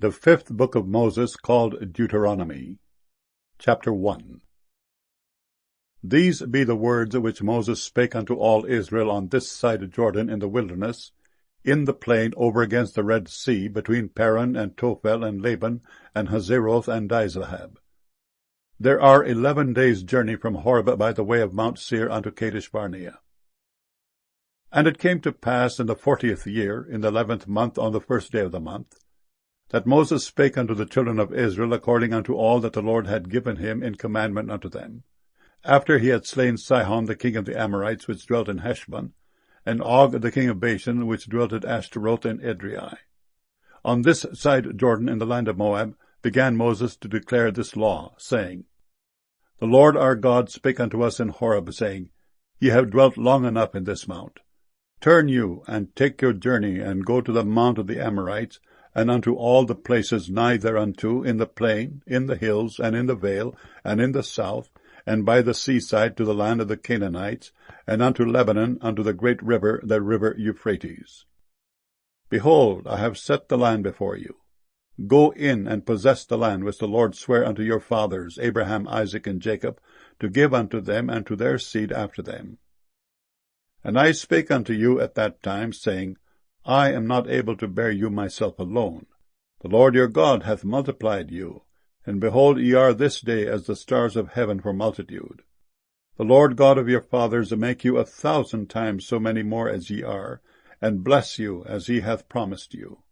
The fifth book of Moses, called Deuteronomy. Chapter 1. These be the words which Moses spake unto all Israel on this side Jordan in the wilderness, in the plain over against the Red Sea, between Paran and Tophel and Laban and Hazeroth and Dizlahab. There are 11 days' journey from Horeb by the way of Mount Seir unto Kadesh Barnea. And it came to pass in the 40th year, in the 11th month, on the first day of the month, that Moses spake unto the children of Israel according unto all that the Lord had given him in commandment unto them, after he had slain Sihon the king of the Amorites, which dwelt in Heshbon, and Og the king of Bashan, which dwelt at Ashtaroth and Edrei. On this side Jordan, in the land of Moab, began Moses to declare this law, saying, The Lord our God spake unto us in Horeb, saying, Ye have dwelt long enough in this mount. Turn you, and take your journey, and go to the mount of the Amorites, and unto all the places nigh thereunto, in the plain, in the hills, and in the vale, and in the south, and by the seaside to the land of the Canaanites, and unto Lebanon, unto the great river, the river Euphrates. Behold, I have set the land before you. Go in and possess the land which the Lord sware unto your fathers, Abraham, Isaac, and Jacob, to give unto them and to their seed after them. And I spake unto you at that time, saying, I am not able to bear you myself alone. The Lord your God hath multiplied you, and behold, ye are this day as the stars of heaven for multitude. The Lord God of your fathers make you 1,000 times so many more as ye are, and bless you as he hath promised you.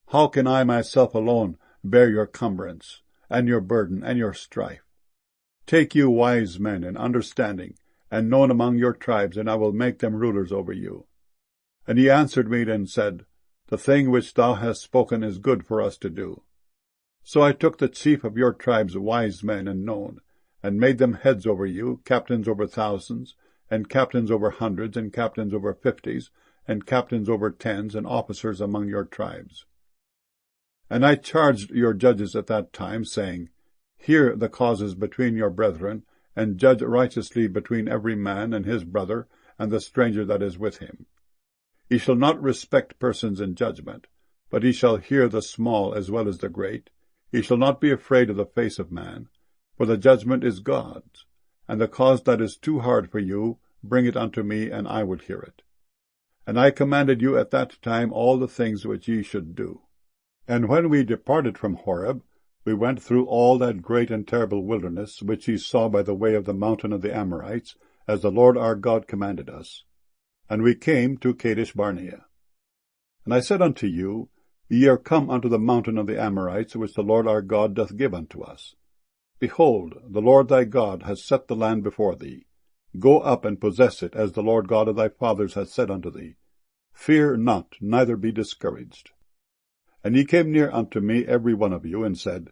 How can I myself alone bear your cumbrance, and your burden, and your strife? Take you wise men and understanding, and known among your tribes, and I will make them rulers over you. And he answered me and said, The thing which thou hast spoken is good for us to do. So I took the chief of your tribes, wise men and known, and made them heads over you, captains over thousands, and captains over hundreds, and captains over 50s, and captains over 10s, and officers among your tribes. And I charged your judges at that time, saying, Hear the causes between your brethren, and judge righteously between every man and his brother, and the stranger that is with him. He shall not respect persons in judgment, but he shall hear the small as well as the great. He shall not be afraid of the face of man, for the judgment is God's. And the cause that is too hard for you, bring it unto me, and I will hear it. And I commanded you at that time all the things which ye should do. And when we departed from Horeb, we went through all that great and terrible wilderness, which ye saw by the way of the mountain of the Amorites, as the Lord our God commanded us. And we came to Kadesh Barnea. And I said unto you, Ye are come unto the mountain of the Amorites, which the Lord our God doth give unto us. Behold, the Lord thy God hath set the land before thee. Go up and possess it, as the Lord God of thy fathers hath said unto thee. Fear not, neither be discouraged. And ye came near unto me, every one of you, and said,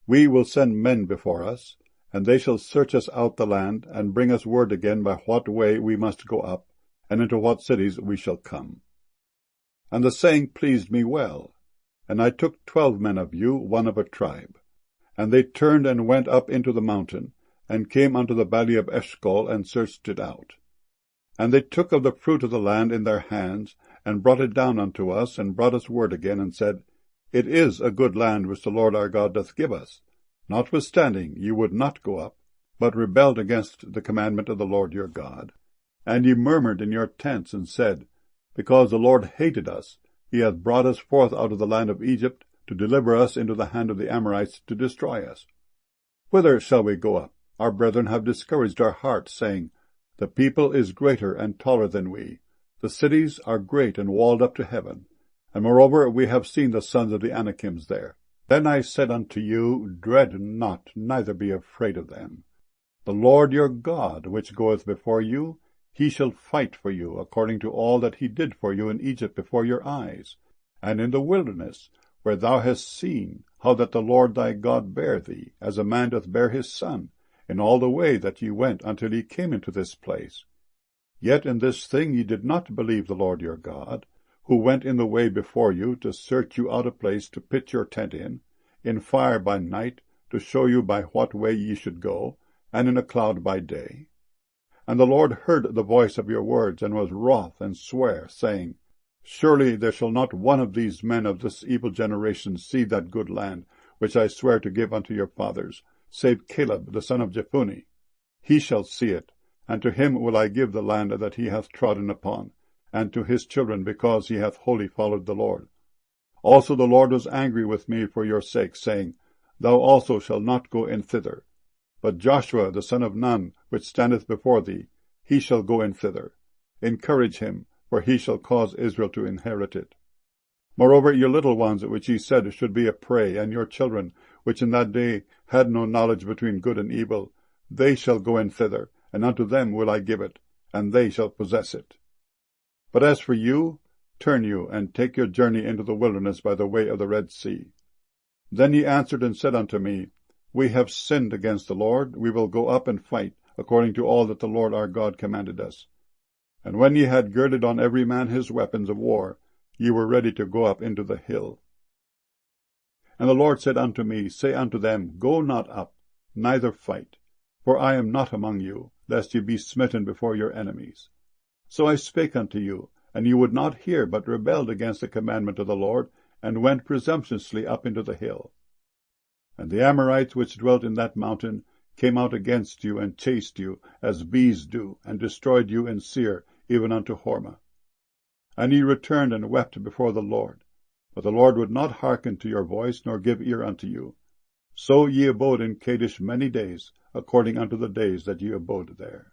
We will send men before us, and they shall search us out the land, and bring us word again by what way we must go up, and into what cities we shall come. And the saying pleased me well. And I took 12 men of you, one of a tribe. And they turned and went up into the mountain, and came unto the valley of Eshcol, and searched it out. And they took of the fruit of the land in their hands, and brought it down unto us, and brought us word again, and said, It is a good land which the Lord our God doth give us. Notwithstanding ye would not go up, but rebelled against the commandment of the Lord your God. And ye murmured in your tents, and said, Because the Lord hated us, he hath brought us forth out of the land of Egypt, to deliver us into the hand of the Amorites, to destroy us. Whither shall we go up? Our brethren have discouraged our hearts, saying, The people is greater and taller than we. The cities are great and walled up to heaven. And moreover, we have seen the sons of the Anakims there. Then I said unto you, Dread not, neither be afraid of them. The Lord your God, which goeth before you, he shall fight for you, according to all that he did for you in Egypt before your eyes, and in the wilderness, where thou hast seen how that the Lord thy God bare thee, as a man doth bear his son, in all the way that ye went until ye came into this place. Yet in this thing ye did not believe the Lord your God, who went in the way before you, to search you out a place to pitch your tent in fire by night, to show you by what way ye should go, and in a cloud by day. And the Lord heard the voice of your words, and was wroth, and sware, saying, Surely there shall not one of these men of this evil generation see that good land, which I swear to give unto your fathers, save Caleb the son of Jephunneh. He shall see it, and to him will I give the land that he hath trodden upon, and to his children, because he hath wholly followed the Lord. Also the Lord was angry with me for your sake, saying, Thou also shalt not go in thither. But Joshua the son of Nun, which standeth before thee, he shall go in thither. Encourage him, for he shall cause Israel to inherit it. Moreover, your little ones, which ye said should be a prey, and your children, which in that day had no knowledge between good and evil, they shall go in thither, and unto them will I give it, and they shall possess it. But as for you, turn you, and take your journey into the wilderness by the way of the Red Sea. Then he answered and said unto me, We have sinned against the Lord. We will go up and fight, according to all that the Lord our God commanded us. And when ye had girded on every man his weapons of war, ye were ready to go up into the hill. And the Lord said unto me, Say unto them, Go not up, neither fight, for I am not among you, lest ye be smitten before your enemies. So I spake unto you, and ye would not hear, but rebelled against the commandment of the Lord, and went presumptuously up into the hill. And the Amorites which dwelt in that mountain came out against you, and chased you, as bees do, and destroyed you in Seir, even unto Hormah. And ye returned and wept before the Lord. But the Lord would not hearken to your voice, nor give ear unto you. So ye abode in Kadesh many days, according unto the days that ye abode there.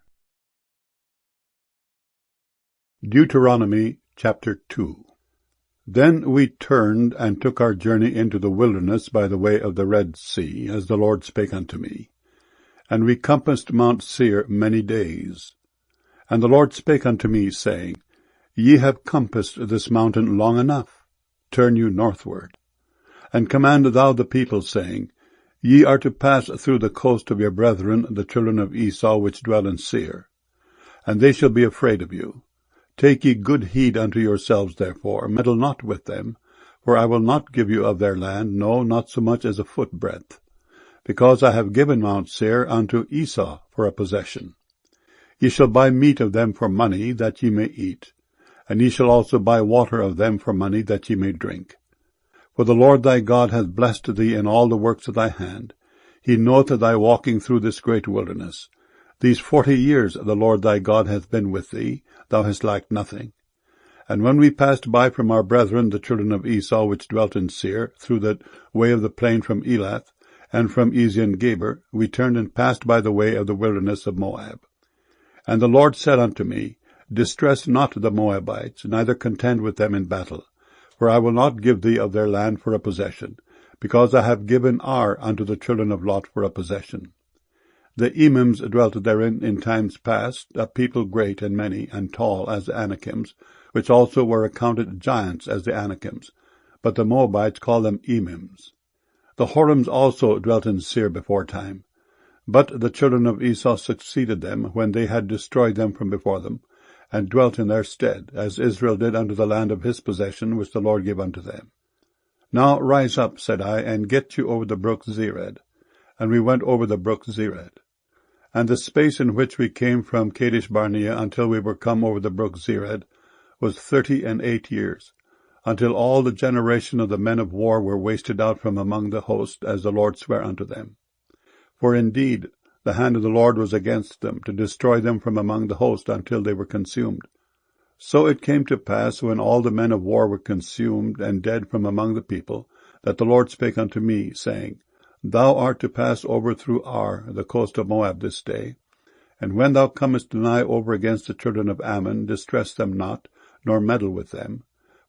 Deuteronomy chapter 2. Then we turned and took our journey into the wilderness by the way of the Red Sea, as the Lord spake unto me. And we compassed Mount Seir many days. And the Lord spake unto me, saying, Ye have compassed this mountain long enough. Turn you northward. And command thou the people, saying, Ye are to pass through the coast of your brethren, the children of Esau, which dwell in Seir. And they shall be afraid of you. Take ye good heed unto yourselves, therefore, meddle not with them, for I will not give you of their land, no, not so much as a foot breadth, because I have given Mount Seir unto Esau for a possession. Ye shall buy meat of them for money, that ye may eat, and ye shall also buy water of them for money, that ye may drink. For the Lord thy God hath blessed thee in all the works of thy hand. He knoweth thy walking through this great wilderness. These 40 years the Lord thy God hath been with thee, thou hast lacked nothing. And when we passed by from our brethren the children of Esau, which dwelt in Seir, through the way of the plain from Elath, and from Ezion-Geber, we turned and passed by the way of the wilderness of Moab. And the Lord said unto me, Distress not the Moabites, neither contend with them in battle, for I will not give thee of their land for a possession, because I have given Ar unto the children of Lot for a possession. The Emims dwelt therein in times past, a people great and many, and tall as the Anakims, which also were accounted giants as the Anakims, but the Moabites call them Emims. The Horims also dwelt in Seir before time. But the children of Esau succeeded them, when they had destroyed them from before them, and dwelt in their stead, as Israel did unto the land of his possession, which the Lord gave unto them. Now rise up, said I, and get you over the brook Zered. And we went over the brook Zered. And the space in which we came from Kadesh Barnea until we were come over the brook Zered was 38 years, until all the generation of the men of war were wasted out from among the host, as the Lord sware unto them. For indeed the hand of the Lord was against them, to destroy them from among the host until they were consumed. So it came to pass, when all the men of war were consumed and dead from among the people, that the Lord spake unto me, saying, Thou art to pass over through Ar, the coast of Moab, this day. And when thou comest nigh over against the children of Ammon, distress them not, nor meddle with them.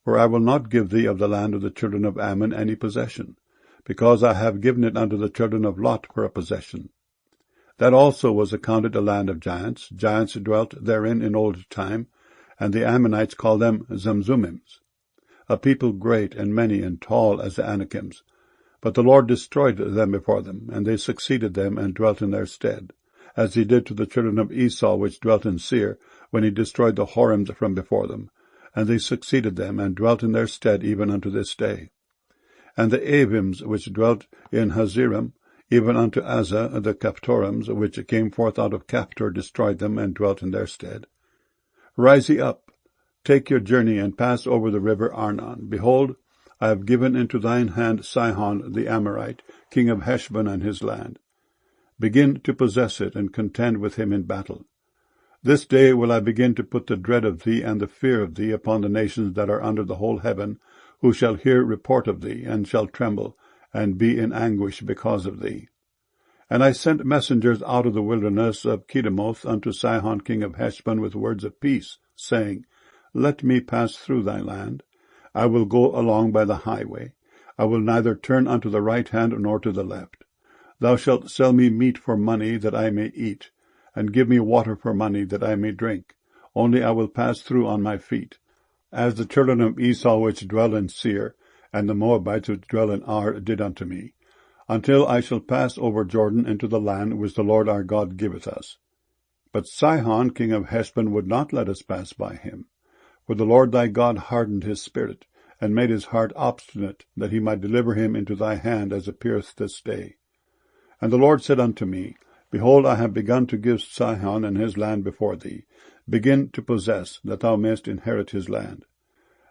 For I will not give thee of the land of the children of Ammon any possession, because I have given it unto the children of Lot for a possession. That also was accounted a land of giants. Giants dwelt therein in old time, and the Ammonites called them Zamzummims, a people great and many and tall as the Anakims. But the Lord destroyed them before them, and they succeeded them and dwelt in their stead, as he did to the children of Esau which dwelt in Seir, when he destroyed the Horims from before them. And they succeeded them, and dwelt in their stead even unto this day. And the Avims which dwelt in Hazerim, even unto Azza, the Caphtorims, which came forth out of Caphtor, destroyed them, and dwelt in their stead. Rise ye up, Take your journey, and pass over the river Arnon. Behold, I have given into thine hand Sihon the Amorite, king of Heshbon and his land. Begin to possess it, and contend with him in battle. This day will I begin to put the dread of thee and the fear of thee upon the nations that are under the whole heaven, who shall hear report of thee, and shall tremble, and be in anguish because of thee. And I sent messengers out of the wilderness of Kedemoth unto Sihon king of Heshbon with words of peace, saying, Let me pass through thy land. I will go along by the highway. I will neither turn unto the right hand nor to the left. Thou shalt sell me meat for money, that I may eat, and give me water for money, that I may drink. Only I will pass through on my feet, as the children of Esau which dwell in Seir, and the Moabites which dwell in Ar did unto me, until I shall pass over Jordan into the land which the Lord our God giveth us. But Sihon king of Heshbon would not let us pass by him. For the Lord thy God hardened his spirit, and made his heart obstinate, that he might deliver him into thy hand, as appeareth this day. And the Lord said unto me, Behold, I have begun to give Sihon and his land before thee. Begin to possess, that thou mayest inherit his land.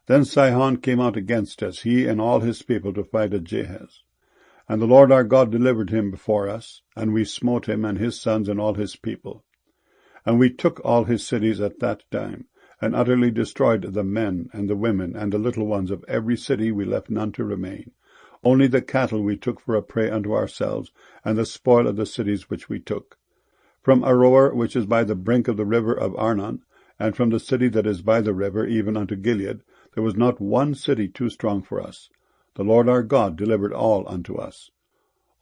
Then Sihon came out against us, he and all his people, to fight at Jahaz. And the Lord our God delivered him before us, and we smote him and his sons and all his people. And we took all his cities at that time, and utterly destroyed the men and the women and the little ones of every city. We left none to remain. Only the cattle we took for a prey unto ourselves, and the spoil of the cities which we took. From Aroer, which is by the brink of the river of Arnon, and from the city that is by the river, even unto Gilead, there was not one city too strong for us. The Lord our God delivered all unto us.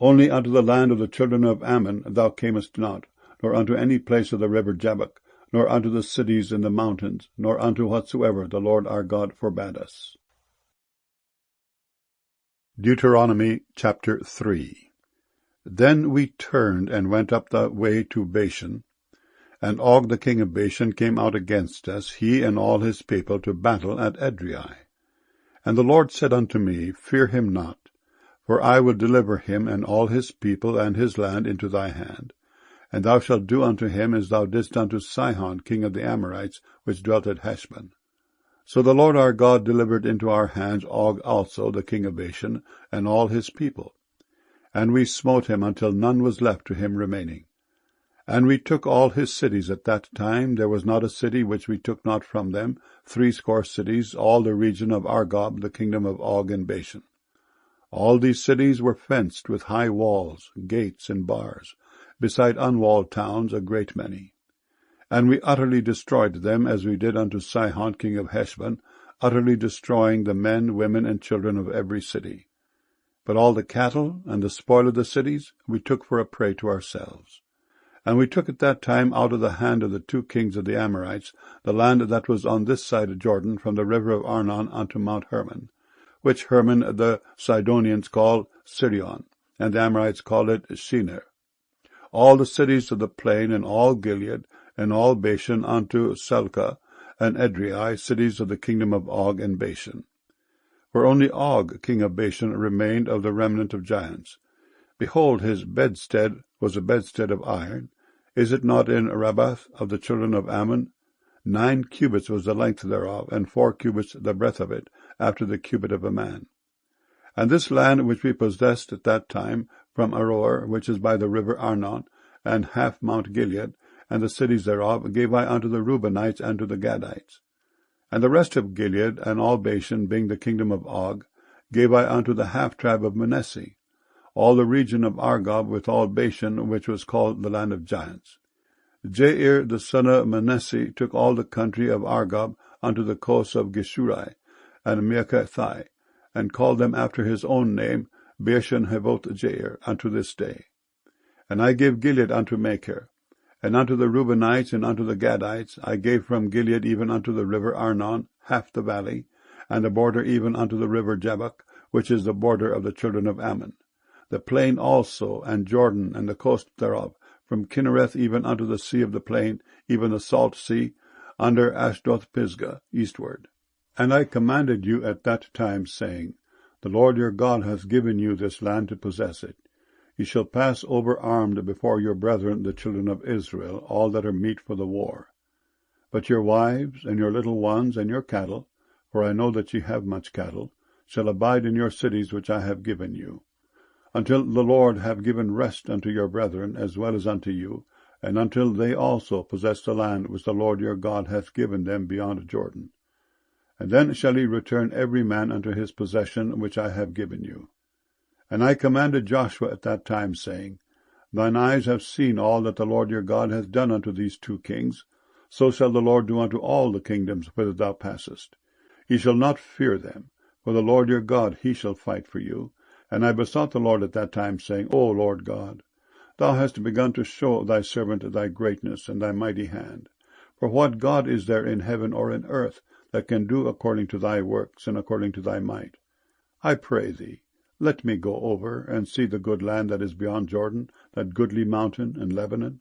Only unto the land of the children of Ammon thou camest not, nor unto any place of the river Jabbok, nor unto the cities in the mountains, nor unto whatsoever the Lord our God forbade us. Deuteronomy chapter 3. Then we turned and went up the way to Bashan, and Og the king of Bashan came out against us, he and all his people, to battle at Edrei. And the Lord said unto me, Fear him not, for I will deliver him and all his people and his land into thy hand. And thou shalt do unto him as thou didst unto Sihon king of the Amorites, which dwelt at Heshbon. So the Lord our God delivered into our hands Og also, the king of Bashan, and all his people. And we smote him until none was left to him remaining. And we took all his cities at that time. There was not a city which we took not from them, 80 cities, all the region of Argob, the kingdom of Og and Bashan. All these cities were fenced with high walls, gates, and bars, beside unwalled towns a great many. And we utterly destroyed them, as we did unto Sihon king of Heshbon, utterly destroying the men, women, and children of every city. But all the cattle and the spoil of the cities we took for a prey to ourselves. And we took at that time out of the hand of the 2 kings of the Amorites the land that was on this side of Jordan, from the river of Arnon unto Mount Hermon, which Hermon the Sidonians call Sirion, and the Amorites call it Shinar. All the cities of the plain, and all Gilead, and all Bashan unto Selka, and Edrei, cities of the kingdom of Og and Bashan. For only Og, king of Bashan, remained of the remnant of giants. Behold, his bedstead was a bedstead of iron. Is it not in Rabbath of the children of Ammon? 9 cubits was the length thereof, and 4 cubits the breadth of it, after the cubit of a man. And this land which we possessed at that time, from Aroer, which is by the river Arnon, and half Mount Gilead, and the cities thereof, gave I unto the Reubenites and to the Gadites. And the rest of Gilead, and all Bashan, being the kingdom of Og, gave I unto the half-tribe of Manasseh, all the region of Argob, with all Bashan, which was called the land of giants. Jair the son of Manasseh took all the country of Argob unto the coasts of Geshuri and Meakathai, and called them after his own name, Bashan Havoth Jair, unto this day. And I gave Gilead unto Machir, and unto the Reubenites and unto the Gadites I gave from Gilead even unto the river Arnon half the valley, and the border even unto the river Jabbok, which is the border of the children of Ammon, the plain also, and Jordan, and the coast thereof, from Kinnereth even unto the sea of the plain, even the salt sea, under Ashdoth-Pisgah, eastward. And I commanded you at that time, saying, The Lord your God hath given you this land to possess it. Ye shall pass over armed before your brethren the children of Israel, all that are meet for the war. But your wives, and your little ones, and your cattle, for I know that ye have much cattle, shall abide in your cities which I have given you, until the Lord have given rest unto your brethren as well as unto you, and until they also possess the land which the Lord your God hath given them beyond Jordan. And then shall ye return every man unto his possession which I have given you. And I commanded Joshua at that time, saying, Thine eyes have seen all that the Lord your God hath done unto these 2 kings, so shall the Lord do unto all the kingdoms whither thou passest. Ye shall not fear them, for the Lord your God, he shall fight for you. And I besought the Lord at that time, saying, O Lord God, thou hast begun to show thy servant thy greatness and thy mighty hand. For what God is there in heaven or in earth that can do according to thy works and according to thy might? I pray thee, let me go over and see the good land that is beyond Jordan, that goodly mountain and Lebanon.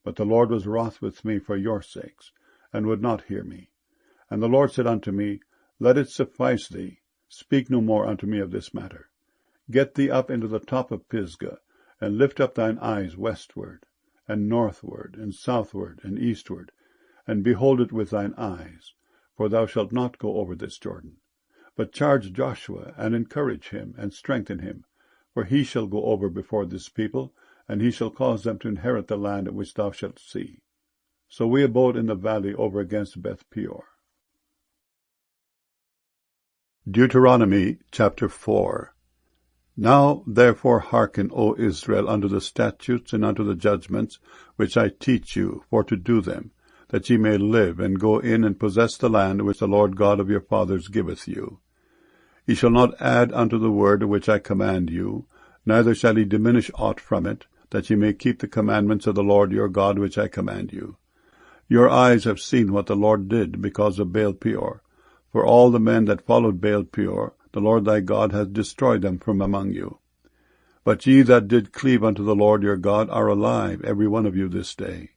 But the Lord was wroth with me for your sakes, and would not hear me. And the Lord said unto me, Let it suffice thee, speak no more unto me of this matter. Get thee up into the top of Pisgah, and lift up thine eyes westward, and northward, and southward, and eastward, and behold it with thine eyes, for thou shalt not go over this Jordan. But charge Joshua, and encourage him, and strengthen him, for he shall go over before this people, and he shall cause them to inherit the land which thou shalt see. So we abode in the valley over against Beth Peor. Deuteronomy chapter 4. Now therefore hearken, O Israel, unto the statutes and unto the judgments which I teach you, for to do them, that ye may live, and go in and possess the land which the Lord God of your fathers giveth you. Ye shall not add unto the word which I command you, neither shall ye diminish aught from it, that ye may keep the commandments of the Lord your God which I command you. Your eyes have seen what the Lord did because of Baal Peor. For all the men that followed Baal Peor, the Lord thy God hath destroyed them from among you. But ye that did cleave unto the Lord your God are alive, every one of you this day.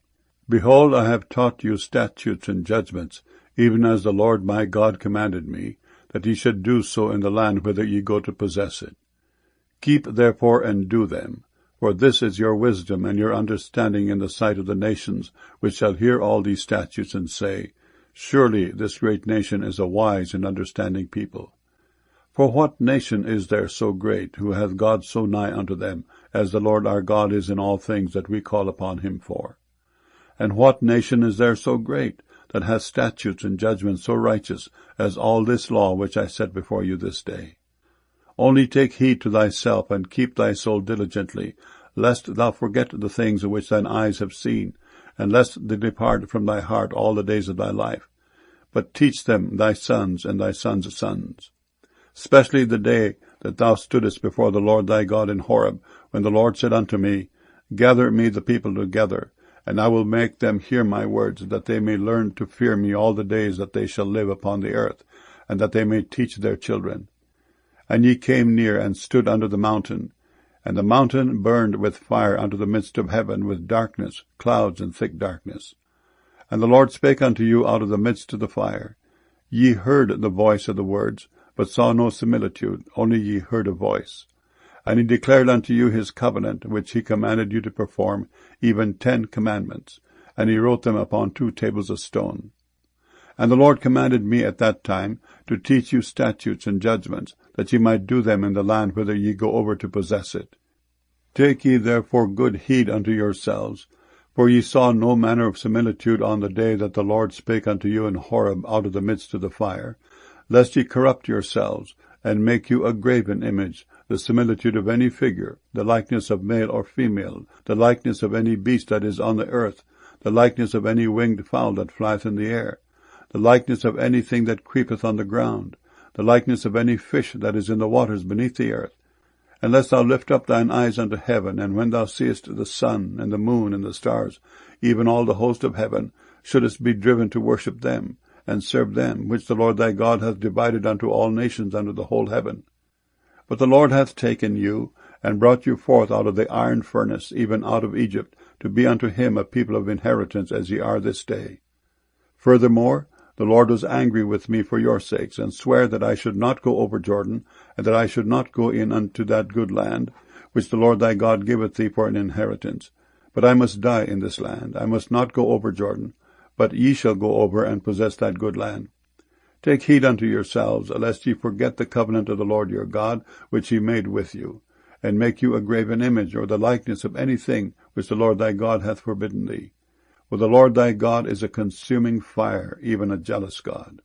Behold, I have taught you statutes and judgments, even as the Lord my God commanded me, that ye should do so in the land whither ye go to possess it. Keep therefore and do them, for this is your wisdom and your understanding in the sight of the nations, which shall hear all these statutes, and say, Surely this great nation is a wise and understanding people. For what nation is there so great, who hath God so nigh unto them, as the Lord our God is in all things that we call upon him for? And what nation is there so great, that hath statutes and judgments so righteous, as all this law which I set before you this day? Only take heed to thyself, and keep thy soul diligently, lest thou forget the things which thine eyes have seen, and lest they depart from thy heart all the days of thy life. But teach them thy sons and thy sons' sons. Especially the day that thou stoodest before the Lord thy God in Horeb, when the Lord said unto me, Gather me the people together, and I will make them hear my words, that they may learn to fear me all the days that they shall live upon the earth, and that they may teach their children. And ye came near and stood under the mountain, and the mountain burned with fire unto the midst of heaven, with darkness, clouds, and thick darkness. And the Lord spake unto you out of the midst of the fire. Ye heard the voice of the words, but saw no similitude, only ye heard a voice. And he declared unto you his covenant, which he commanded you to perform, even 10 commandments, and he wrote them upon 2 tables of stone. And the Lord commanded me at that time to teach you statutes and judgments, that ye might do them in the land whither ye go over to possess it. Take ye therefore good heed unto yourselves, for ye saw no manner of similitude on the day that the Lord spake unto you in Horeb out of the midst of the fire, lest ye corrupt yourselves, and make you a graven image, the similitude of any figure, the likeness of male or female, the likeness of any beast that is on the earth, the likeness of any winged fowl that flieth in the air, the likeness of anything that creepeth on the ground, the likeness of any fish that is in the waters beneath the earth. Unless thou lift up thine eyes unto heaven, and when thou seest the sun, and the moon, and the stars, even all the host of heaven, shouldest be driven to worship them, and serve them, which the Lord thy God hath divided unto all nations under the whole heaven. But the Lord hath taken you, and brought you forth out of the iron furnace, even out of Egypt, to be unto him a people of inheritance, as ye are this day. Furthermore, the Lord was angry with me for your sakes, and sware that I should not go over Jordan, and that I should not go in unto that good land, which the Lord thy God giveth thee for an inheritance. But I must die in this land. I must not go over Jordan, but ye shall go over and possess that good land. Take heed unto yourselves, lest ye forget the covenant of the Lord your God, which he made with you, and make you a graven image, or the likeness of anything which the Lord thy God hath forbidden thee. For the Lord thy God is a consuming fire, even a jealous God.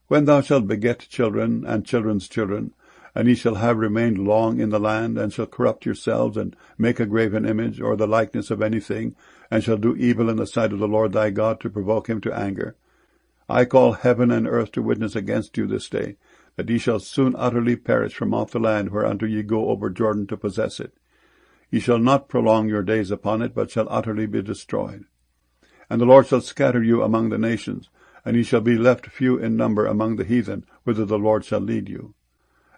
When thou shalt beget children and children's children, and ye shall have remained long in the land, and shall corrupt yourselves, and make a graven image, or the likeness of anything, and shall do evil in the sight of the Lord thy God, to provoke him to anger, I call heaven and earth to witness against you this day, that ye shall soon utterly perish from off the land whereunto ye go over Jordan to possess it. Ye shall not prolong your days upon it, but shall utterly be destroyed. And the Lord shall scatter you among the nations, and ye shall be left few in number among the heathen, whither the Lord shall lead you.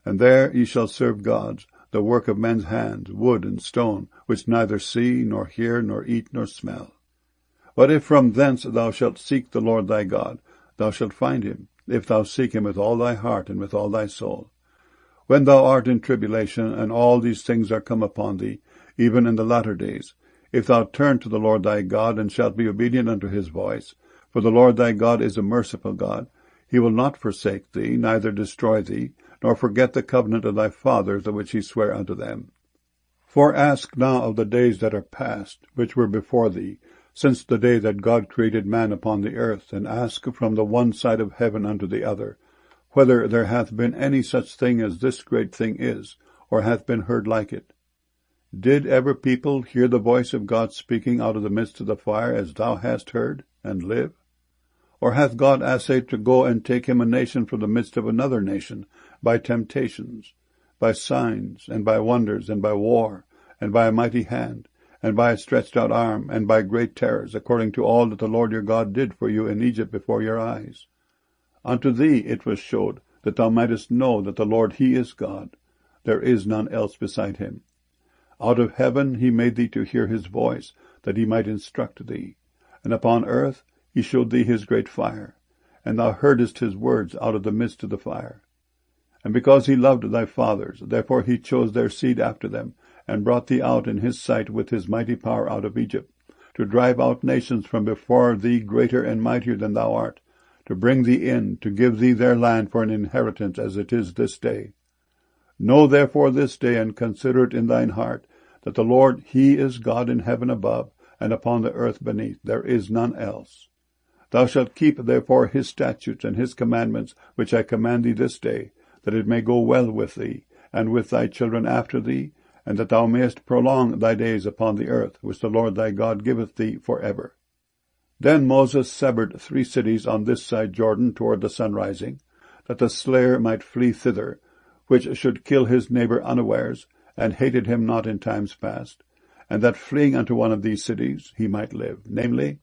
And there ye shall serve gods, the work of men's hands, wood and stone, which neither see, nor hear, nor eat, nor smell. But if from thence thou shalt seek the Lord thy God, thou shalt find him, if thou seek him with all thy heart and with all thy soul. When thou art in tribulation, and all these things are come upon thee, even in the latter days, if thou turn to the Lord thy God, and shalt be obedient unto his voice, for the Lord thy God is a merciful God, he will not forsake thee, neither destroy thee, nor forget the covenant of thy fathers, the which he sware unto them. For ask now of the days that are past, which were before thee, since the day that God created man upon the earth, and ask from the one side of heaven unto the other, whether there hath been any such thing as this great thing is, or hath been heard like it. Did ever people hear the voice of God speaking out of the midst of the fire, as thou hast heard, and live? Or hath God assayed to go and take him a nation from the midst of another nation, by temptations, by signs, and by wonders, and by war, and by a mighty hand, and by a stretched out arm, and by great terrors, according to all that the Lord your God did for you in Egypt before your eyes? Unto thee it was showed, that thou mightest know that the Lord he is God, there is none else beside him. Out of heaven he made thee to hear his voice, that he might instruct thee. And upon earth he showed thee his great fire, and thou heardest his words out of the midst of the fire. And because he loved thy fathers, therefore he chose their seed after them, and brought thee out in his sight with his mighty power out of Egypt, to drive out nations from before thee greater and mightier than thou art, to bring thee in, to give thee their land for an inheritance, as it is this day. Know therefore this day, and consider it in thine heart, that the Lord he is God in heaven above, and upon the earth beneath, there is none else. Thou shalt keep therefore his statutes and his commandments, which I command thee this day, that it may go well with thee, and with thy children after thee, and that thou mayest prolong thy days upon the earth, which the Lord thy God giveth thee for ever. Then Moses severed 3 cities on this side Jordan toward the sunrising, that the slayer might flee thither, which should kill his neighbor unawares, and hated him not in times past, and that fleeing unto one of these cities he might live, namely,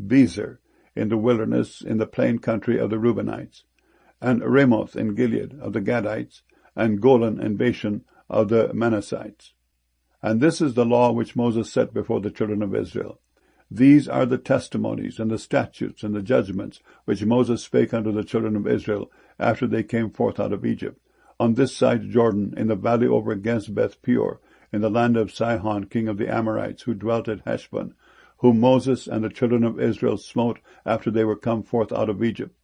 Bezer, in the wilderness, in the plain country of the Reubenites, and Ramoth in Gilead of the Gadites, and Golan and Bashan of the Manassites. And this is the law which Moses set before the children of Israel. These are the testimonies and the statutes and the judgments which Moses spake unto the children of Israel after they came forth out of Egypt, on this side Jordan, in the valley over against Beth Peor, in the land of Sihon king of the Amorites, who dwelt at Heshbon, whom Moses and the children of Israel smote after they were come forth out of Egypt.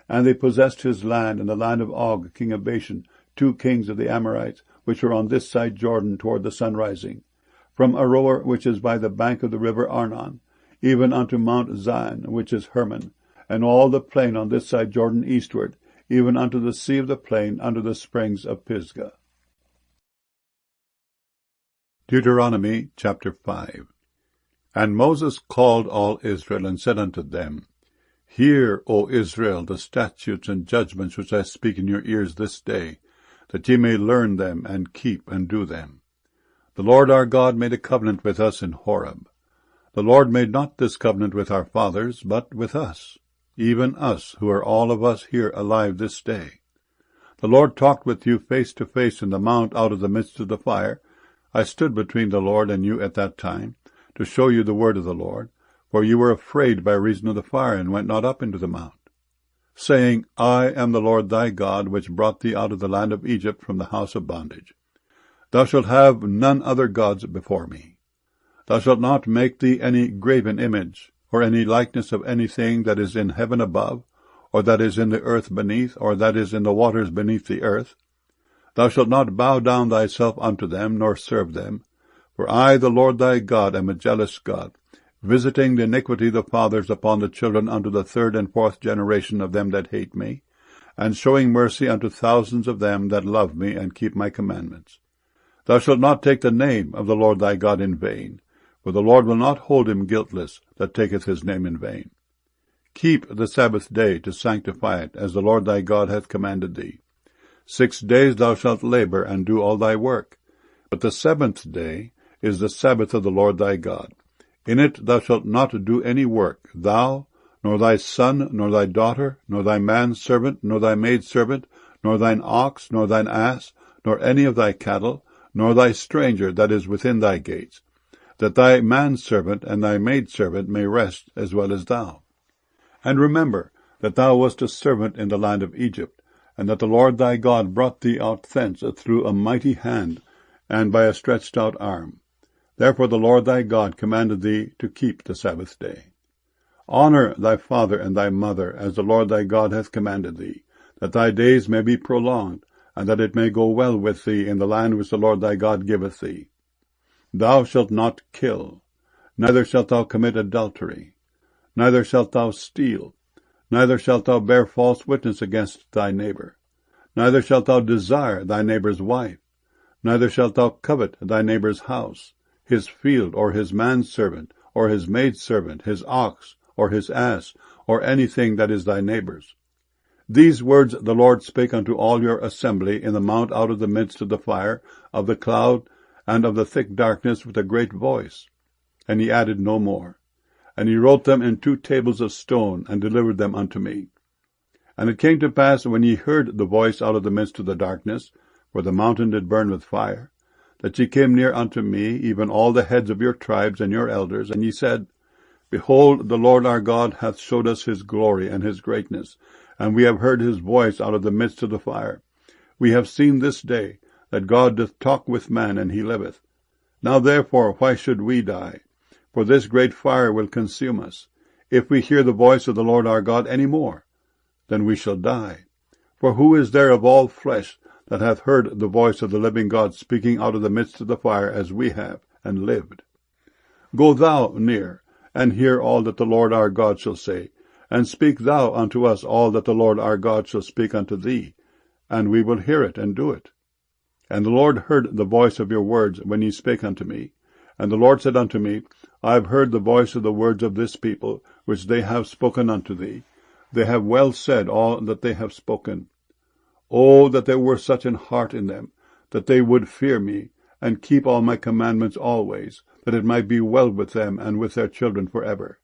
And they possessed his land, and the land of Og king of Bashan, 2 kings of the Amorites, which were on this side Jordan toward the sunrising, from Aroer, which is by the bank of the river Arnon, even unto Mount Zion, which is Hermon, and all the plain on this side Jordan eastward, even unto the sea of the plain under the springs of Pisgah. Deuteronomy chapter 5. And Moses called all Israel, and said unto them, Hear, O Israel, the statutes and judgments which I speak in your ears this day, that ye may learn them, and keep and do them. The Lord our God made a covenant with us in Horeb. The Lord made not this covenant with our fathers, but with us, even us, who are all of us here alive this day. The Lord talked with you face to face in the mount out of the midst of the fire. I stood between the Lord and you at that time, to show you the word of the Lord, for you were afraid by reason of the fire, and went not up into the mount, saying, I am the Lord thy God, which brought thee out of the land of Egypt from the house of bondage. Thou shalt have none other gods before me. Thou shalt not make thee any graven image, or any likeness of anything that is in heaven above, or that is in the earth beneath, or that is in the waters beneath the earth. Thou shalt not bow down thyself unto them, nor serve them. For I, the Lord thy God, am a jealous God, visiting the iniquity of the fathers upon the children unto the third and fourth generation of them that hate me, and showing mercy unto thousands of them that love me and keep my commandments. Thou shalt not take the name of the Lord thy God in vain, for the Lord will not hold him guiltless that taketh his name in vain. Keep the Sabbath day to sanctify it, as the Lord thy God hath commanded thee. 6 days thou shalt labor and do all thy work, but the seventh day is the Sabbath of the Lord thy God. In it thou shalt not do any work, thou, nor thy son, nor thy daughter, nor thy manservant, nor thy maidservant, nor thine ox, nor thine ass, nor any of thy cattle, nor thy stranger that is within thy gates, that thy manservant and thy maidservant may rest as well as thou. And remember that thou wast a servant in the land of Egypt, and that the Lord thy God brought thee out thence through a mighty hand, and by a stretched out arm. Therefore the Lord thy God commanded thee to keep the Sabbath day. Honor thy father and thy mother, as the Lord thy God hath commanded thee, that thy days may be prolonged, and that it may go well with thee in the land which the Lord thy God giveth thee. Thou shalt not kill, neither shalt thou commit adultery, neither shalt thou steal, neither shalt thou bear false witness against thy neighbor, neither shalt thou desire thy neighbor's wife, neither shalt thou covet thy neighbor's house, his field, or his manservant, or his maidservant, his ox, or his ass, or anything that is thy neighbor's. These words the Lord spake unto all your assembly in the mount out of the midst of the fire, of the cloud, and of the thick darkness with a great voice. And he added no more. And he wrote them in 2 tables of stone, and delivered them unto me. And it came to pass, when ye heard the voice out of the midst of the darkness, for the mountain did burn with fire, that ye came near unto me, even all the heads of your tribes and your elders, and ye said, Behold, the Lord our God hath showed us his glory and his greatness, and we have heard his voice out of the midst of the fire. We have seen this day that God doth talk with man, and he liveth. Now therefore why should we die? For this great fire will consume us. If we hear the voice of the Lord our God any more, then we shall die. For who is there of all flesh that hath heard the voice of the living God speaking out of the midst of the fire, as we have, and lived? Go thou near, and hear all that the Lord our God shall say, and speak thou unto us all that the Lord our God shall speak unto thee, and we will hear it and do it. And the Lord heard the voice of your words when ye spake unto me. And the Lord said unto me, I have heard the voice of the words of this people, which they have spoken unto thee. They have well said all that they have spoken. Oh, that there were such an heart in them, that they would fear me, and keep all my commandments always, that it might be well with them and with their children forever.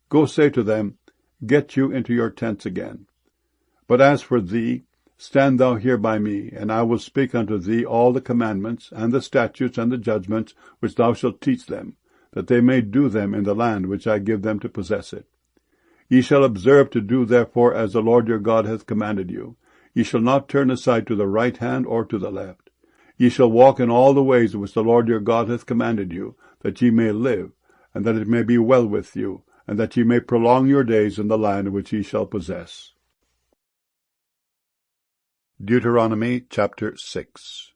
Go say to them, Get you into your tents again. But as for thee, stand thou here by me, and I will speak unto thee all the commandments, and the statutes, and the judgments, which thou shalt teach them, that they may do them in the land which I give them to possess it. Ye shall observe to do therefore as the Lord your God hath commanded you. Ye shall not turn aside to the right hand or to the left. Ye shall walk in all the ways which the Lord your God hath commanded you, that ye may live, and that it may be well with you, and that ye may prolong your days in the land which ye shall possess. Deuteronomy chapter 6.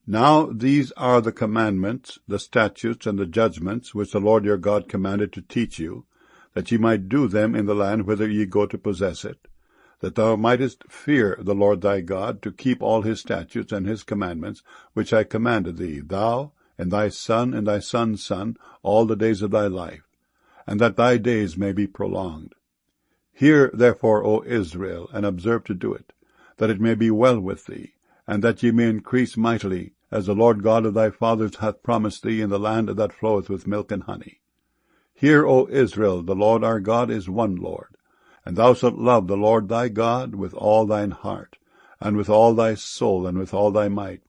Now these are the commandments, the statutes, and the judgments, which the Lord your God commanded to teach you, that ye might do them in the land whither ye go to possess it, that thou mightest fear the Lord thy God, to keep all his statutes and his commandments, which I commanded thee, thou, and thy son, and thy son's son, all the days of thy life, and that thy days may be prolonged. Hear therefore, O Israel, and observe to do it, that it may be well with thee, and that ye may increase mightily, as the Lord God of thy fathers hath promised thee, in the land that floweth with milk and honey. Hear, O Israel, the Lord our God is one Lord, and thou shalt love the Lord thy God with all thine heart, and with all thy soul, and with all thy might.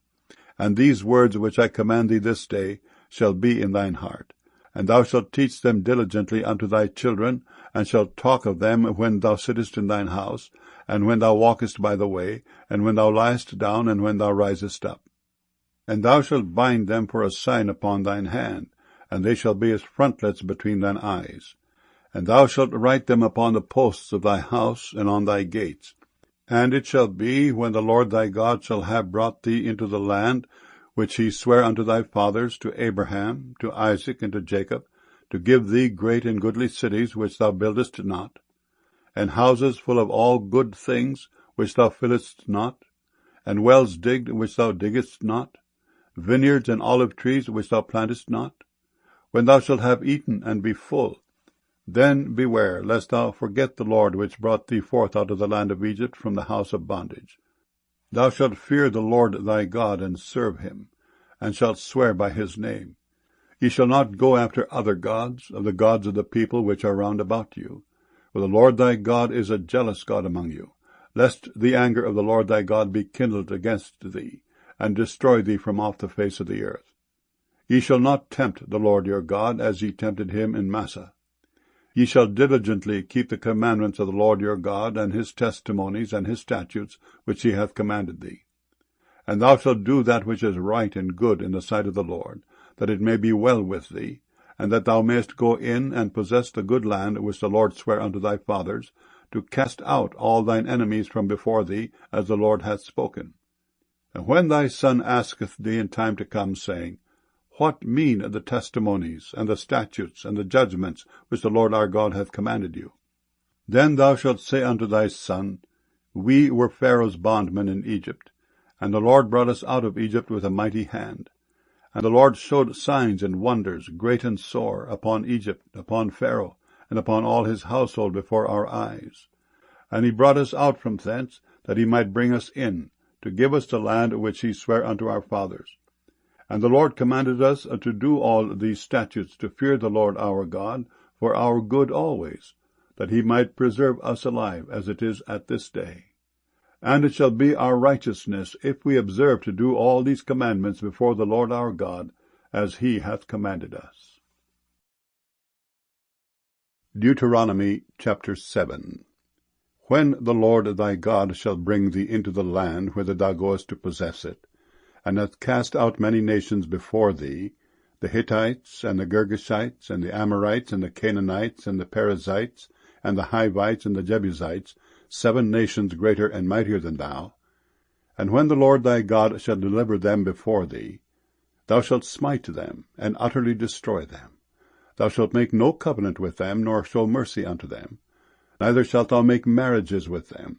And these words which I command thee this day shall be in thine heart, and thou shalt teach them diligently unto thy children, and shalt talk of them when thou sittest in thine house, and when thou walkest by the way, and when thou liest down, and when thou risest up. And thou shalt bind them for a sign upon thine hand, and they shall be as frontlets between thine eyes. And thou shalt write them upon the posts of thy house and on thy gates. And it shall be, when the Lord thy God shall have brought thee into the land, which he sware unto thy fathers, to Abraham, to Isaac, and to Jacob, to give thee great and goodly cities which thou buildest not, and houses full of all good things which thou fillest not, and wells digged which thou diggest not, vineyards and olive trees which thou plantest not, when thou shalt have eaten and be full, then beware lest thou forget the Lord which brought thee forth out of the land of Egypt from the house of bondage. Thou shalt fear the Lord thy God, and serve him, and shalt swear by his name. Ye shall not go after other gods, of the gods of the people which are round about you. For the Lord thy God is a jealous God among you, lest the anger of the Lord thy God be kindled against thee, and destroy thee from off the face of the earth. Ye shall not tempt the Lord your God, as ye tempted him in Massah. Ye shall diligently keep the commandments of the Lord your God, and his testimonies, and his statutes, which he hath commanded thee. And thou shalt do that which is right and good in the sight of the Lord, that it may be well with thee, and that thou mayest go in and possess the good land which the Lord sware unto thy fathers, to cast out all thine enemies from before thee, as the Lord hath spoken. And when thy son asketh thee in time to come, saying, What mean the testimonies, and the statutes, and the judgments, which the Lord our God hath commanded you? Then thou shalt say unto thy son, We were Pharaoh's bondmen in Egypt, and the Lord brought us out of Egypt with a mighty hand. And the Lord showed signs and wonders, great and sore, upon Egypt, upon Pharaoh, and upon all his household before our eyes. And he brought us out from thence, that he might bring us in, to give us the land which he sware unto our fathers. And the Lord commanded us to do all these statutes, to fear the Lord our God, for our good always, that he might preserve us alive, as it is at this day. And it shall be our righteousness, if we observe to do all these commandments before the Lord our God, as he hath commanded us. Deuteronomy chapter 7. When the Lord thy God shall bring thee into the land whither thou goest to possess it, and hath cast out many nations before thee, the Hittites, and the Girgashites, and the Amorites, and the Canaanites, and the Perizzites, and the Hivites, and the Jebusites, 7 nations greater and mightier than thou, and when the Lord thy God shall deliver them before thee, thou shalt smite them, and utterly destroy them. Thou shalt make no covenant with them, nor show mercy unto them, neither shalt thou make marriages with them.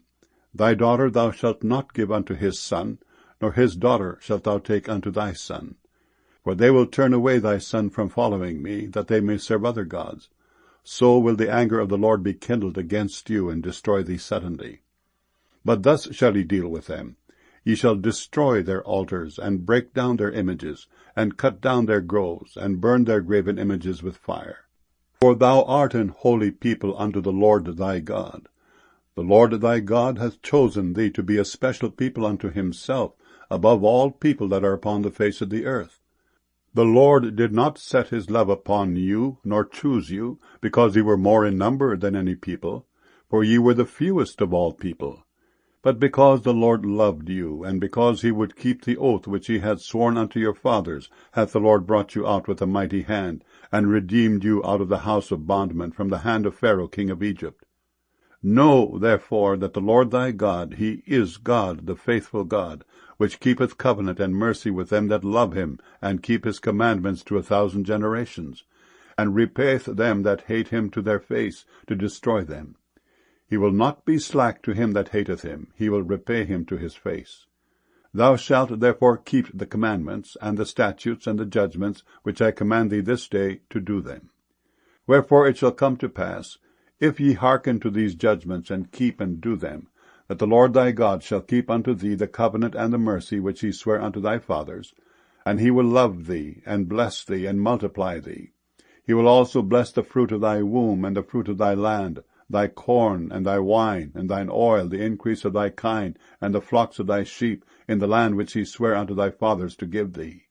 Thy daughter thou shalt not give unto his son, nor his daughter shalt thou take unto thy son. For they will turn away thy son from following me, that they may serve other gods. So will the anger of the Lord be kindled against you, and destroy thee suddenly. But thus shall ye deal with them. Ye shall destroy their altars, and break down their images, and cut down their groves, and burn their graven images with fire. For thou art an holy people unto the Lord thy God. The Lord thy God hath chosen thee to be a special people unto himself, above all people that are upon the face of the earth. The Lord did not set his love upon you, nor choose you, because ye were more in number than any people, for ye were the fewest of all people, but because the Lord loved you, and because he would keep the oath which he had sworn unto your fathers, hath the Lord brought you out with a mighty hand, and redeemed you out of the house of bondmen, from the hand of Pharaoh king of Egypt. Know, therefore, that the Lord thy God, he is God, the faithful God, which keepeth covenant and mercy with them that love him, and keep his commandments to 1,000 generations, and repayeth them that hate him to their face, to destroy them. He will not be slack to him that hateth him, he will repay him to his face. Thou shalt therefore keep the commandments, and the statutes, and the judgments, which I command thee this day, to do them. Wherefore it shall come to pass, if ye hearken to these judgments, and keep and do them, that the Lord thy God shall keep unto thee the covenant and the mercy which he sware unto thy fathers, and he will love thee, and bless thee, and multiply thee. He will also bless the fruit of thy womb, and the fruit of thy land, thy corn, and thy wine, and thine oil, the increase of thy kine, and the flocks of thy sheep, in the land which he sware unto thy fathers to give thee.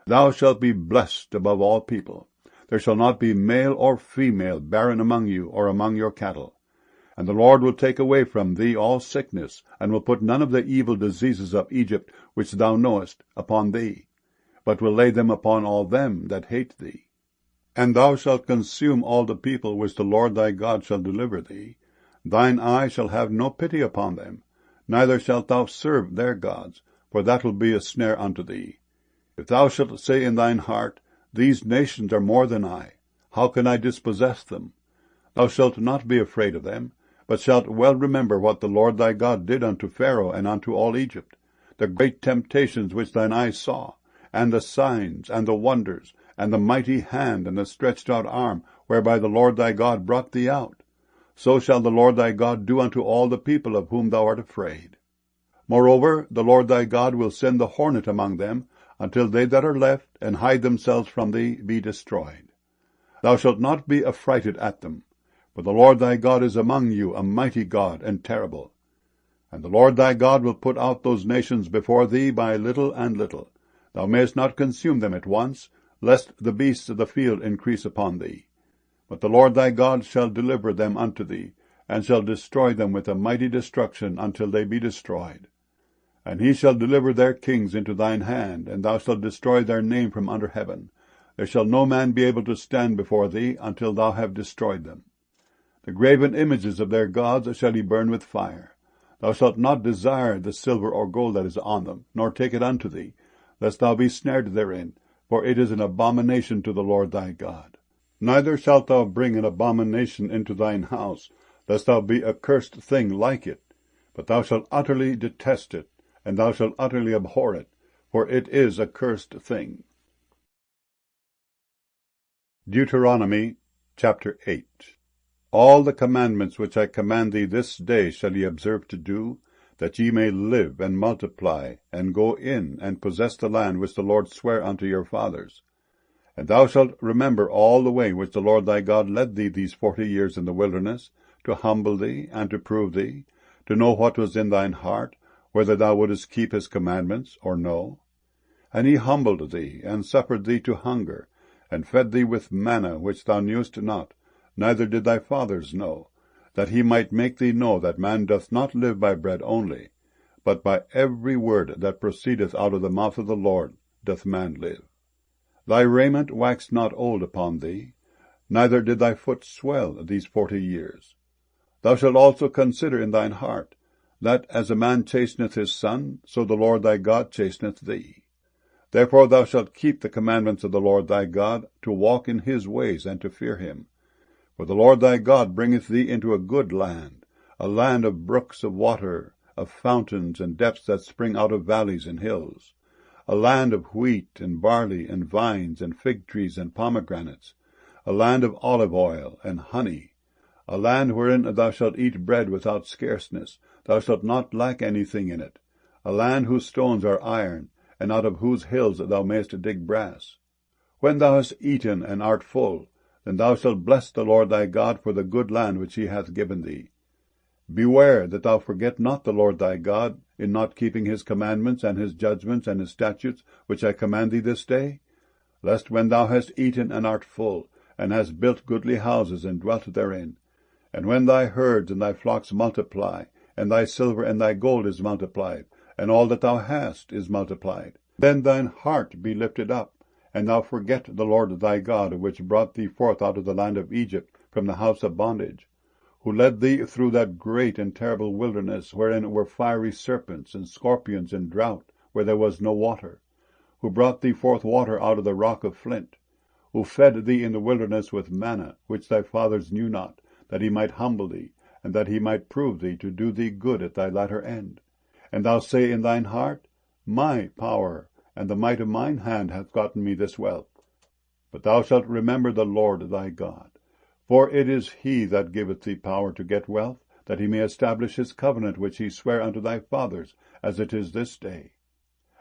Thou shalt be blessed above all people. There shall not be male or female barren among you, or among your cattle. And the Lord will take away from thee all sickness, and will put none of the evil diseases of Egypt, which thou knowest, upon thee, but will lay them upon all them that hate thee. And thou shalt consume all the people which the Lord thy God shall deliver thee. Thine eye shall have no pity upon them, neither shalt thou serve their gods, for that will be a snare unto thee. If thou shalt say in thine heart, These nations are more than I, how can I dispossess them? Thou shalt not be afraid of them, but shalt well remember what the Lord thy God did unto Pharaoh and unto all Egypt, the great temptations which thine eyes saw, and the signs, and the wonders, and the mighty hand, and the stretched out arm, whereby the Lord thy God brought thee out. So shall the Lord thy God do unto all the people of whom thou art afraid. Moreover, the Lord thy God will send the hornet among them, until they that are left, and hide themselves from thee, be destroyed. Thou shalt not be affrighted at them, for the Lord thy God is among you, a mighty God, and terrible. And the Lord thy God will put out those nations before thee by little and little. Thou mayest not consume them at once, lest the beasts of the field increase upon thee. But the Lord thy God shall deliver them unto thee, and shall destroy them with a mighty destruction until they be destroyed. And he shall deliver their kings into thine hand, and thou shalt destroy their name from under heaven. There shall no man be able to stand before thee until thou have destroyed them. The graven images of their gods shall he burn with fire. Thou shalt not desire the silver or gold that is on them, nor take it unto thee, lest thou be snared therein, for it is an abomination to the Lord thy God. Neither shalt thou bring an abomination into thine house, lest thou be a cursed thing like it, but thou shalt utterly detest it, and thou shalt utterly abhor it, for it is a cursed thing. Deuteronomy chapter 8. All the commandments which I command thee this day shall ye observe to do, that ye may live and multiply, and go in and possess the land which the Lord sware unto your fathers. And thou shalt remember all the way which the Lord thy God led thee these 40 years in the wilderness, to humble thee, and to prove thee, to know what was in thine heart, whether thou wouldest keep his commandments, or no. And he humbled thee, and suffered thee to hunger, and fed thee with manna which thou knewest not, neither did thy fathers know, that he might make thee know that man doth not live by bread only, but by every word that proceedeth out of the mouth of the Lord doth man live. Thy raiment waxed not old upon thee, neither did thy foot swell these 40 years. Thou shalt also consider in thine heart, that as a man chasteneth his son, so the Lord thy God chasteneth thee. Therefore thou shalt keep the commandments of the Lord thy God, to walk in his ways, and to fear him. For the Lord thy God bringeth thee into a good land, a land of brooks of water, of fountains and depths that spring out of valleys and hills, a land of wheat and barley and vines and fig trees and pomegranates, a land of olive oil and honey, a land wherein thou shalt eat bread without scarceness, thou shalt not lack anything in it, a land whose stones are iron, and out of whose hills thou mayest dig brass. When thou hast eaten and art full, then thou shalt bless the Lord thy God for the good land which he hath given thee. Beware that thou forget not the Lord thy God, in not keeping his commandments and his judgments and his statutes, which I command thee this day, lest when thou hast eaten and art full, and hast built goodly houses and dwelt therein, and when thy herds and thy flocks multiply, and thy silver and thy gold is multiplied, and all that thou hast is multiplied, then thine heart be lifted up, and thou forget the Lord thy God, which brought thee forth out of the land of Egypt from the house of bondage, who led thee through that great and terrible wilderness, wherein were fiery serpents and scorpions and drought, where there was no water, who brought thee forth water out of the rock of flint, who fed thee in the wilderness with manna, which thy fathers knew not, that he might humble thee, and that he might prove thee to do thee good at thy latter end. And thou say in thine heart, My power and the might of mine hand hath gotten me this wealth. But thou shalt remember the Lord thy God. For it is he that giveth thee power to get wealth, that he may establish his covenant which he sware unto thy fathers, as it is this day.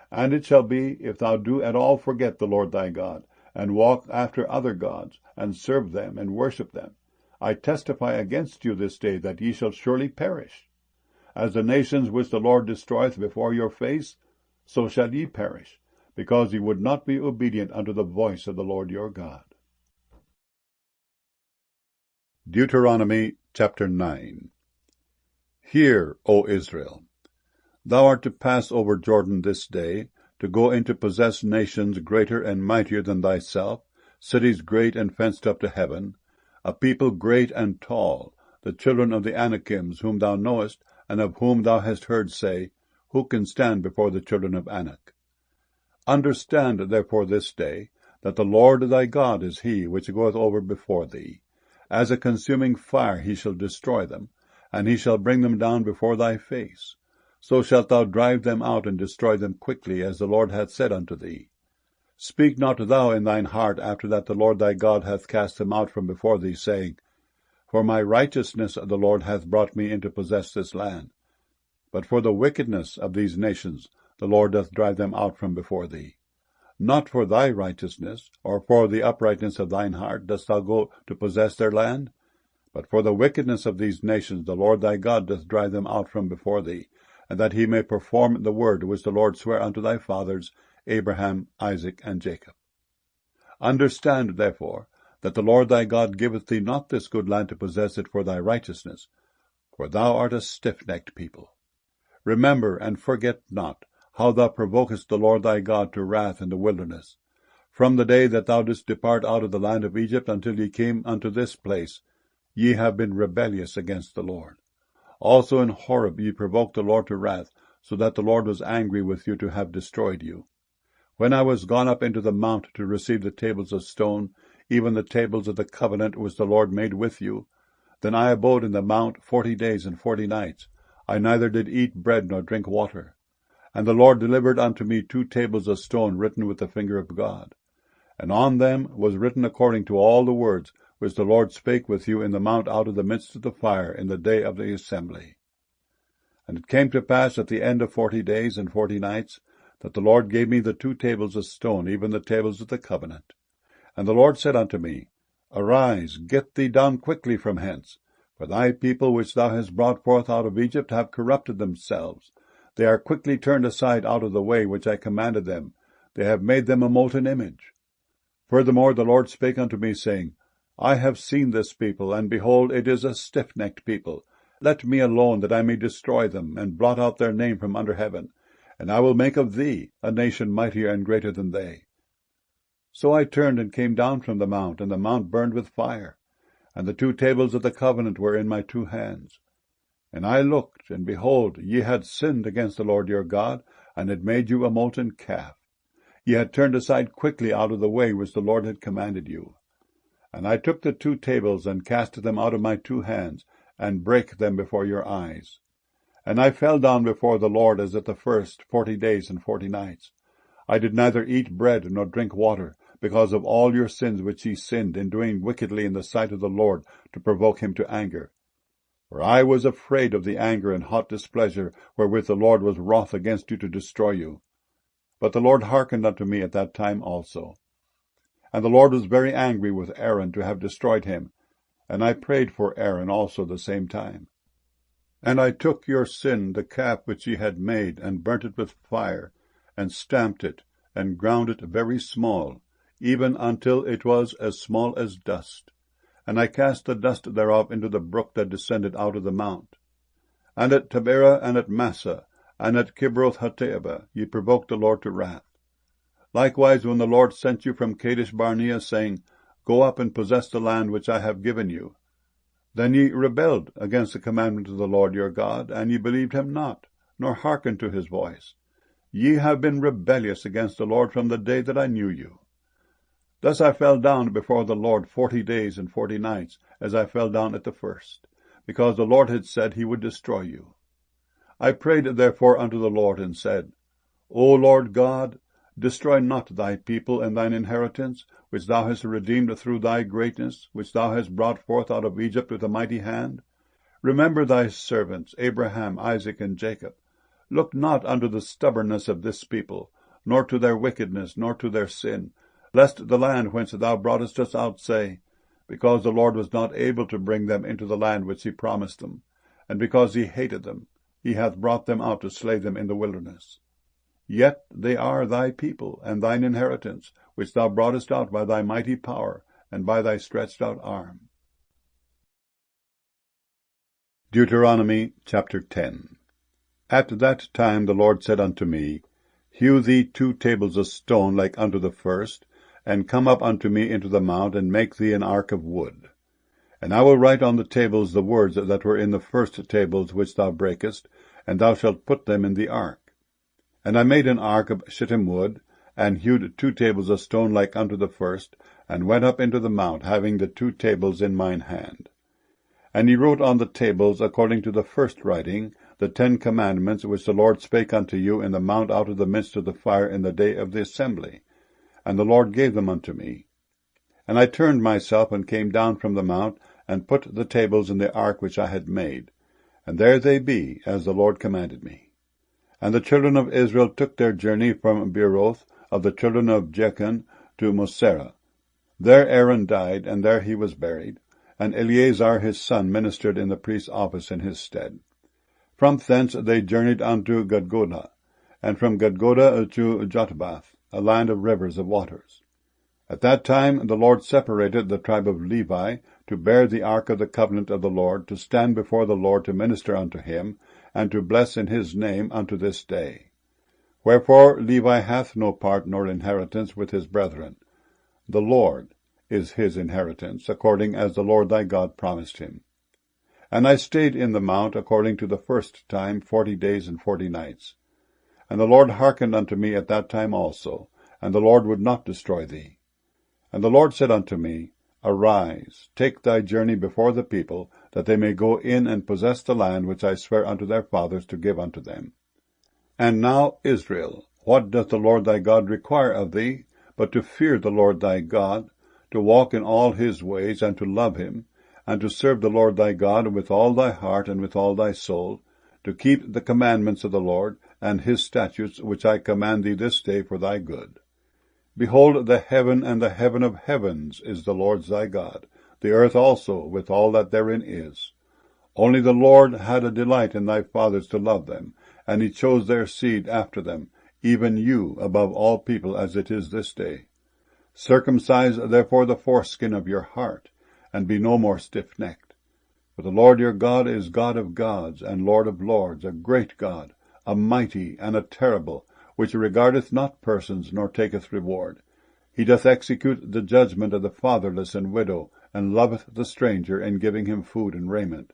And it shall be, if thou do at all forget the Lord thy God, and walk after other gods, and serve them, and worship them, I testify against you this day that ye shall surely perish. As the nations which the Lord destroyeth before your face, so shall ye perish, because ye would not be obedient unto the voice of the Lord your God. Deuteronomy chapter 9. Hear, O Israel, thou art to pass over Jordan this day, to go in to possess nations greater and mightier than thyself, cities great and fenced up to heaven, a people great and tall, the children of the Anakims, whom thou knowest, and of whom thou hast heard say, Who can stand before the children of Anak? Understand therefore this day, that the Lord thy God is he which goeth over before thee. As a consuming fire he shall destroy them, and he shall bring them down before thy face. So shalt thou drive them out and destroy them quickly, as the Lord hath said unto thee. Speak not thou in thine heart after that the Lord thy God hath cast them out from before thee, saying, For my righteousness the Lord hath brought me in to possess this land. But for the wickedness of these nations the Lord doth drive them out from before thee. Not for thy righteousness, or for the uprightness of thine heart, dost thou go to possess their land? But for the wickedness of these nations the Lord thy God doth drive them out from before thee, and that he may perform the word which the Lord sware unto thy fathers, Abraham, Isaac, and Jacob. Understand, therefore, that the Lord thy God giveth thee not this good land to possess it for thy righteousness, for thou art a stiff-necked people. Remember and forget not how thou provokest the Lord thy God to wrath in the wilderness. From the day that thou didst depart out of the land of Egypt until ye came unto this place, ye have been rebellious against the Lord. Also in Horeb ye provoked the Lord to wrath, so that the Lord was angry with you to have destroyed you. When I was gone up into the mount to receive the tables of stone, even the tables of the covenant which the Lord made with you, then I abode in the mount 40 days and 40 nights. I neither did eat bread nor drink water. And the Lord delivered unto me 2 tables of stone written with the finger of God. And on them was written according to all the words which the Lord spake with you in the mount out of the midst of the fire in the day of the assembly. And it came to pass at the end of 40 days and 40 nights, that the Lord gave me the 2 tables of stone, even the tables of the covenant. And the Lord said unto me, Arise, get thee down quickly from hence, for thy people which thou hast brought forth out of Egypt have corrupted themselves. They are quickly turned aside out of the way which I commanded them. They have made them a molten image. Furthermore the Lord spake unto me, saying, I have seen this people, and behold, it is a stiff-necked people. Let me alone, that I may destroy them, and blot out their name from under heaven. And I will make of thee a nation mightier and greater than they. So I turned and came down from the mount, and the mount burned with fire, and the 2 tables of the covenant were in my 2 hands. And I looked, and behold, ye had sinned against the Lord your God, and had made you a molten calf. Ye had turned aside quickly out of the way which the Lord had commanded you. And I took the 2 tables, and cast them out of my 2 hands, and brake them before your eyes. And I fell down before the Lord as at the first 40 days and 40 nights. I did neither eat bread nor drink water, because of all your sins which ye sinned in doing wickedly in the sight of the Lord, to provoke him to anger. For I was afraid of the anger and hot displeasure wherewith the Lord was wroth against you to destroy you. But the Lord hearkened unto me at that time also. And the Lord was very angry with Aaron to have destroyed him, and I prayed for Aaron also the same time. And I took your sin, the calf which ye had made, and burnt it with fire, and stamped it, and ground it very small, even until it was as small as dust. And I cast the dust thereof into the brook that descended out of the mount. And at Taberah, and at Massah, and at Kibroth-Hattaavah ye provoked the Lord to wrath. Likewise, when the Lord sent you from Kadesh-barnea, saying, Go up and possess the land which I have given you, then ye rebelled against the commandment of the Lord your God, and ye believed him not, nor hearkened to his voice. Ye have been rebellious against the Lord from the day that I knew you. Thus I fell down before the Lord 40 days and 40 nights, as I fell down at the first, because the Lord had said he would destroy you. I prayed therefore unto the Lord, and said, O Lord God, destroy not thy people and thine inheritance, which thou hast redeemed through thy greatness, which thou hast brought forth out of Egypt with a mighty hand. Remember thy servants, Abraham, Isaac, and Jacob. Look not unto the stubbornness of this people, nor to their wickedness, nor to their sin, lest the land whence thou broughtest us out say, Because the Lord was not able to bring them into the land which he promised them, and because he hated them, he hath brought them out to slay them in the wilderness. Yet they are thy people, and thine inheritance, which thou broughtest out by thy mighty power, and by thy stretched out arm. Deuteronomy chapter 10. At that time the Lord said unto me, Hew thee 2 tables of stone like unto the first, and come up unto me into the mount, and make thee an ark of wood. And I will write on the tables the words that were in the first tables which thou breakest, and thou shalt put them in the ark. And I made an ark of shittim wood, and hewed 2 tables of stone like unto the first, and went up into the mount, having the 2 tables in mine hand. And he wrote on the tables, according to the first writing, the 10 commandments which the Lord spake unto you in the mount out of the midst of the fire in the day of the assembly. And the Lord gave them unto me. And I turned myself, and came down from the mount, and put the tables in the ark which I had made. And there they be, as the Lord commanded me. And the children of Israel took their journey from Beeroth of the children of Jechan to Mosera. There Aaron died, and there he was buried, and Eleazar his son ministered in the priest's office in his stead. From thence they journeyed unto Gudgodah, and from Gudgodah to Jotbath, a land of rivers of waters. At that time the Lord separated the tribe of Levi to bear the ark of the covenant of the Lord, to stand before the Lord to minister unto him, and to bless in his name unto this day. Wherefore Levi hath no part nor inheritance with his brethren. The Lord is his inheritance, according as the Lord thy God promised him. And I stayed in the mount according to the first time 40 days and 40 nights. And the Lord hearkened unto me at that time also, and the Lord would not destroy thee. And the Lord said unto me, Arise, take thy journey before the people, that they may go in and possess the land which I swear unto their fathers to give unto them. And now, Israel, what doth the Lord thy God require of thee, but to fear the Lord thy God, to walk in all his ways, and to love him, and to serve the Lord thy God with all thy heart and with all thy soul, to keep the commandments of the Lord, and his statutes, which I command thee this day for thy good. Behold, the heaven and the heaven of heavens is the Lord's thy God, the earth also with all that therein is. Only the Lord had a delight in thy fathers to love them, and he chose their seed after them, even you above all people as it is this day. Circumcise therefore the foreskin of your heart, and be no more stiff-necked. For the Lord your God is God of gods, and Lord of lords, a great God, a mighty and a terrible, which regardeth not persons, nor taketh reward. He doth execute the judgment of the fatherless and widow, and loveth the stranger, in giving him food and raiment.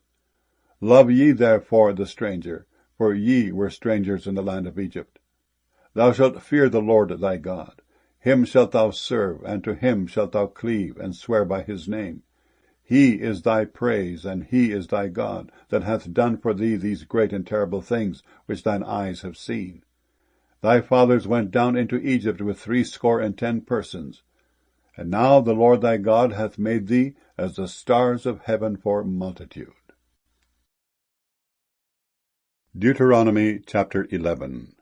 Love ye therefore the stranger, for ye were strangers in the land of Egypt. Thou shalt fear the Lord thy God. Him shalt thou serve, and to him shalt thou cleave, and swear by his name. He is thy praise, and he is thy God, that hath done for thee these great and terrible things, which thine eyes have seen. Thy fathers went down into Egypt with 70 persons. And now the Lord thy God hath made thee as the stars of heaven for multitude. Deuteronomy chapter 11.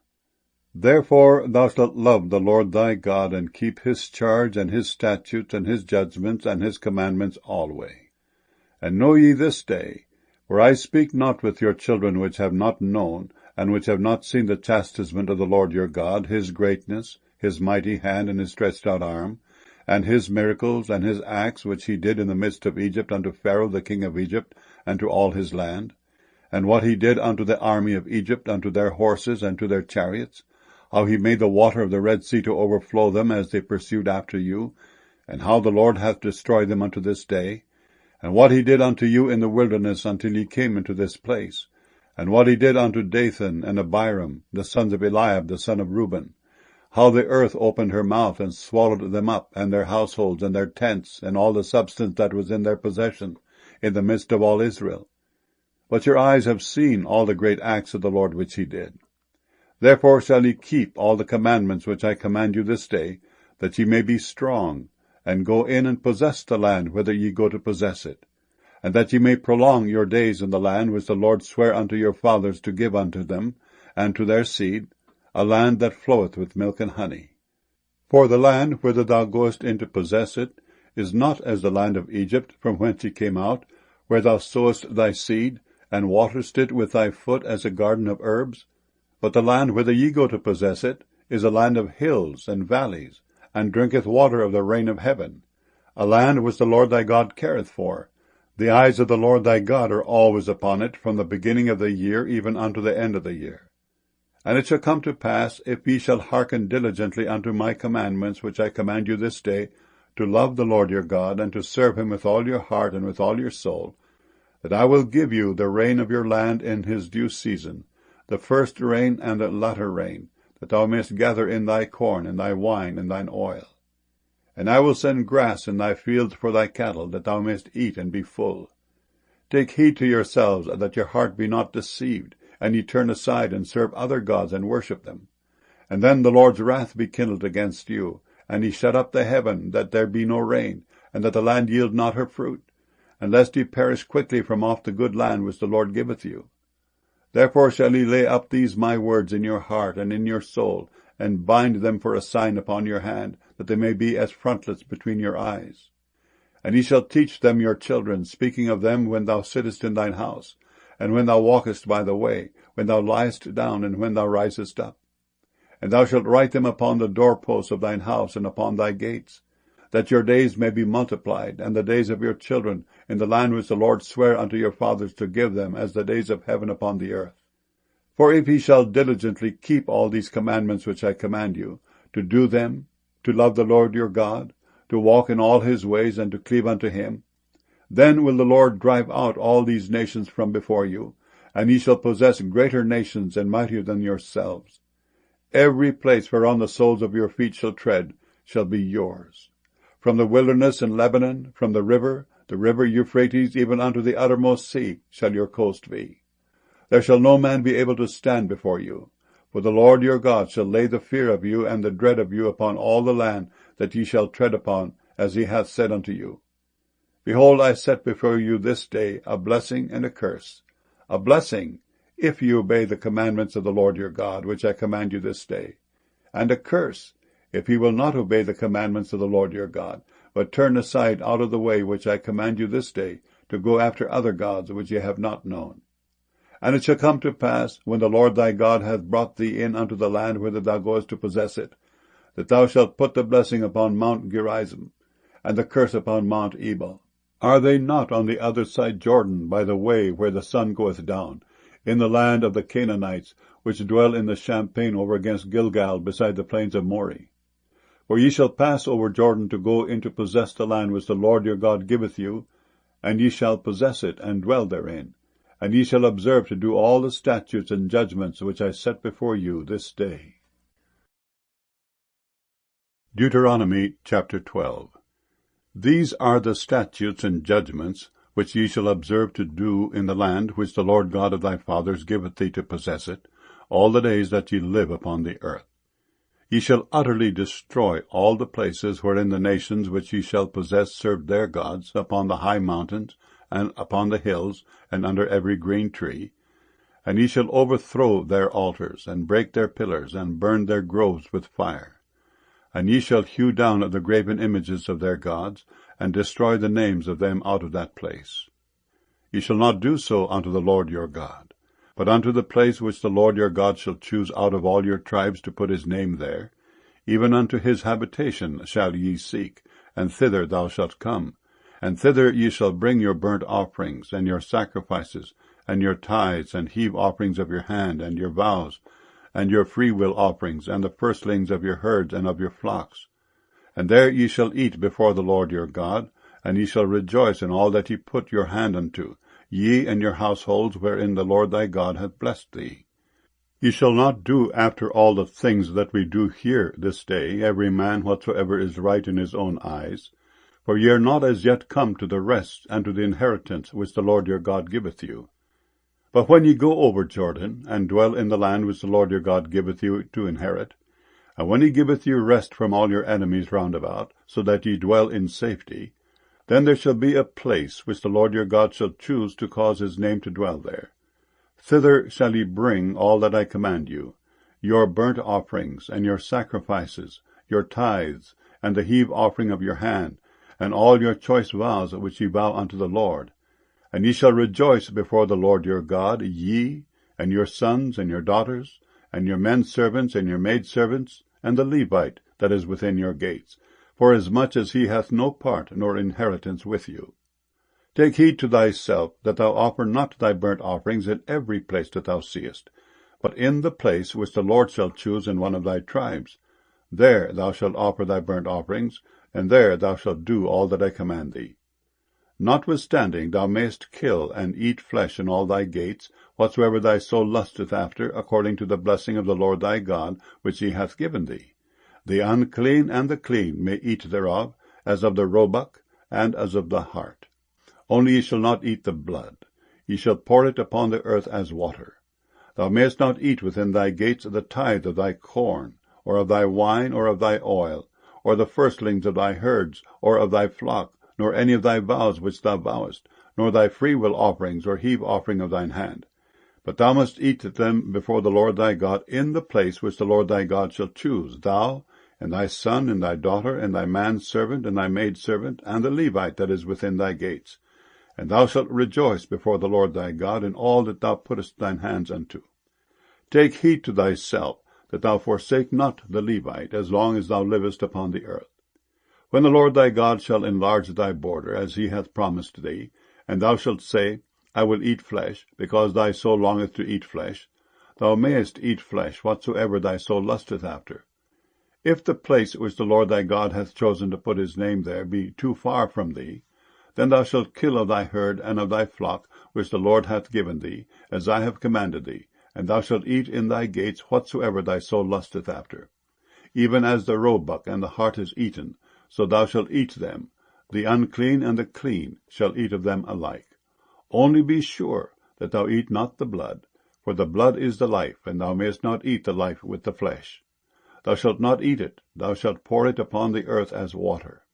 Therefore thou shalt love the Lord thy God, and keep his charge, and his statutes, and his judgments, and his commandments alway. And know ye this day, for I speak not with your children which have not known, and which have not seen the chastisement of the Lord your God, his greatness, his mighty hand, and his stretched out arm, and his miracles, and his acts which he did in the midst of Egypt unto Pharaoh the king of Egypt, and to all his land, and what he did unto the army of Egypt, unto their horses, and to their chariots, how he made the water of the Red Sea to overflow them as they pursued after you, and how the Lord hath destroyed them unto this day, and what he did unto you in the wilderness until ye came into this place, and what he did unto Dathan and Abiram, the sons of Eliab, the son of Reuben, how the earth opened her mouth and swallowed them up, and their households, and their tents, and all the substance that was in their possession, in the midst of all Israel. But your eyes have seen all the great acts of the Lord which he did. Therefore shall ye keep all the commandments which I command you this day, that ye may be strong, and go in and possess the land whither ye go to possess it, and that ye may prolong your days in the land which the Lord sware unto your fathers to give unto them, and to their seed, a land that floweth with milk and honey. For the land whither thou goest in to possess it is not as the land of Egypt, from whence ye came out, where thou sowest thy seed, and waterest it with thy foot as a garden of herbs. But the land whither ye go to possess it is a land of hills and valleys, and drinketh water of the rain of heaven, a land which the Lord thy God careth for. The eyes of the Lord thy God are always upon it, from the beginning of the year even unto the end of the year. And it shall come to pass, if ye shall hearken diligently unto my commandments, which I command you this day, to love the Lord your God, and to serve him with all your heart and with all your soul, that I will give you the rain of your land in his due season, the first rain and the latter rain, that thou mayest gather in thy corn, and thy wine, and thine oil. And I will send grass in thy fields for thy cattle, that thou mayest eat and be full. Take heed to yourselves, that your heart be not deceived, and ye turn aside and serve other gods and worship them. And then the Lord's wrath be kindled against you, and he shut up the heaven, that there be no rain, and that the land yield not her fruit, and lest ye perish quickly from off the good land which the Lord giveth you. Therefore shall ye lay up these my words in your heart and in your soul, and bind them for a sign upon your hand, that they may be as frontlets between your eyes. And ye shall teach them your children, speaking of them when thou sittest in thine house, and when thou walkest by the way, when thou liest down, and when thou risest up. And thou shalt write them upon the doorposts of thine house and upon thy gates, that your days may be multiplied, and the days of your children, in the land which the Lord sware unto your fathers to give them, as the days of heaven upon the earth. For if ye shall diligently keep all these commandments which I command you, to do them, to love the Lord your God, to walk in all his ways, and to cleave unto him, then will the Lord drive out all these nations from before you, and ye shall possess greater nations and mightier than yourselves. Every place whereon the soles of your feet shall tread shall be yours. From the wilderness in Lebanon, from the river Euphrates, even unto the uttermost sea, shall your coast be. There shall no man be able to stand before you. For the Lord your God shall lay the fear of you and the dread of you upon all the land that ye shall tread upon, as he hath said unto you. Behold, I set before you this day a blessing and a curse. A blessing, if ye obey the commandments of the Lord your God, which I command you this day. And a curse, if ye will not obey the commandments of the Lord your God, but turn aside out of the way which I command you this day, to go after other gods which ye have not known. And it shall come to pass, when the Lord thy God hath brought thee in unto the land whither thou goest to possess it, that thou shalt put the blessing upon Mount Gerizim, and the curse upon Mount Ebal. Are they not on the other side Jordan, by the way where the sun goeth down, in the land of the Canaanites, which dwell in the champaign over against Gilgal, beside the plains of Moreh? For ye shall pass over Jordan to go in to possess the land which the Lord your God giveth you, and ye shall possess it, and dwell therein. And ye shall observe to do all the statutes and judgments which I set before you this day. Deuteronomy chapter 12. These are the statutes and judgments which ye shall observe to do in the land which the Lord God of thy fathers giveth thee to possess it, all the days that ye live upon the earth. Ye shall utterly destroy all the places wherein the nations which ye shall possess serve their gods, upon the high mountains, and upon the hills, and under every green tree. And ye shall overthrow their altars, and break their pillars, and burn their groves with fire. And ye shall hew down the graven images of their gods, and destroy the names of them out of that place. Ye shall not do so unto the Lord your God, but unto the place which the Lord your God shall choose out of all your tribes to put his name there, even unto his habitation shall ye seek, and thither thou shalt come. And thither ye shall bring your burnt offerings, and your sacrifices, and your tithes, and heave offerings of your hand, and your vows, and your freewill offerings, and the firstlings of your herds and of your flocks. And there ye shall eat before the Lord your God, and ye shall rejoice in all that ye put your hand unto, ye and your households wherein the Lord thy God hath blessed thee. Ye shall not do after all the things that we do here this day, every man whatsoever is right in his own eyes, for ye are not as yet come to the rest and to the inheritance which the Lord your God giveth you. But when ye go over Jordan, and dwell in the land which the Lord your God giveth you to inherit, and when he giveth you rest from all your enemies round about, so that ye dwell in safety, then there shall be a place which the Lord your God shall choose to cause his name to dwell there. Thither shall ye bring all that I command you, your burnt offerings, and your sacrifices, your tithes, and the heave offering of your hand, and all your choice vows which ye vow unto the Lord. And ye shall rejoice before the Lord your God, ye, and your sons, and your daughters, and your men servants, and your maidservants, and the Levite that is within your gates, forasmuch as he hath no part nor inheritance with you. Take heed to thyself, that thou offer not thy burnt offerings in every place that thou seest, but in the place which the Lord shall choose in one of thy tribes. There thou shalt offer thy burnt offerings, and there thou shalt do all that I command thee. Notwithstanding thou mayest kill and eat flesh in all thy gates, whatsoever thy soul lusteth after, according to the blessing of the Lord thy God, which he hath given thee. The unclean and the clean may eat thereof, as of the roebuck, and as of the hart. Only ye shall not eat the blood. Ye shall pour it upon the earth as water. Thou mayest not eat within thy gates the tithe of thy corn, or of thy wine, or of thy oil, or the firstlings of thy herds, or of thy flock, nor any of thy vows which thou vowest, nor thy freewill offerings, or heave offering of thine hand. But thou must eat them before the Lord thy God in the place which the Lord thy God shall choose, thou, and thy son, and thy daughter, and thy manservant, and thy maidservant, and the Levite that is within thy gates. And thou shalt rejoice before the Lord thy God in all that thou puttest thine hands unto. Take heed to thyself, that thou forsake not the Levite, as long as thou livest upon the earth. When the Lord thy God shall enlarge thy border, as he hath promised thee, and thou shalt say, I will eat flesh, because thy soul longeth to eat flesh, thou mayest eat flesh whatsoever thy soul lusteth after. If the place which the Lord thy God hath chosen to put his name there be too far from thee, then thou shalt kill of thy herd and of thy flock, which the Lord hath given thee, as I have commanded thee, and thou shalt eat in thy gates whatsoever thy soul lusteth after. Even as the roebuck and the hart is eaten, so thou shalt eat them. The unclean and the clean shall eat of them alike. Only be sure that thou eat not the blood, for the blood is the life, and thou mayest not eat the life with the flesh. Thou shalt not eat it, thou shalt pour it upon the earth as water.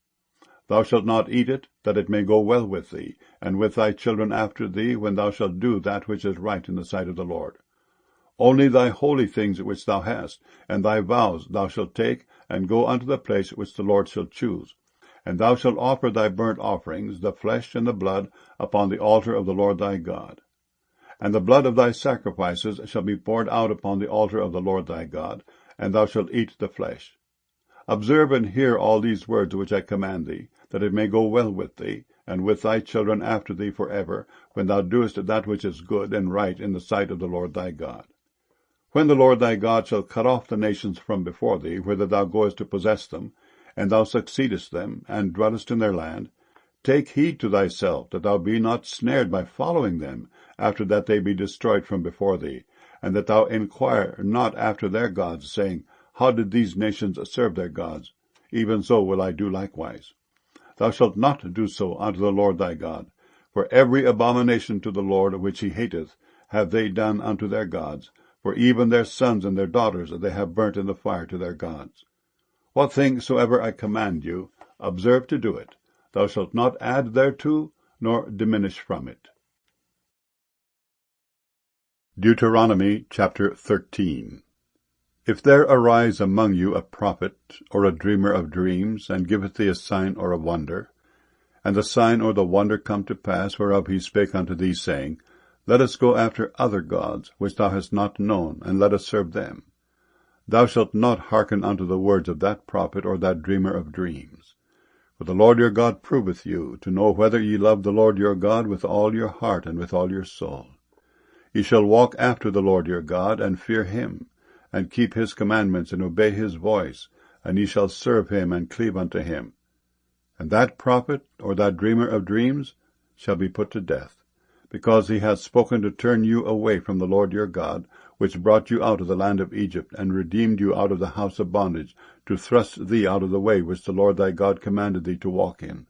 Thou shalt not eat it, that it may go well with thee, and with thy children after thee, when thou shalt do that which is right in the sight of the Lord. Only thy holy things which thou hast, and thy vows thou shalt take, and go unto the place which the Lord shall choose. And thou shalt offer thy burnt offerings, the flesh and the blood, upon the altar of the Lord thy God. And the blood of thy sacrifices shall be poured out upon the altar of the Lord thy God, and thou shalt eat the flesh. Observe and hear all these words which I command thee, that it may go well with thee, and with thy children after thee forever, when thou doest that which is good and right in the sight of the Lord thy God. When the Lord thy God shall cut off the nations from before thee, whither thou goest to possess them, and thou succeedest them, and dwellest in their land, take heed to thyself, that thou be not snared by following them, after that they be destroyed from before thee, and that thou inquire not after their gods, saying, How did these nations serve their gods? Even so will I do likewise. Thou shalt not do so unto the Lord thy God, for every abomination to the Lord which he hateth have they done unto their gods, for even their sons and their daughters they have burnt in the fire to their gods. What thing soever I command you, observe to do it. Thou shalt not add thereto, nor diminish from it. Deuteronomy chapter 13. If there arise among you a prophet, or a dreamer of dreams, and giveth thee a sign or a wonder, and the sign or the wonder come to pass, whereof he spake unto thee, saying, Let us go after other gods, which thou hast not known, and let us serve them. Thou shalt not hearken unto the words of that prophet or that dreamer of dreams. For the Lord your God proveth you, to know whether ye love the Lord your God with all your heart and with all your soul. Ye shall walk after the Lord your God, and fear him, and keep his commandments, and obey his voice, and ye shall serve him, and cleave unto him. And that prophet, or that dreamer of dreams, shall be put to death, because he hath spoken to turn you away from the Lord your God, which brought you out of the land of Egypt, and redeemed you out of the house of bondage, to thrust thee out of the way which the Lord thy God commanded thee to walk in.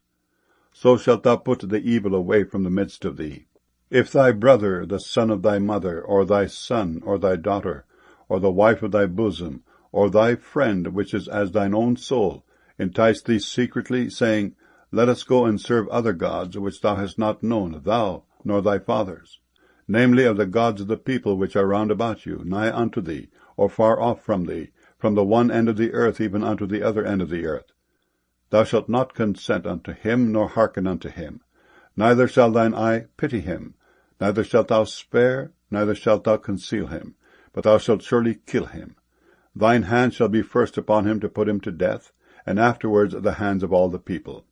So shalt thou put the evil away from the midst of thee. If thy brother, the son of thy mother, or thy son, or thy daughter, or the wife of thy bosom, or thy friend, which is as thine own soul, entice thee secretly, saying, Let us go and serve other gods, which thou hast not known, thou, nor thy fathers, namely of the gods of the people which are round about you, nigh unto thee, or far off from thee, from the one end of the earth even unto the other end of the earth. Thou shalt not consent unto him, nor hearken unto him. Neither shall thine eye pity him, neither shalt thou spare, neither shalt thou conceal him, but thou shalt surely kill him. Thine hand shall be first upon him to put him to death, and afterwards the hands of all the people.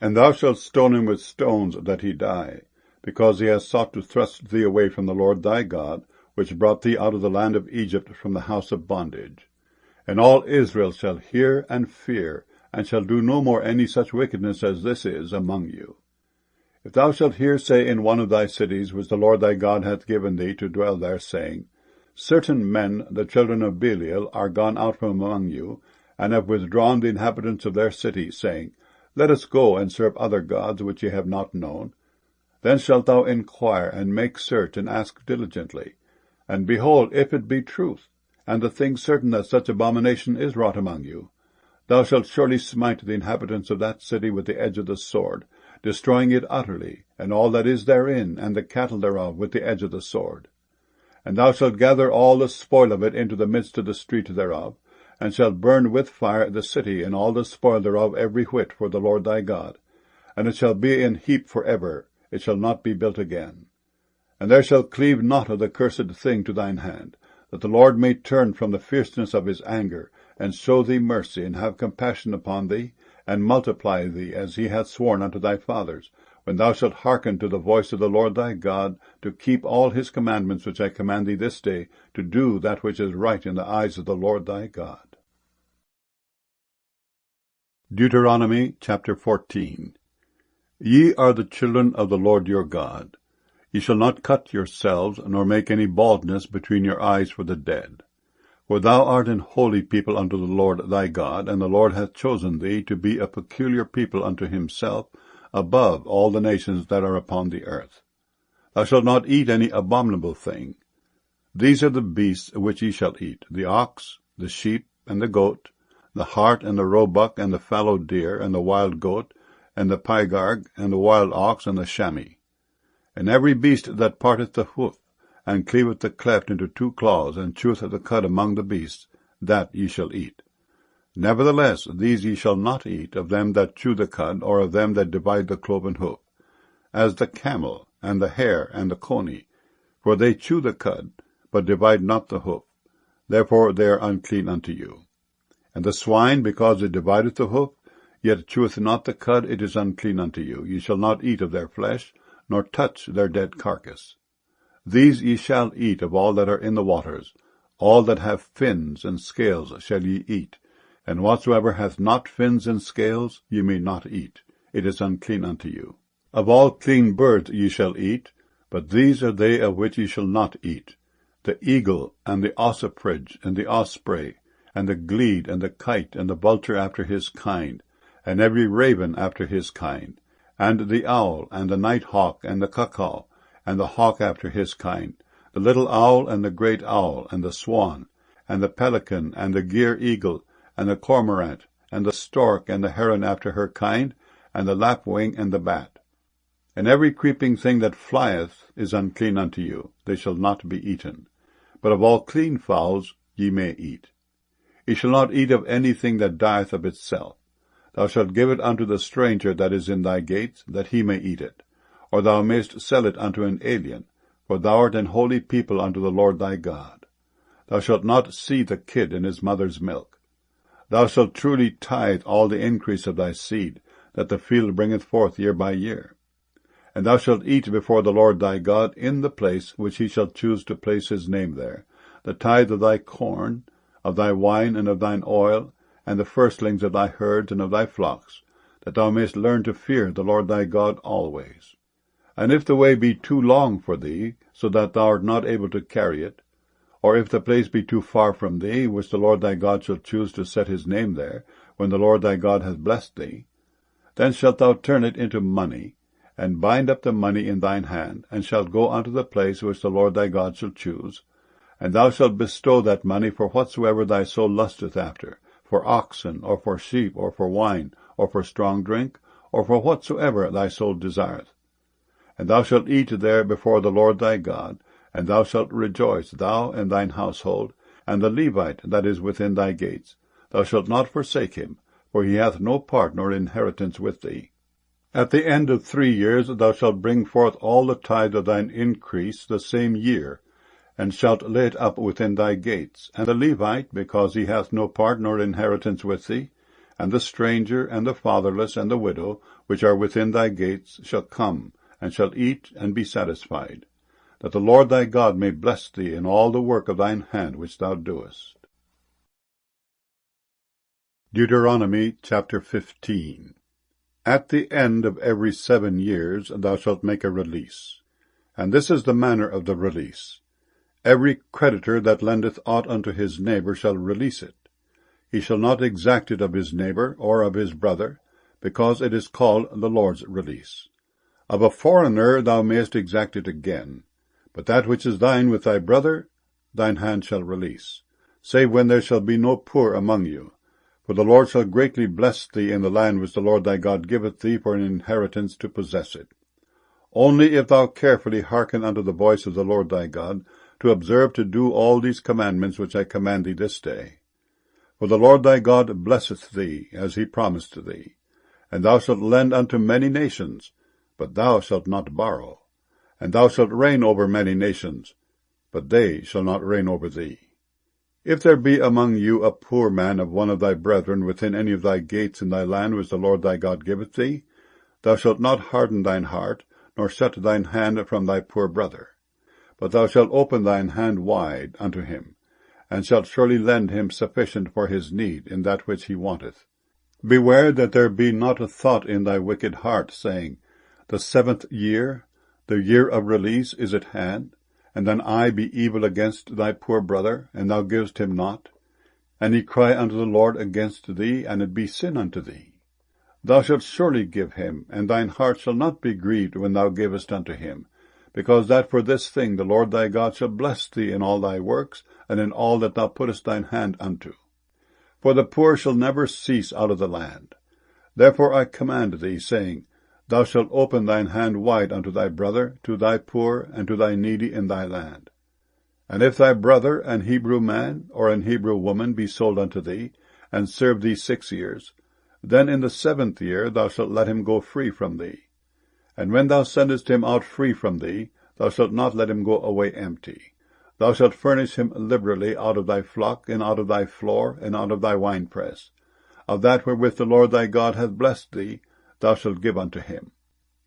And thou shalt stone him with stones that he die, because he has sought to thrust thee away from the Lord thy God, which brought thee out of the land of Egypt from the house of bondage. And all Israel shall hear and fear, and shall do no more any such wickedness as this is among you. If thou shalt hear say in one of thy cities, which the Lord thy God hath given thee to dwell there, saying, Certain men, the children of Belial, are gone out from among you, and have withdrawn the inhabitants of their city, saying, Let us go and serve other gods which ye have not known. Then shalt thou inquire, and make search, and ask diligently. And behold, if it be truth, and the thing certain that such abomination is wrought among you, thou shalt surely smite the inhabitants of that city with the edge of the sword, destroying it utterly, and all that is therein, and the cattle thereof, with the edge of the sword. And thou shalt gather all the spoil of it into the midst of the street thereof, and shalt burn with fire the city, and all the spoil thereof every whit for the Lord thy God. And it shall be in heap for ever, it shall not be built again. And there shall cleave not of the cursed thing to thine hand, that the Lord may turn from the fierceness of his anger, and show thee mercy, and have compassion upon thee, and multiply thee, as he hath sworn unto thy fathers, when thou shalt hearken to the voice of the Lord thy God, to keep all his commandments which I command thee this day, to do that which is right in the eyes of the Lord thy God. Deuteronomy chapter 14. Ye are the children of the Lord your God. Ye shall not cut yourselves, nor make any baldness between your eyes for the dead. For thou art an holy people unto the Lord thy God, and the Lord hath chosen thee to be a peculiar people unto himself, above all the nations that are upon the earth. Thou shalt not eat any abominable thing. These are the beasts which ye shall eat, the ox, the sheep, and the goat, the hart, and the roebuck, and the fallow deer, and the wild goat, and the pygarg, and the wild ox, and the chamois. And every beast that parteth the hoof, and cleaveth the cleft into two claws, and cheweth the cud among the beasts, that ye shall eat. Nevertheless, these ye shall not eat, of them that chew the cud, or of them that divide the cloven hoof, as the camel, and the hare, and the coney, for they chew the cud, but divide not the hoof, therefore they are unclean unto you. And the swine, because it divideth the hoof, yet cheweth not the cud, it is unclean unto you. Ye shall not eat of their flesh, nor touch their dead carcass. These ye shall eat of all that are in the waters, all that have fins and scales shall ye eat, and whatsoever hath not fins and scales ye may not eat, it is unclean unto you. Of all clean birds ye shall eat, but these are they of which ye shall not eat, the eagle, and the ossifrage, and the osprey, and the glede, and the kite, and the vulture after his kind, and every raven after his kind, and the owl, and the night hawk, and the cuckow, and the hawk after his kind, the little owl, and the great owl, and the swan, and the pelican, and the gier eagle, and the cormorant, and the stork, and the heron after her kind, and the lapwing, and the bat. And every creeping thing that flieth is unclean unto you, they shall not be eaten. But of all clean fowls ye may eat. Ye shall not eat of anything that dieth of itself. Thou shalt give it unto the stranger that is in thy gates, that he may eat it. Or thou mayst sell it unto an alien, for thou art an holy people unto the Lord thy God. Thou shalt not seethe the kid in his mother's milk. Thou shalt truly tithe all the increase of thy seed, that the field bringeth forth year by year. And thou shalt eat before the Lord thy God in the place which he shall choose to place his name there, the tithe of thy corn, of thy wine, and of thine oil, and the firstlings of thy herds and of thy flocks, that thou mayst learn to fear the Lord thy God always. And if the way be too long for thee, so that thou art not able to carry it, or if the place be too far from thee, which the Lord thy God shall choose to set his name there, when the Lord thy God hath blessed thee, then shalt thou turn it into money, and bind up the money in thine hand, and shalt go unto the place which the Lord thy God shall choose, and thou shalt bestow that money for whatsoever thy soul lusteth after, for oxen, or for sheep, or for wine, or for strong drink, or for whatsoever thy soul desireth. And thou shalt eat there before the Lord thy God, and thou shalt rejoice, thou and thine household, and the Levite that is within thy gates. Thou shalt not forsake him, for he hath no part nor inheritance with thee. At the end of 3 years thou shalt bring forth all the tithe of thine increase the same year, and shalt lay it up within thy gates. And the Levite, because he hath no part nor inheritance with thee, and the stranger, and the fatherless, and the widow, which are within thy gates, shall come, and shall eat and be satisfied. that the Lord thy God may bless thee in all the work of thine hand which thou doest. Deuteronomy chapter 15. At the end of every 7 years thou shalt make a release. And this is the manner of the release. Every creditor that lendeth aught unto his neighbor shall release it. He shall not exact it of his neighbor or of his brother, because it is called the Lord's release. Of a foreigner thou mayest exact it again, but that which is thine with thy brother, thine hand shall release, save when there shall be no poor among you. For the Lord shall greatly bless thee in the land which the Lord thy God giveth thee for an inheritance to possess it. Only if thou carefully hearken unto the voice of the Lord thy God, to observe to do all these commandments which I command thee this day. For the Lord thy God blesseth thee, as he promised thee. And thou shalt lend unto many nations, but thou shalt not borrow. And thou shalt reign over many nations, but they shall not reign over thee. If there be among you a poor man of one of thy brethren within any of thy gates in thy land which the Lord thy God giveth thee, thou shalt not harden thine heart, nor shut thine hand from thy poor brother. But thou shalt open thine hand wide unto him, and shalt surely lend him sufficient for his need in that which he wanteth. Beware that there be not a thought in thy wicked heart, saying, The 7th year, the year of release, is at hand, and thine eye be evil against thy poor brother, and thou givest him not, and he cry unto the Lord against thee, and it be sin unto thee. Thou shalt surely give him, and thine heart shall not be grieved when thou givest unto him, because that for this thing the Lord thy God shall bless thee in all thy works, and in all that thou puttest thine hand unto. For the poor shall never cease out of the land. Therefore I command thee, saying, Thou shalt open thine hand wide unto thy brother, to thy poor, and to thy needy in thy land. And if thy brother, an Hebrew man, or an Hebrew woman, be sold unto thee, and serve thee 6 years, then in the 7th year thou shalt let him go free from thee. And when thou sendest him out free from thee, thou shalt not let him go away empty. Thou shalt furnish him liberally out of thy flock, and out of thy floor, and out of thy winepress. Of that wherewith the Lord thy God hath blessed thee, thou shalt give unto him.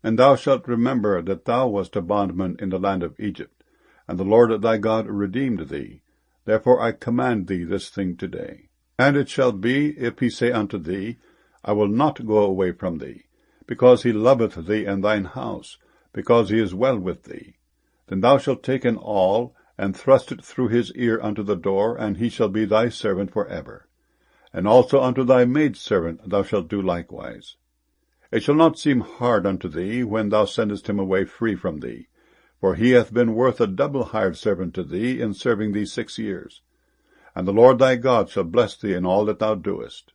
And thou shalt remember that thou wast a bondman in the land of Egypt, and the Lord thy God redeemed thee. Therefore I command thee this thing today. And it shall be, if he say unto thee, I will not go away from thee, because he loveth thee and thine house, because he is well with thee, then thou shalt take an awl, and thrust it through his ear unto the door, and he shall be thy servant for ever. And also unto thy maidservant thou shalt do likewise. It shall not seem hard unto thee when thou sendest him away free from thee, for he hath been worth a double hired servant to thee in serving thee 6 years. And the Lord thy God shall bless thee in all that thou doest.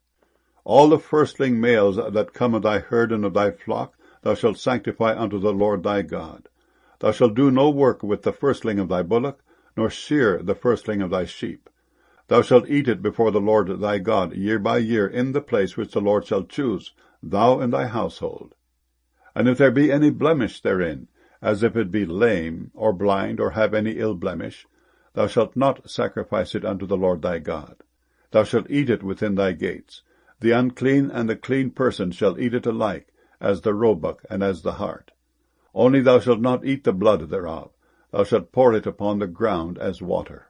All the firstling males that come of thy herd and of thy flock thou shalt sanctify unto the Lord thy God. Thou shalt do no work with the firstling of thy bullock, nor shear the firstling of thy sheep. Thou shalt eat it before the Lord thy God year by year in the place which the Lord shall choose, thou and thy household. And if there be any blemish therein, as if it be lame, or blind, or have any ill blemish, thou shalt not sacrifice it unto the Lord thy God. Thou shalt eat it within thy gates. The unclean and the clean person shall eat it alike, as the roebuck and as the hart. Only thou shalt not eat the blood thereof. Thou shalt pour it upon the ground as water.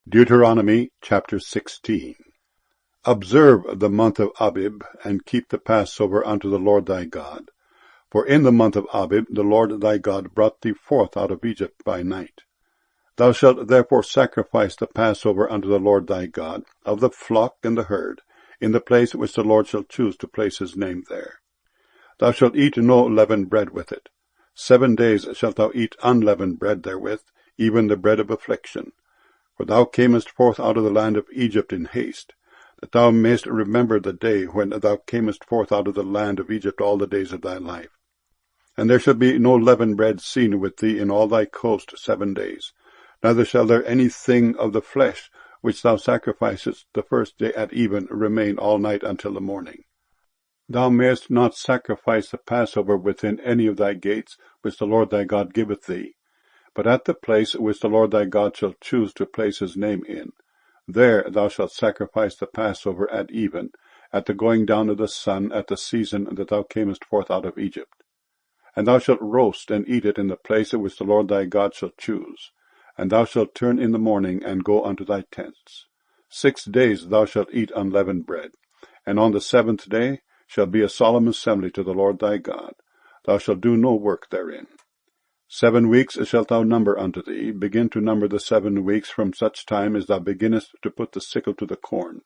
Deuteronomy chapter 16. Observe the month of Abib, and keep the Passover unto the Lord thy God. For in the month of Abib the Lord thy God brought thee forth out of Egypt by night. Thou shalt therefore sacrifice the Passover unto the Lord thy God, of the flock and the herd, in the place which the Lord shall choose to place his name there. Thou shalt eat no leavened bread with it. 7 days shalt thou eat unleavened bread therewith, even the bread of affliction. For thou camest forth out of the land of Egypt in haste, that thou mayest remember the day when thou camest forth out of the land of Egypt all the days of thy life. And there shall be no leavened bread seen with thee in all thy coast 7 days, neither shall there any thing of the flesh which thou sacrificest the first day at even remain all night until the morning. Thou mayest not sacrifice the Passover within any of thy gates which the Lord thy God giveth thee, but at the place which the Lord thy God shall choose to place his name in. There thou shalt sacrifice the Passover at even, at the going down of the sun, at the season that thou camest forth out of Egypt. And thou shalt roast and eat it in the place which the Lord thy God shall choose. And thou shalt turn in the morning, and go unto thy tents. 6 days thou shalt eat unleavened bread. And on the 7th day shall be a solemn assembly to the Lord thy God. Thou shalt do no work therein. 7 weeks shalt thou number unto thee. Begin to number the 7 weeks from such time as thou beginnest to put the sickle to the corn.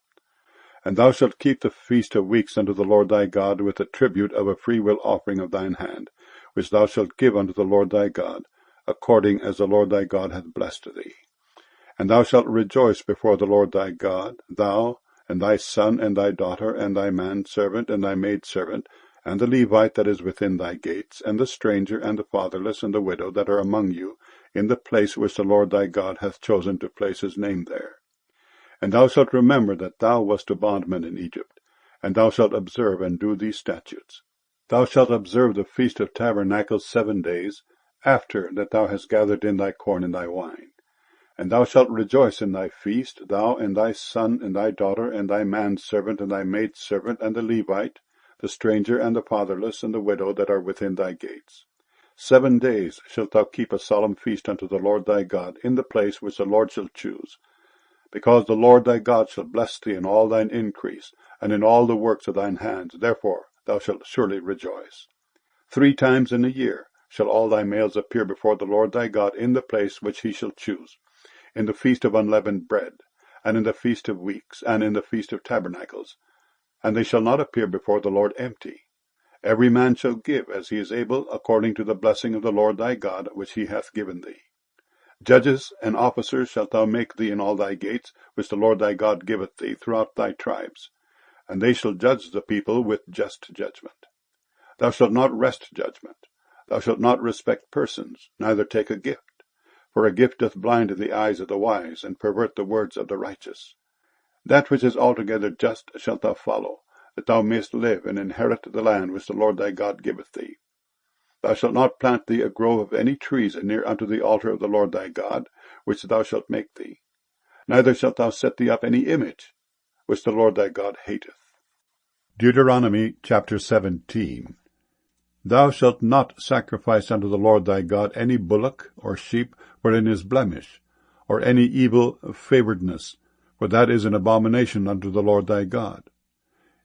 And thou shalt keep the feast of weeks unto the Lord thy God, with the tribute of a freewill offering of thine hand, which thou shalt give unto the Lord thy God, according as the Lord thy God hath blessed thee. And thou shalt rejoice before the Lord thy God, thou, and thy son, and thy daughter, and thy manservant, and thy maidservant, and the Levite that is within thy gates, and the stranger, and the fatherless, and the widow that are among you, in the place which the Lord thy God hath chosen to place his name there. And thou shalt remember that thou wast a bondman in Egypt, and thou shalt observe and do these statutes. Thou shalt observe the Feast of Tabernacles 7 days, after that thou hast gathered in thy corn and thy wine. And thou shalt rejoice in thy feast, thou, and thy son, and thy daughter, and thy manservant, and thy maidservant, and the Levite, the stranger, and the fatherless, and the widow that are within thy gates. 7 days shalt thou keep a solemn feast unto the Lord thy God, in the place which the Lord shall choose. Because the Lord thy God shall bless thee in all thine increase, and in all the works of thine hands, therefore thou shalt surely rejoice. 3 times in a year shall all thy males appear before the Lord thy God in the place which he shall choose, in the feast of unleavened bread, and in the feast of weeks, and in the feast of tabernacles. And they shall not appear before the Lord empty. Every man shall give as he is able, according to the blessing of the Lord thy God, which he hath given thee. Judges and officers shalt thou make thee in all thy gates, which the Lord thy God giveth thee throughout thy tribes. And they shall judge the people with just judgment. Thou shalt not wrest judgment. Thou shalt not respect persons, neither take a gift. For a gift doth blind the eyes of the wise, and pervert the words of the righteous. That which is altogether just shalt thou follow, that thou mayest live and inherit the land which the Lord thy God giveth thee. Thou shalt not plant thee a grove of any trees near unto the altar of the Lord thy God, which thou shalt make thee. Neither shalt thou set thee up any image, which the Lord thy God hateth. Deuteronomy chapter 17. Thou shalt not sacrifice unto the Lord thy God any bullock or sheep wherein is blemish, or any evil favouredness, for that is an abomination unto the Lord thy God.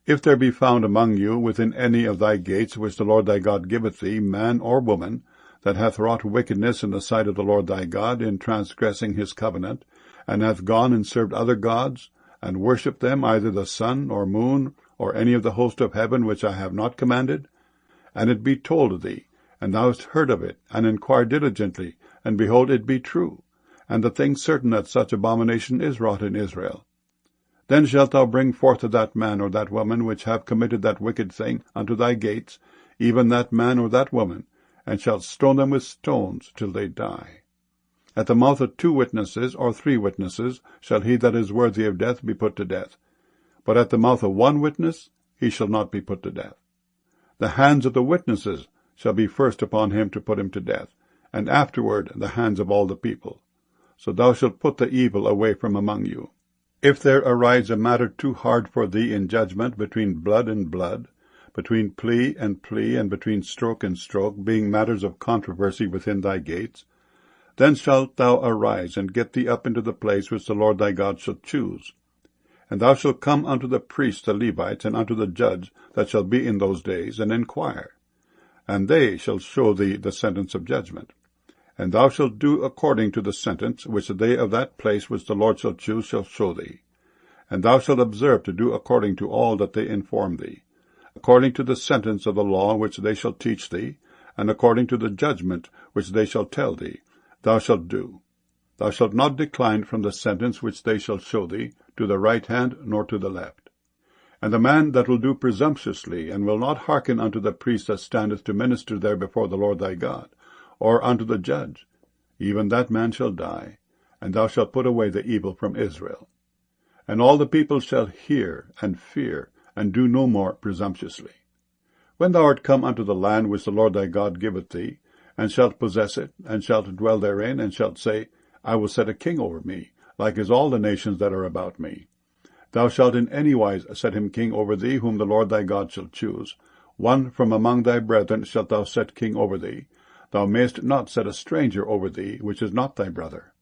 If there be found among you within any of thy gates which the Lord thy God giveth thee, man or woman, that hath wrought wickedness in the sight of the Lord thy God, in transgressing his covenant, and hath gone and served other gods, and worshipped them, either the sun or moon, or any of the host of heaven which I have not commanded, and it be told thee, and thou hast heard of it, and inquired diligently, and behold, it be true, and the thing certain that such abomination is wrought in Israel, then shalt thou bring forth that man or that woman which have committed that wicked thing unto thy gates, even that man or that woman, and shalt stone them with stones till they die. At the mouth of 2 witnesses or 3 witnesses shall he that is worthy of death be put to death. But at the mouth of 1 witness he shall not be put to death. The hands of the witnesses shall be first upon him to put him to death, and afterward the hands of all the people. So thou shalt put the evil away from among you. If there arise a matter too hard for thee in judgment between blood and blood, between plea, and between stroke and stroke, being matters of controversy within thy gates, then shalt thou arise, and get thee up into the place which the Lord thy God shall choose. And thou shalt come unto the priests the Levites, and unto the judge that shall be in those days, and inquire. And they shall show thee the sentence of judgment. And thou shalt do according to the sentence which they of that place which the Lord shall choose shall show thee. And thou shalt observe to do according to all that they inform thee, according to the sentence of the law which they shall teach thee, and according to the judgment which they shall tell thee, thou shalt do. Thou shalt not decline from the sentence which they shall show thee, to the right hand nor to the left. And the man that will do presumptuously, and will not hearken unto the priest that standeth to minister there before the Lord thy God, or unto the judge, even that man shall die, and thou shalt put away the evil from Israel. And all the people shall hear and fear, and do no more presumptuously. When thou art come unto the land which the Lord thy God giveth thee, and shalt possess it, and shalt dwell therein, and shalt say, I will set a king over me, like as all the nations that are about me. Thou shalt in any wise set him king over thee, whom the Lord thy God shall choose, One from among thy brethren shalt thou set king over thee. Thou mayest not set a stranger over thee, which is not thy brother.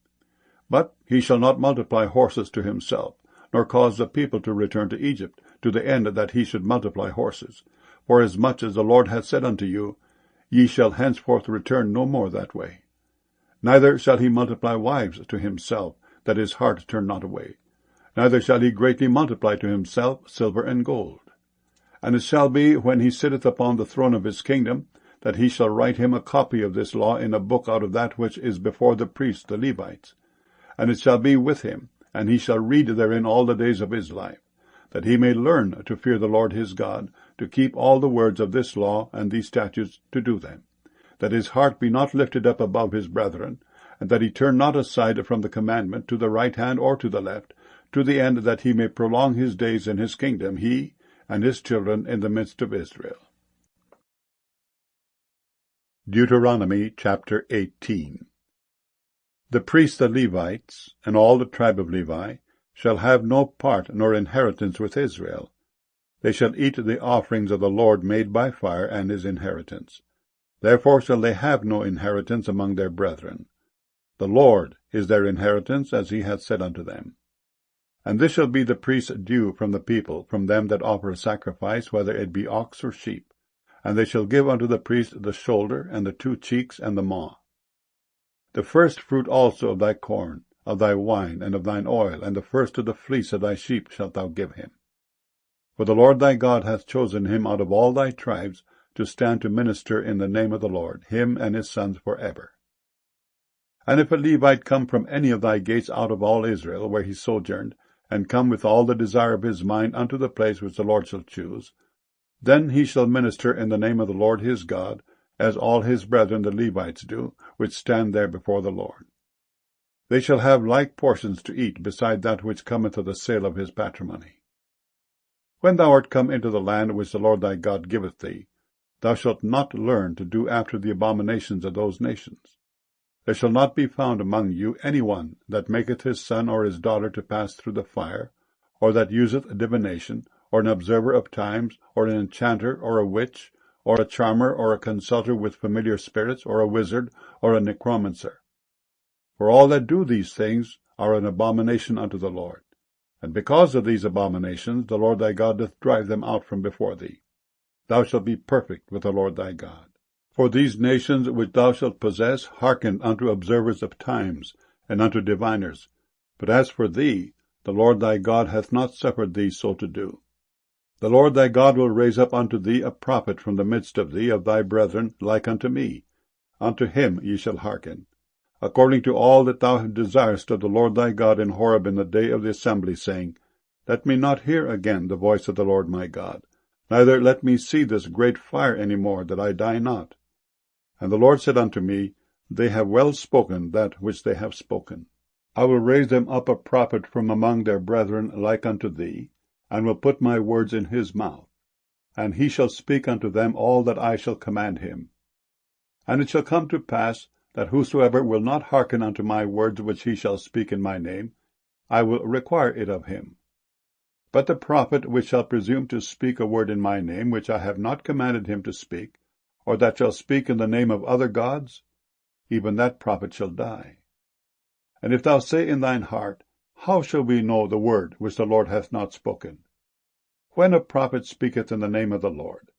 But he shall not multiply horses to himself, nor cause the people to return to Egypt, to the end that he should multiply horses. Forasmuch as the Lord hath said unto you, Ye shall henceforth return no more that way. Neither shall he multiply wives to himself, that his heart turn not away. Neither shall he greatly multiply to himself silver and gold. And it shall be, when he sitteth upon the throne of his kingdom, that he shall write him a copy of this law in a book out of that which is before the priests the Levites. And it shall be with him, and he shall read therein all the days of his life, that he may learn to fear the Lord his God, to keep all the words of this law and these statutes, to do them, that his heart be not lifted up above his brethren, and that he turn not aside from the commandment to the right hand or to the left, to the end that he may prolong his days in his kingdom, he and his children in the midst of Israel. Deuteronomy chapter 18. The priests the Levites, and all the tribe of Levi, shall have no part nor inheritance with Israel. They shall eat the offerings of the Lord made by fire and his inheritance. Therefore shall they have no inheritance among their brethren. The Lord is their inheritance, as he hath said unto them. And this shall be the priest's due from the people, from them that offer a sacrifice, whether it be ox or sheep. And they shall give unto the priest the shoulder, and the 2 cheeks, and the maw. The first fruit also of thy corn, of thy wine, and of thine oil, and the first of the fleece of thy sheep shalt thou give him. For the Lord thy God hath chosen him out of all thy tribes to stand to minister in the name of the Lord, him and his sons for ever. And if a Levite come from any of thy gates out of all Israel, where he sojourned, and come with all the desire of his mind unto the place which the Lord shall choose, then he shall minister in the name of the Lord his God, as all his brethren the Levites do, which stand there before the Lord. They shall have like portions to eat, beside that which cometh of the sale of his patrimony. When thou art come into the land which the Lord thy God giveth thee, thou shalt not learn to do after the abominations of those nations. There shall not be found among you any one that maketh his son or his daughter to pass through the fire, or that useth divination, or an observer of times, or an enchanter, or a witch, or a charmer, or a consulter with familiar spirits, or a wizard, or a necromancer. For all that do these things are an abomination unto the Lord. And because of these abominations the Lord thy God doth drive them out from before thee. Thou shalt be perfect with the Lord thy God. For these nations which thou shalt possess hearken unto observers of times, and unto diviners. But as for thee, the Lord thy God hath not suffered thee so to do. The Lord thy God will raise up unto thee a prophet from the midst of thee, of thy brethren, like unto me. Unto him ye shall hearken, according to all that thou desirest of the Lord thy God in Horeb in the day of the assembly, saying, Let me not hear again the voice of the Lord my God, neither let me see this great fire any more, that I die not. And the Lord said unto me, They have well spoken that which they have spoken. I will raise them up a prophet from among their brethren like unto thee, and will put my words in his mouth, and he shall speak unto them all that I shall command him. And it shall come to pass, that whosoever will not hearken unto my words which he shall speak in my name, I will require it of him. But the prophet which shall presume to speak a word in my name, which I have not commanded him to speak, or that shall speak in the name of other gods, even that prophet shall die. And if thou say in thine heart, How shall we know the word which the Lord hath not spoken? When a prophet speaketh in the name of the Lord,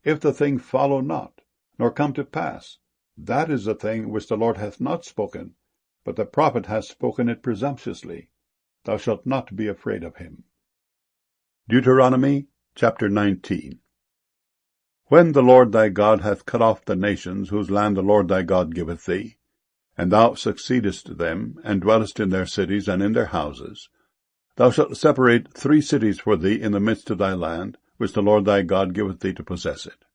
if the thing follow not, nor come to pass, that is the thing which the Lord hath not spoken, but the prophet hath spoken it presumptuously. Thou shalt not be afraid of him. Deuteronomy chapter 19. When the Lord thy God hath cut off the nations whose land the Lord thy God giveth thee, and thou succeedest them, and dwellest in their cities and in their houses, thou shalt separate 3 cities for thee in the midst of thy land, which the Lord thy God giveth thee to possess it.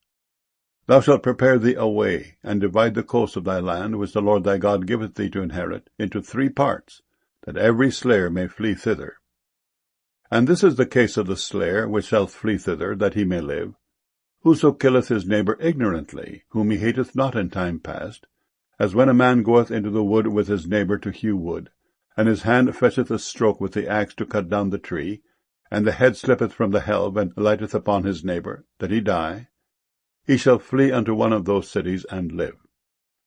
Thou shalt prepare thee a way, and divide the coast of thy land, which the Lord thy God giveth thee to inherit, into 3 parts, that every slayer may flee thither. And this is the case of the slayer which shall flee thither, that he may live. Whoso killeth his neighbor ignorantly, whom he hateth not in time past, as when a man goeth into the wood with his neighbor to hew wood, and his hand fetcheth a stroke with the axe to cut down the tree, and the head slippeth from the helve, and lighteth upon his neighbor, that he die, he shall flee unto one of those cities and live,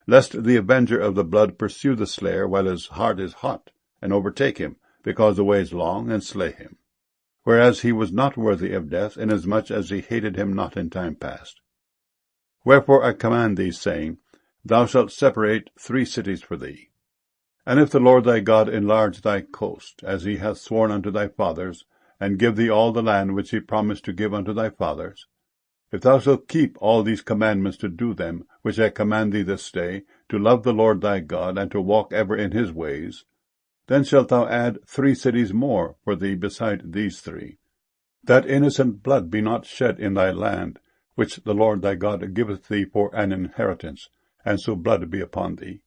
lest the avenger of the blood pursue the slayer while his heart is hot, and overtake him, because the way is long, and slay him. Whereas he was not worthy of death, inasmuch as he hated him not in time past. Wherefore I command thee, saying, Thou shalt separate 3 cities for thee. And if the Lord thy God enlarge thy coast, as he hath sworn unto thy fathers, and give thee all the land which he promised to give unto thy fathers, if thou shalt keep all these commandments to do them, which I command thee this day, to love the Lord thy God, and to walk ever in his ways, then shalt thou add 3 cities more for thee beside these 3, that innocent blood be not shed in thy land, which the Lord thy God giveth thee for an inheritance, and so blood be upon thee.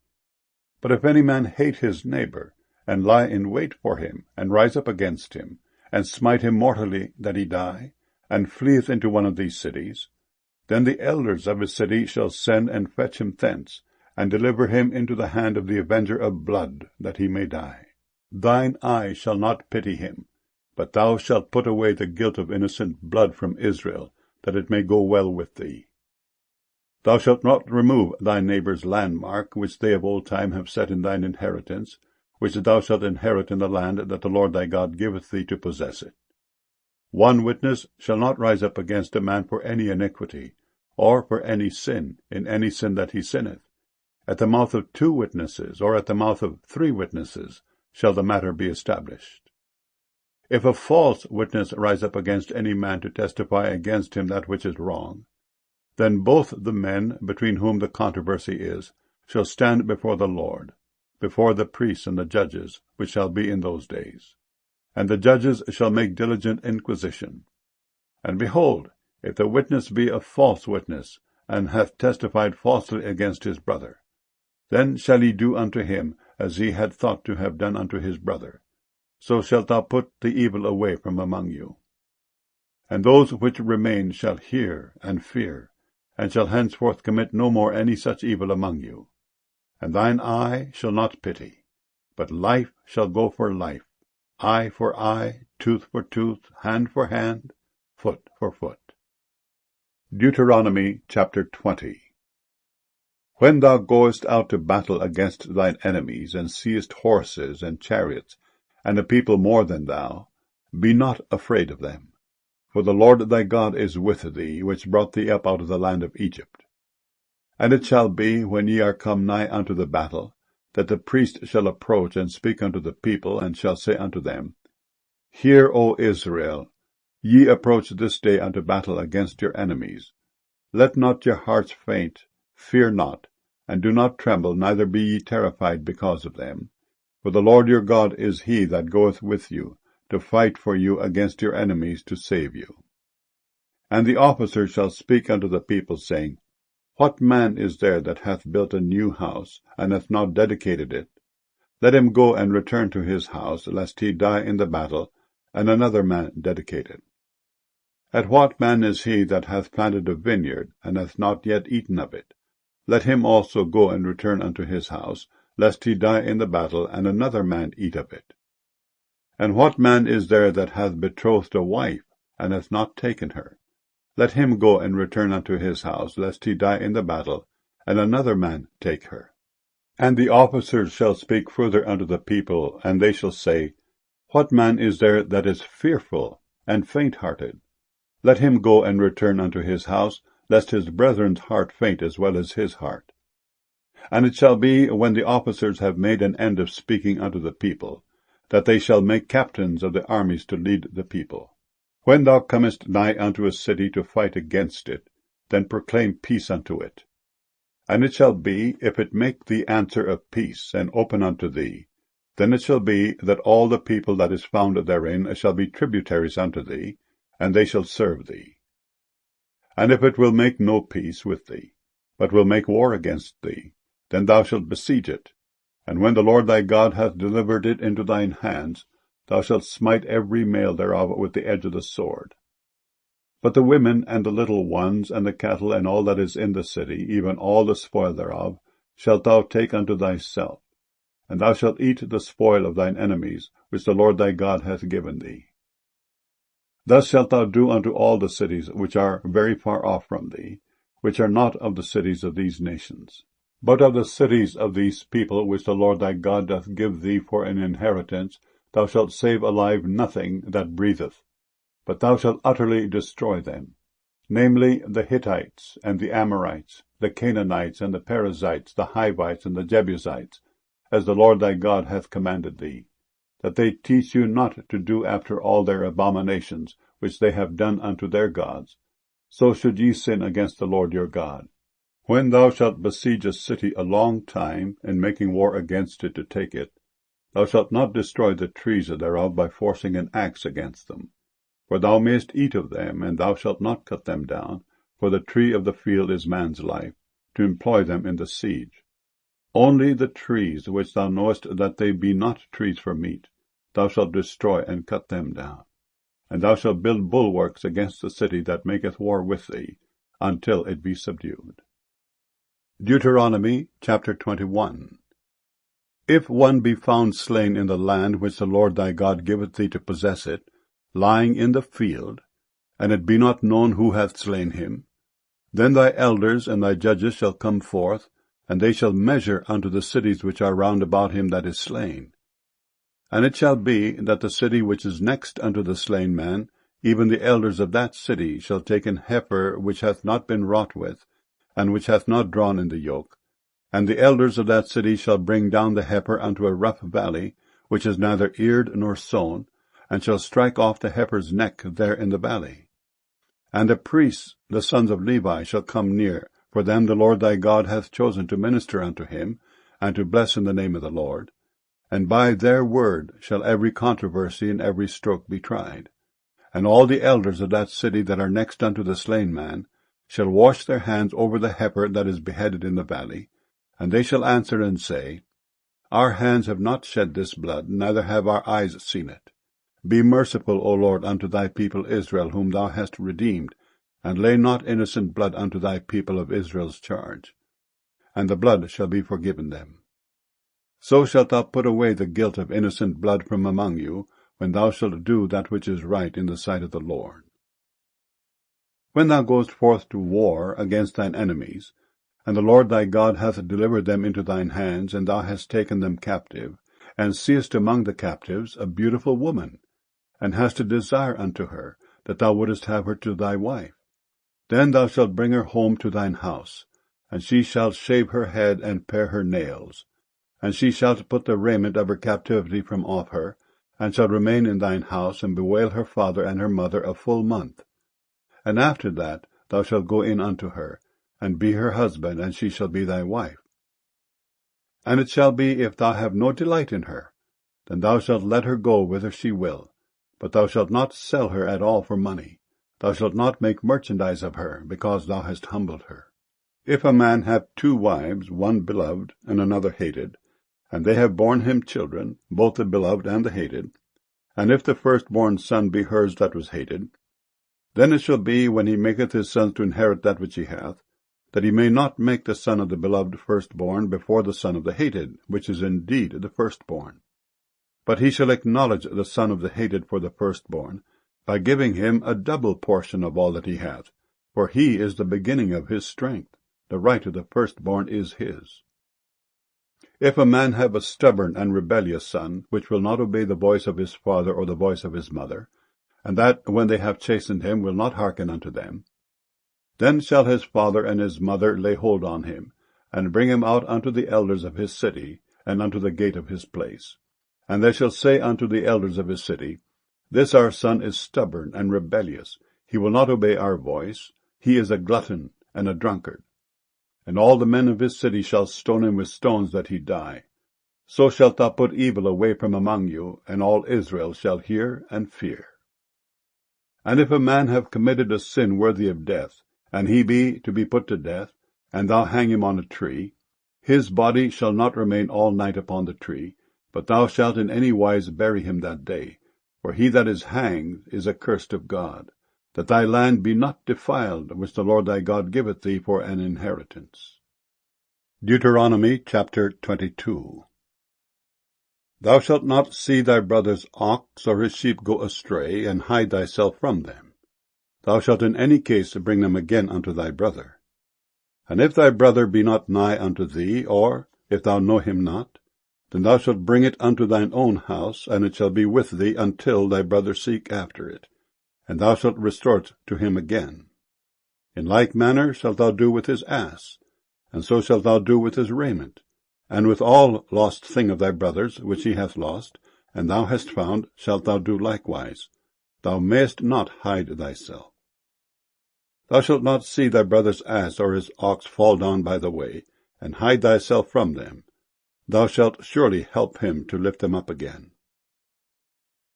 But if any man hate his neighbor, and lie in wait for him, and rise up against him, and smite him mortally that he die, and fleeth into one of these cities, then the elders of his city shall send and fetch him thence, and deliver him into the hand of the avenger of blood, that he may die. Thine eye shall not pity him, but thou shalt put away the guilt of innocent blood from Israel, that it may go well with thee. Thou shalt not remove thy neighbour's landmark, which they of old time have set in thine inheritance, which thou shalt inherit in the land that the Lord thy God giveth thee to possess it. 1 witness shall not rise up against a man for any iniquity, or for any sin, in any sin that he sinneth. At the mouth of 2 witnesses, or at the mouth of 3 witnesses, shall the matter be established. If a false witness rise up against any man to testify against him that which is wrong, then both the men between whom the controversy is shall stand before the Lord, before the priests and the judges, which shall be in those days. And the judges shall make diligent inquisition. And behold, if the witness be a false witness, and hath testified falsely against his brother, then shall he do unto him as he had thought to have done unto his brother. So shalt thou put the evil away from among you. And those which remain shall hear and fear, and shall henceforth commit no more any such evil among you. And thine eye shall not pity, but life shall go for life, eye for eye, tooth for tooth, hand for hand, foot for foot. Deuteronomy chapter 20. When thou goest out to battle against thine enemies, and seest horses and chariots, and a people more than thou, be not afraid of them. For the Lord thy God is with thee, which brought thee up out of the land of Egypt. And it shall be, when ye are come nigh unto the battle, that the priest shall approach and speak unto the people, and shall say unto them, Hear, O Israel, ye approach this day unto battle against your enemies. Let not your hearts faint, fear not, and do not tremble, neither be ye terrified because of them. For the Lord your God is he that goeth with you, to fight for you against your enemies, to save you. And the officer shall speak unto the people, saying, What man is there that hath built a new house, and hath not dedicated it? Let him go and return to his house, lest he die in the battle, and another man dedicate it. At what man is he that hath planted a vineyard, and hath not yet eaten of it? Let him also go and return unto his house, lest he die in the battle, and another man eat of it. And what man is there that hath betrothed a wife, and hath not taken her? Let him go and return unto his house, lest he die in the battle, and another man take her. And the officers shall speak further unto the people, and they shall say, What man is there that is fearful and faint-hearted? Let him go and return unto his house, lest his brethren's heart faint as well as his heart. And it shall be, when the officers have made an end of speaking unto the people, that they shall make captains of the armies to lead the people. When thou comest nigh unto a city to fight against it, then proclaim peace unto it. And it shall be, if it make thee answer of peace, and open unto thee, then it shall be that all the people that is found therein shall be tributaries unto thee, and they shall serve thee. And if it will make no peace with thee, but will make war against thee, then thou shalt besiege it. And when the Lord thy God hath delivered it into thine hands, thou shalt smite every male thereof with the edge of the sword. But the women and the little ones, and the cattle, and all that is in the city, even all the spoil thereof, shalt thou take unto thyself. And thou shalt eat the spoil of thine enemies, which the Lord thy God hath given thee. Thus shalt thou do unto all the cities which are very far off from thee, which are not of the cities of these nations, but of the cities of these people which the Lord thy God doth give thee for an inheritance, thou shalt save alive nothing that breatheth, but thou shalt utterly destroy them, namely the Hittites, and the Amorites, the Canaanites, and the Perizzites, the Hivites, and the Jebusites, as the Lord thy God hath commanded thee, that they teach you not to do after all their abominations, which they have done unto their gods. So should ye sin against the Lord your God. When thou shalt besiege a city a long time, in making war against it to take it, thou shalt not destroy the trees thereof by forcing an axe against them. For thou mayest eat of them, and thou shalt not cut them down, for the tree of the field is man's life, to employ them in the siege. Only the trees which thou knowest that they be not trees for meat, thou shalt destroy and cut them down. And thou shalt build bulwarks against the city that maketh war with thee, until it be subdued. Deuteronomy chapter 21. If one be found slain in the land which the Lord thy God giveth thee to possess it, lying in the field, and it be not known who hath slain him, then thy elders and thy judges shall come forth, and they shall measure unto the cities which are round about him that is slain. And it shall be that the city which is next unto the slain man, even the elders of that city shall take an heifer which hath not been wrought with, and which hath not drawn in the yoke. And the elders of that city shall bring down the heifer unto a rough valley, which is neither eared nor sown, and shall strike off the heifer's neck there in the valley. And the priests, the sons of Levi, shall come near, for them the Lord thy God hath chosen to minister unto him, and to bless in the name of the Lord. And by their word shall every controversy and every stroke be tried. And all the elders of that city that are next unto the slain man shall wash their hands over the heifer that is beheaded in the valley, and they shall answer and say, Our hands have not shed this blood, neither have our eyes seen it. Be merciful, O Lord, unto thy people Israel, whom thou hast redeemed, and lay not innocent blood unto thy people of Israel's charge. And the blood shall be forgiven them. So shalt thou put away the guilt of innocent blood from among you, when thou shalt do that which is right in the sight of the Lord. When thou goest forth to war against thine enemies, and the Lord thy God hath delivered them into thine hands, and thou hast taken them captive, and seest among the captives a beautiful woman, and hast a desire unto her, that thou wouldest have her to thy wife, then thou shalt bring her home to thine house, and she shall shave her head and pare her nails. And she shall put the raiment of her captivity from off her, and shall remain in thine house, and bewail her father and her mother a full month. And after that thou shalt go in unto her, and be her husband, and she shall be thy wife. And it shall be, if thou have no delight in her, then thou shalt let her go whither she will, but thou shalt not sell her at all for money. Thou shalt not make merchandise of her, because thou hast humbled her. If a man have 2 wives, one beloved and another hated, and they have borne him children, both the beloved and the hated, and if the firstborn son be hers that was hated, then it shall be, when he maketh his sons to inherit that which he hath, that he may not make the son of the beloved firstborn before the son of the hated, which is indeed the firstborn. But he shall acknowledge the son of the hated for the firstborn, by giving him a double portion of all that he hath, for he is the beginning of his strength. The right of the firstborn is his. If a man have a stubborn and rebellious son, which will not obey the voice of his father or the voice of his mother, and that, when they have chastened him, will not hearken unto them, then shall his father and his mother lay hold on him, and bring him out unto the elders of his city, and unto the gate of his place. And they shall say unto the elders of his city, This our son is stubborn and rebellious. He will not obey our voice. He is a glutton and a drunkard. And all the men of his city shall stone him with stones that he die. So shalt thou put evil away from among you, and all Israel shall hear and fear. And if a man have committed a sin worthy of death, and he be to be put to death, and thou hang him on a tree, his body shall not remain all night upon the tree, but thou shalt in any wise bury him that day. For he that is hanged is accursed of God, that thy land be not defiled, which the Lord thy God giveth thee for an inheritance. Deuteronomy chapter 22. Thou shalt not see thy brother's ox or his sheep go astray, and hide thyself from them. Thou shalt in any case bring them again unto thy brother. And if thy brother be not nigh unto thee, or if thou know him not, then thou shalt bring it unto thine own house, and it shall be with thee until thy brother seek after it, and thou shalt restore it to him again. In like manner shalt thou do with his ass, and so shalt thou do with his raiment, and with all lost thing of thy brother's, which he hath lost, and thou hast found, shalt thou do likewise. Thou mayest not hide thyself. Thou shalt not see thy brother's ass or his ox fall down by the way, and hide thyself from them. Thou shalt surely help him to lift them up again.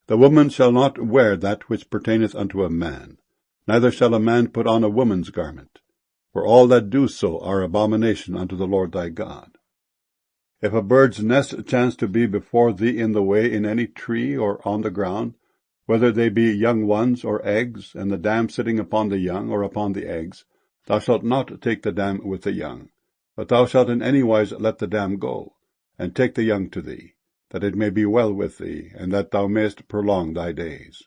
The woman shall not wear that which pertaineth unto a man, neither shall a man put on a woman's garment, for all that do so are abomination unto the Lord thy God. If a bird's nest chance to be before thee in the way in any tree or on the ground, whether they be young ones or eggs, and the dam sitting upon the young or upon the eggs, thou shalt not take the dam with the young, but thou shalt in any wise let the dam go, and take the young to thee, that it may be well with thee, and that thou mayest prolong thy days.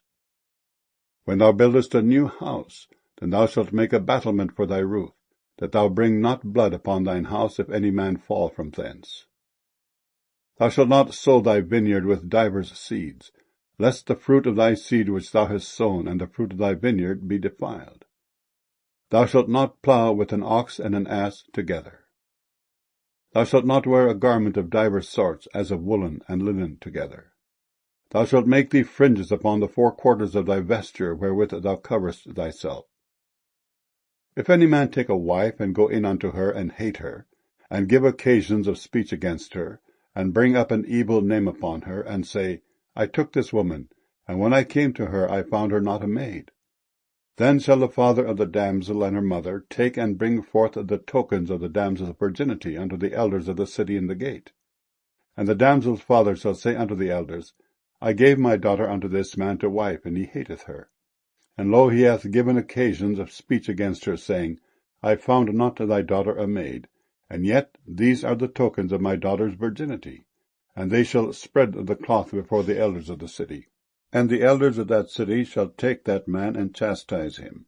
When thou buildest a new house, then thou shalt make a battlement for thy roof, that thou bring not blood upon thine house if any man fall from thence. Thou shalt not sow thy vineyard with divers seeds, lest the fruit of thy seed which thou hast sown and the fruit of thy vineyard be defiled. Thou shalt not plough with an ox and an ass together. Thou shalt not wear a garment of divers sorts, as of woolen and linen together. Thou shalt make thee fringes upon the 4 quarters of thy vesture, wherewith thou coverest thyself. If any man take a wife, and go in unto her, and hate her, and give occasions of speech against her, and bring up an evil name upon her, and say, I took this woman, and when I came to her I found her not a maid, then shall the father of the damsel and her mother take and bring forth the tokens of the damsel's virginity unto the elders of the city in the gate. And the damsel's father shall say unto the elders, I gave my daughter unto this man to wife, and he hateth her. And lo, he hath given occasions of speech against her, saying, I found not thy daughter a maid, and yet these are the tokens of my daughter's virginity. And they shall spread the cloth before the elders of the city. And the elders of that city shall take that man and chastise him,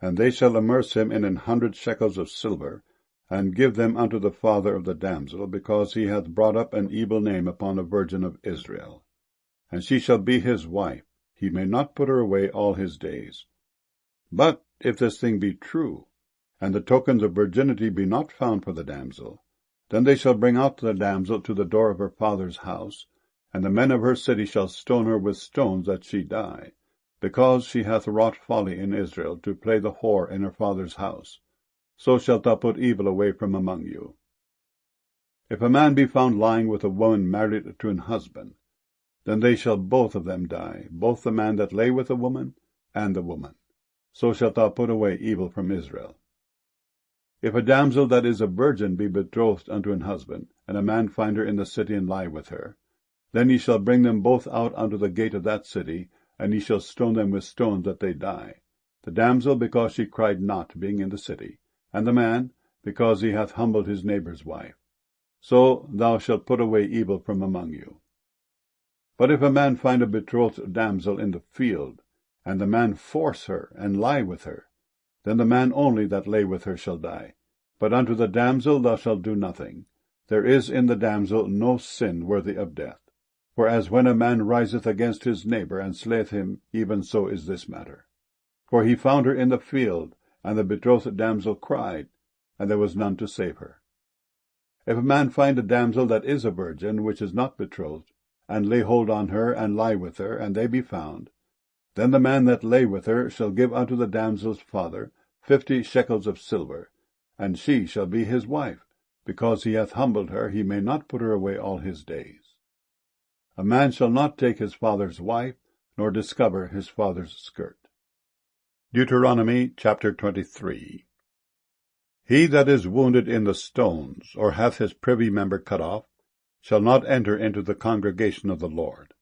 and they shall immerse him in 100 shekels of silver, and give them unto the father of the damsel, because he hath brought up an evil name upon a virgin of Israel. And she shall be his wife, he may not put her away all his days. But if this thing be true, and the tokens of virginity be not found for the damsel, then they shall bring out the damsel to the door of her father's house, and the men of her city shall stone her with stones that she die, because she hath wrought folly in Israel, to play the whore in her father's house. So shalt thou put evil away from among you. If a man be found lying with a woman married to an husband, then they shall both of them die, both the man that lay with the woman and the woman. So shalt thou put away evil from Israel. If a damsel that is a virgin be betrothed unto an husband, and a man find her in the city and lie with her, then ye shall bring them both out unto the gate of that city, and ye shall stone them with stones that they die, the damsel because she cried not, being in the city, and the man because he hath humbled his neighbour's wife. So thou shalt put away evil from among you. But if a man find a betrothed damsel in the field, and the man force her, and lie with her, then the man only that lay with her shall die. But unto the damsel thou shalt do nothing. There is in the damsel no sin worthy of death. For as when a man riseth against his neighbour, and slayeth him, even so is this matter. For he found her in the field, and the betrothed damsel cried, and there was none to save her. If a man find a damsel that is a virgin, which is not betrothed, and lay hold on her, and lie with her, and they be found, then the man that lay with her shall give unto the damsel's father 50 shekels of silver, and she shall be his wife, because he hath humbled her, he may not put her away all his days. A man shall not take his father's wife, nor discover his father's skirt. Deuteronomy chapter 23. He that is wounded in the stones, or hath his privy member cut off, shall not enter into the congregation of the Lord.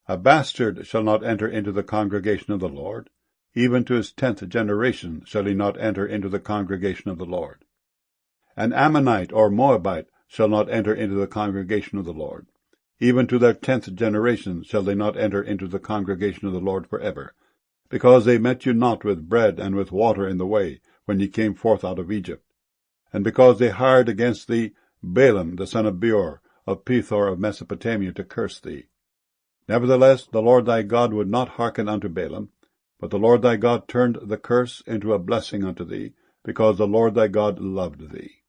A bastard shall not enter into the congregation of the Lord. Even to his 10th generation shall he not enter into the congregation of the Lord. An Ammonite or Moabite shall not enter into the congregation of the Lord. Even to their 10th generation shall they not enter into the congregation of the Lord forever, because they met you not with bread and with water in the way, when ye came forth out of Egypt. and because they hired against thee Balaam the son of Beor, of Pethor of Mesopotamia, to curse thee. Nevertheless the Lord thy God would not hearken unto Balaam, but the Lord thy God turned the curse into a blessing unto thee, because the Lord thy God loved thee.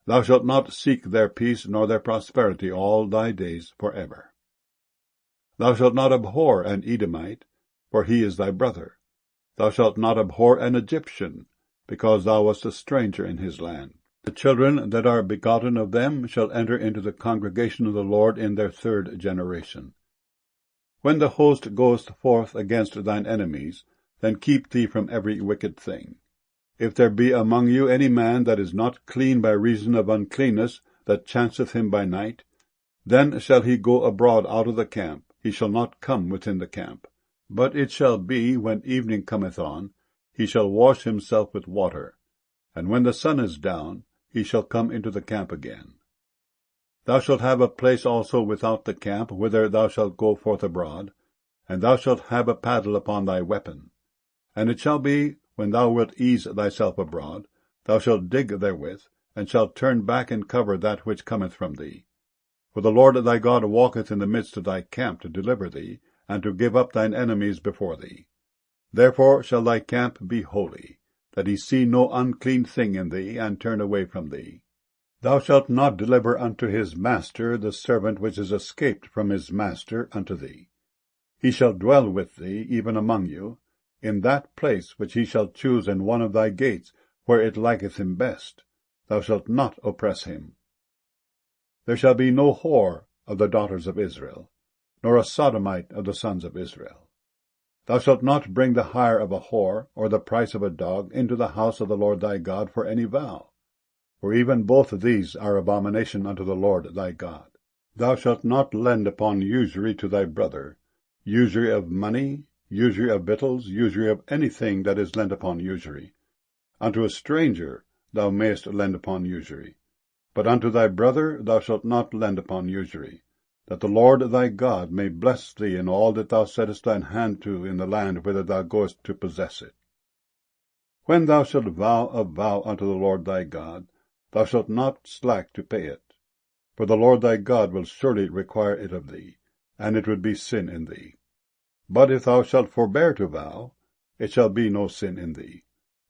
Thou shalt not seek their peace nor their prosperity all thy days for ever. Thou shalt not abhor an Edomite, for he is thy brother. Thou shalt not abhor an Egyptian, because thou wast a stranger in his land. The children that are begotten of them shall enter into the congregation of the Lord in their third generation. When the host goeth forth against thine enemies, then keep thee from every wicked thing. If there be among you any man that is not clean by reason of uncleanness, that chanceth him by night, then shall he go abroad out of the camp, he shall not come within the camp. But it shall be, when evening cometh on, he shall wash himself with water, and when the sun is down, he shall come into the camp again. Thou shalt have a place also without the camp, whither thou shalt go forth abroad, and thou shalt have a paddle upon thy weapon. And it shall be, when thou wilt ease thyself abroad, thou shalt dig therewith, and shalt turn back and cover that which cometh from thee. For the Lord thy God walketh in the midst of thy camp to deliver thee, and to give up thine enemies before thee. Therefore shall thy camp be holy, that he see no unclean thing in thee, and turn away from thee. Thou shalt not deliver unto his master the servant which is escaped from his master unto thee. He shall dwell with thee, even among you, in that place which he shall choose in one of thy gates, where it liketh him best. Thou shalt not oppress him. There shall be no whore of the daughters of Israel, nor a sodomite of the sons of Israel. Thou shalt not bring the hire of a whore, or the price of a dog, into the house of the Lord thy God for any vow. For even both these are abomination unto the Lord thy God. Thou shalt not lend upon usury to thy brother, usury of money, usury of victuals, usury of anything that is lent upon usury. Unto a stranger thou mayest lend upon usury, but unto thy brother thou shalt not lend upon usury, that the Lord thy God may bless thee in all that thou settest thine hand to in the land whither thou goest to possess it. When thou shalt vow a vow unto the Lord thy God, thou shalt not slack to pay it, for the Lord thy God will surely require it of thee, and it would be sin in thee. But if thou shalt forbear to vow, it shall be no sin in thee.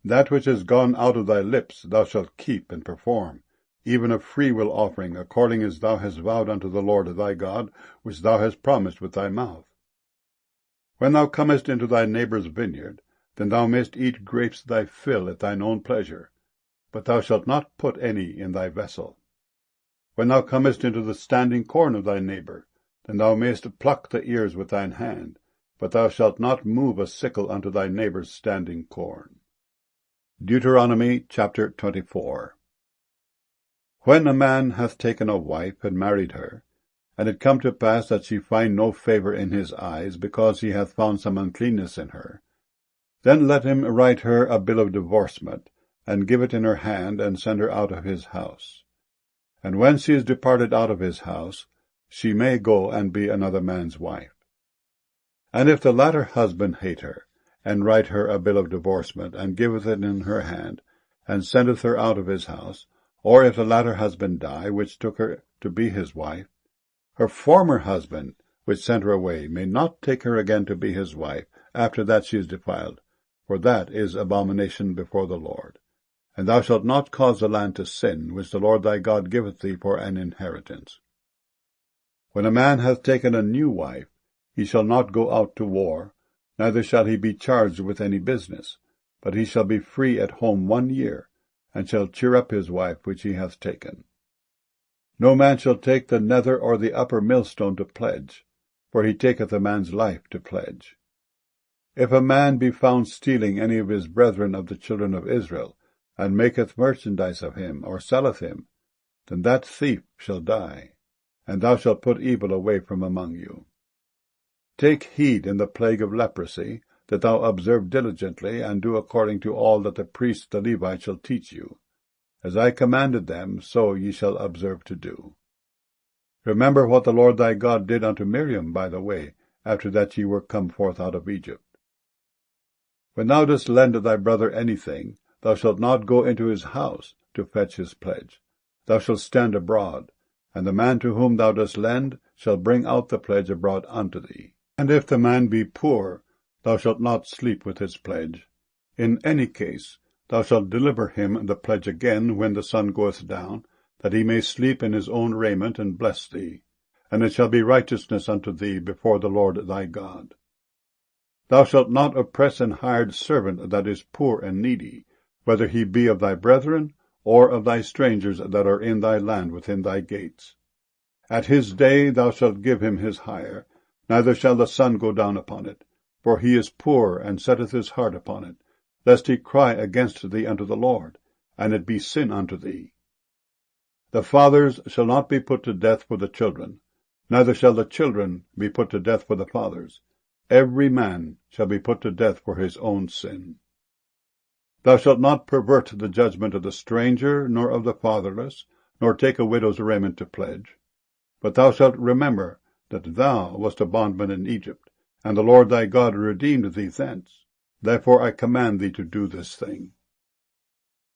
That which is gone out of thy lips thou shalt keep and perform, even a freewill offering, according as thou hast vowed unto the Lord thy God, which thou hast promised with thy mouth. When thou comest into thy neighbour's vineyard, then thou mayst eat grapes thy fill at thine own pleasure, but thou shalt not put any in thy vessel. When thou comest into the standing corn of thy neighbour, then thou mayst pluck the ears with thine hand, but thou shalt not move a sickle unto thy neighbour's standing corn. Deuteronomy chapter 24. When a man hath taken a wife and married her, and it come to pass that she find no favour in his eyes, because he hath found some uncleanness in her, then let him write her a bill of divorcement, and give it in her hand, and send her out of his house. And when she is departed out of his house, she may go and be another man's wife. And if the latter husband hate her, and write her a bill of divorcement, and giveth it in her hand, and sendeth her out of his house, or if the latter husband die, which took her to be his wife, her former husband, which sent her away, may not take her again to be his wife, after that she is defiled, for that is abomination before the Lord. And thou shalt not cause the land to sin, which the Lord thy God giveth thee for an inheritance. When a man hath taken a new wife, he shall not go out to war, neither shall he be charged with any business, but he shall be free at home 1 year, and shall cheer up his wife which he hath taken. No man shall take the nether or the upper millstone to pledge, for he taketh a man's life to pledge. If a man be found stealing any of his brethren of the children of Israel, and maketh merchandise of him, or selleth him, then that thief shall die, and thou shalt put evil away from among you. Take heed in the plague of leprosy, that thou observe diligently, and do according to all that the priests the Levites shall teach you. As I commanded them, so ye shall observe to do. Remember what the Lord thy God did unto Miriam by the way, after that ye were come forth out of Egypt. When thou dost lend thy brother anything, thou shalt not go into his house, to fetch his pledge. Thou shalt stand abroad, and the man to whom thou dost lend shall bring out the pledge abroad unto thee. And if the man be poor, thou shalt not sleep with his pledge. In any case, thou shalt deliver him the pledge again when the sun goeth down, that he may sleep in his own raiment, and bless thee. And it shall be righteousness unto thee before the Lord thy God. Thou shalt not oppress an hired servant that is poor and needy, whether he be of thy brethren, or of thy strangers that are in thy land within thy gates. At his day thou shalt give him his hire, neither shall the sun go down upon it, for he is poor, and setteth his heart upon it, lest he cry against thee unto the Lord, and it be sin unto thee. The fathers shall not be put to death for the children, neither shall the children be put to death for the fathers. Every man shall be put to death for his own sin. Thou shalt not pervert the judgment of the stranger, nor of the fatherless, nor take a widow's raiment to pledge. But thou shalt remember that thou wast a bondman in Egypt, and the Lord thy God redeemed thee thence. Therefore I command thee to do this thing.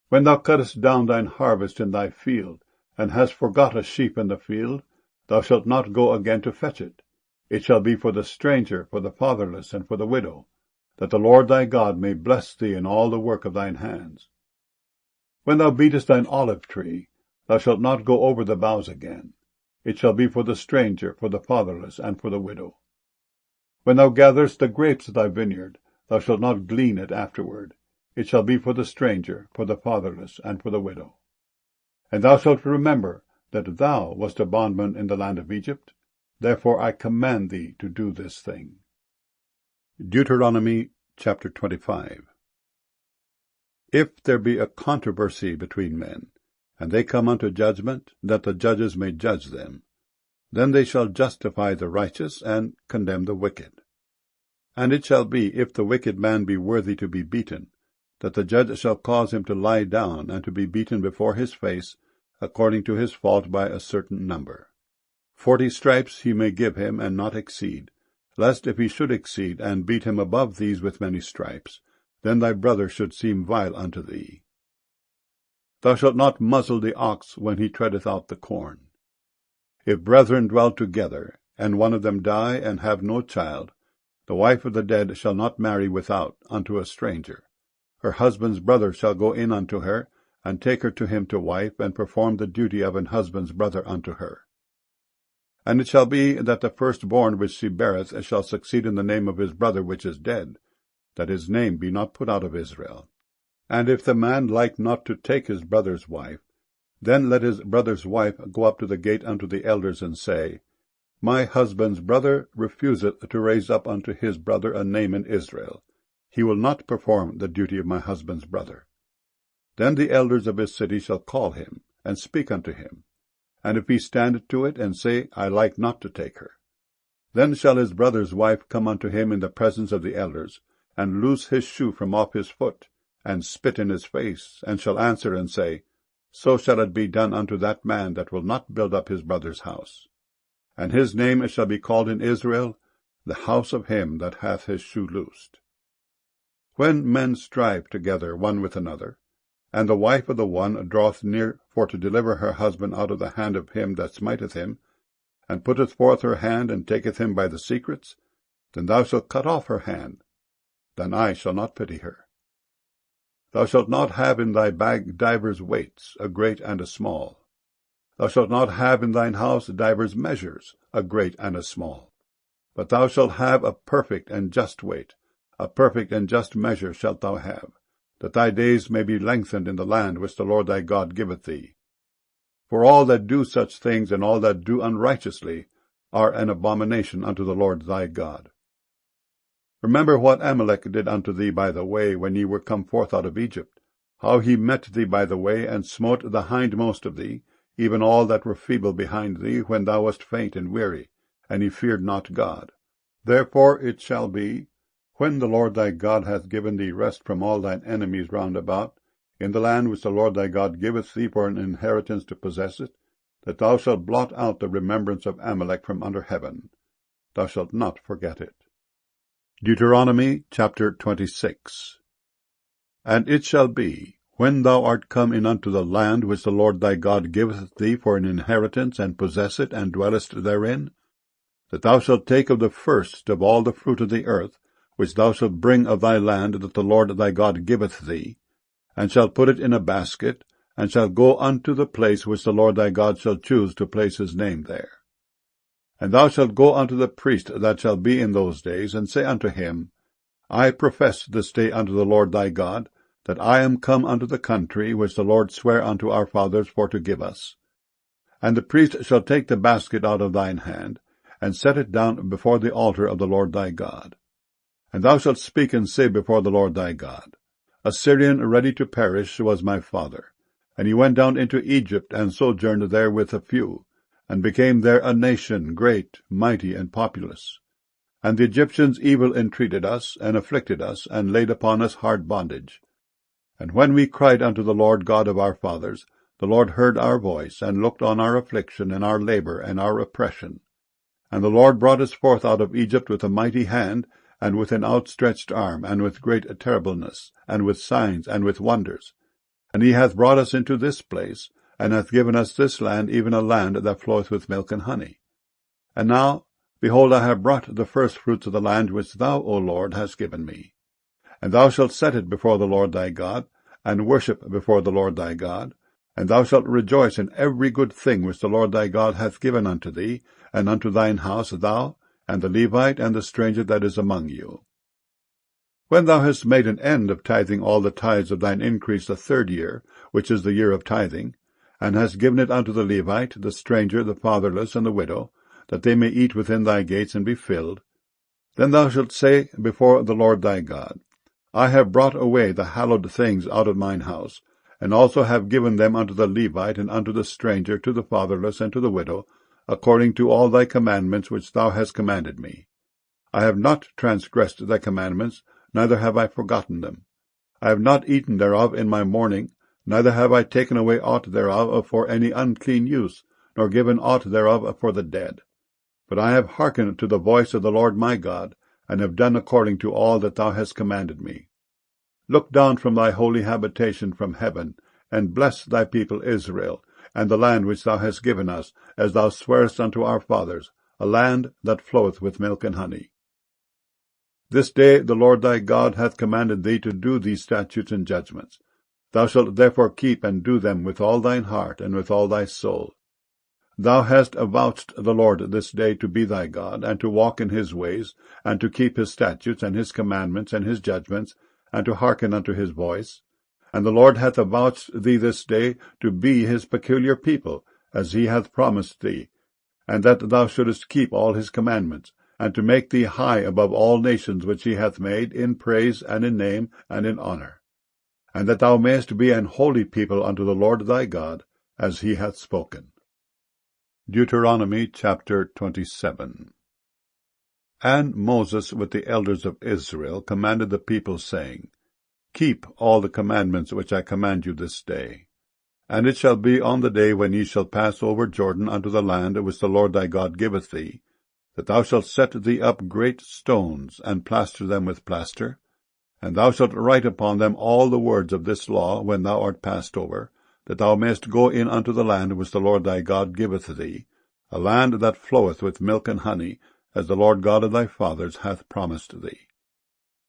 When thou cuttest down thine harvest in thy field, and hast forgot a sheep in the field, thou shalt not go again to fetch it. It shall be for the stranger, for the fatherless, and for the widow, that the Lord thy God may bless thee in all the work of thine hands. When thou beatest thine olive tree, thou shalt not go over the boughs again. It shall be for the stranger, for the fatherless, and for the widow. When thou gatherest the grapes of thy vineyard, thou shalt not glean it afterward. It shall be for the stranger, for the fatherless, and for the widow. And thou shalt remember that thou wast a bondman in the land of Egypt. Therefore I command thee to do this thing. Deuteronomy chapter 25. If there be a controversy between men, and they come unto judgment, that the judges may judge them, then they shall justify the righteous, and condemn the wicked. And it shall be, if the wicked man be worthy to be beaten, that the judge shall cause him to lie down, and to be beaten before his face, according to his fault by a certain number. 40 stripes he may give him, and not exceed, lest if he should exceed, and beat him above these with many stripes, then thy brother should seem vile unto thee. Thou shalt not muzzle the ox when he treadeth out the corn. If brethren dwell together, and one of them die, and have no child, the wife of the dead shall not marry without unto a stranger. Her husband's brother shall go in unto her, and take her to him to wife, and perform the duty of an husband's brother unto her. And it shall be that the firstborn which she beareth shall succeed in the name of his brother which is dead, that his name be not put out of Israel. And if the man like not to take his brother's wife, then let his brother's wife go up to the gate unto the elders, and say, My husband's brother refuseth to raise up unto his brother a name in Israel. He will not perform the duty of my husband's brother. Then the elders of his city shall call him, and speak unto him. And if he stand to it, and say, I like not to take her, then shall his brother's wife come unto him in the presence of the elders, and loose his shoe from off his foot, and spit in his face, and shall answer and say, So shall it be done unto that man that will not build up his brother's house. And his name shall be called in Israel, the house of him that hath his shoe loosed. When men strive together one with another, and the wife of the one draweth near for to deliver her husband out of the hand of him that smiteth him, and putteth forth her hand, and taketh him by the secrets, then thou shalt cut off her hand. Then I shall not pity her. Thou shalt not have in thy bag divers weights, a great and a small. Thou shalt not have in thine house divers measures, a great and a small. But thou shalt have a perfect and just weight, a perfect and just measure shalt thou have, that thy days may be lengthened in the land which the Lord thy God giveth thee. For all that do such things, and all that do unrighteously, are an abomination unto the Lord thy God. Remember what Amalek did unto thee by the way, when ye were come forth out of Egypt, how he met thee by the way, and smote the hindmost of thee, even all that were feeble behind thee, when thou wast faint and weary, and he feared not God. Therefore it shall be, when the Lord thy God hath given thee rest from all thine enemies round about, in the land which the Lord thy God giveth thee for an inheritance to possess it, that thou shalt blot out the remembrance of Amalek from under heaven. Thou shalt not forget it. Deuteronomy chapter 26. And it shall be, When thou art come in unto the land which the Lord thy God giveth thee for an inheritance, and possess it, and dwellest therein, that thou shalt take of the first of all the fruit of the earth, which thou shalt bring of thy land that the Lord thy God giveth thee, and shalt put it in a basket, and shalt go unto the place which the Lord thy God shall choose to place his name there. And thou shalt go unto the priest that shall be in those days, and say unto him, I profess this day unto the Lord thy God, that I am come unto the country which the Lord sware unto our fathers for to give us. And the priest shall take the basket out of thine hand, and set it down before the altar of the Lord thy God. And thou shalt speak and say before the Lord thy God, A Syrian ready to perish was my father, and he went down into Egypt, and sojourned there with a few, and became there a nation great, mighty, and populous. And the Egyptians evil entreated us, and afflicted us, and laid upon us hard bondage. And when we cried unto the Lord God of our fathers, the Lord heard our voice, and looked on our affliction, and our labor, and our oppression. And the Lord brought us forth out of Egypt with a mighty hand, and with an outstretched arm, and with great terribleness, and with signs, and with wonders. And he hath brought us into this place, and hath given us this land, even a land that floweth with milk and honey. And now, behold, I have brought the firstfruits of the land which thou, O Lord, hast given me. And thou shalt set it before the Lord thy God, and worship before the Lord thy God, and thou shalt rejoice in every good thing which the Lord thy God hath given unto thee, and unto thine house, thou, and the Levite, and the stranger that is among you. When thou hast made an end of tithing all the tithes of thine increase the 3rd year, which is the year of tithing, and hast given it unto the Levite, the stranger, the fatherless, and the widow, that they may eat within thy gates and be filled, then thou shalt say before the Lord thy God, I have brought away the hallowed things out of mine house, and also have given them unto the Levite, and unto the stranger, to the fatherless, and to the widow, according to all thy commandments which thou hast commanded me. I have not transgressed thy commandments, neither have I forgotten them. I have not eaten thereof in my mourning, neither have I taken away aught thereof for any unclean use, nor given aught thereof for the dead. But I have hearkened to the voice of the Lord my God, and have done according to all that thou hast commanded me. Look down from thy holy habitation from heaven, and bless thy people Israel, and the land which thou hast given us, as thou swarest unto our fathers, a land that floweth with milk and honey. This day the Lord thy God hath commanded thee to do these statutes and judgments. Thou shalt therefore keep and do them with all thine heart and with all thy soul. Thou hast avouched the Lord this day to be thy God, and to walk in his ways, and to keep his statutes, and his commandments, and his judgments, and to hearken unto his voice. And the Lord hath avouched thee this day to be his peculiar people, as he hath promised thee, and that thou shouldest keep all his commandments, and to make thee high above all nations which he hath made, in praise, and in name, and in honour, and that thou mayest be an holy people unto the Lord thy God, as he hath spoken. Deuteronomy chapter 27. And Moses with the elders of Israel commanded the people, saying, Keep all the commandments which I command you this day. And it shall be on the day when ye shall pass over Jordan unto the land which the Lord thy God giveth thee, that thou shalt set thee up great stones, and plaster them with plaster, and thou shalt write upon them all the words of this law when thou art passed over, that thou mayest go in unto the land which the Lord thy God giveth thee, a land that floweth with milk and honey, as the Lord God of thy fathers hath promised thee.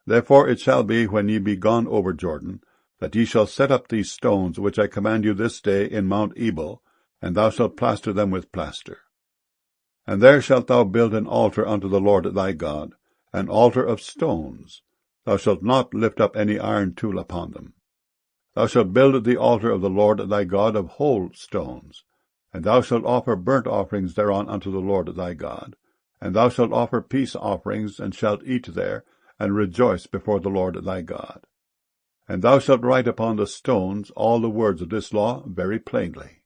Therefore it shall be, when ye be gone over Jordan, that ye shall set up these stones which I command you this day in Mount Ebal, and thou shalt plaster them with plaster. And there shalt thou build an altar unto the Lord thy God, an altar of stones. Thou shalt not lift up any iron tool upon them. Thou shalt build the altar of the Lord thy God of whole stones, and thou shalt offer burnt offerings thereon unto the Lord thy God, and thou shalt offer peace offerings, and shalt eat there, and rejoice before the Lord thy God. And thou shalt write upon the stones all the words of this law very plainly.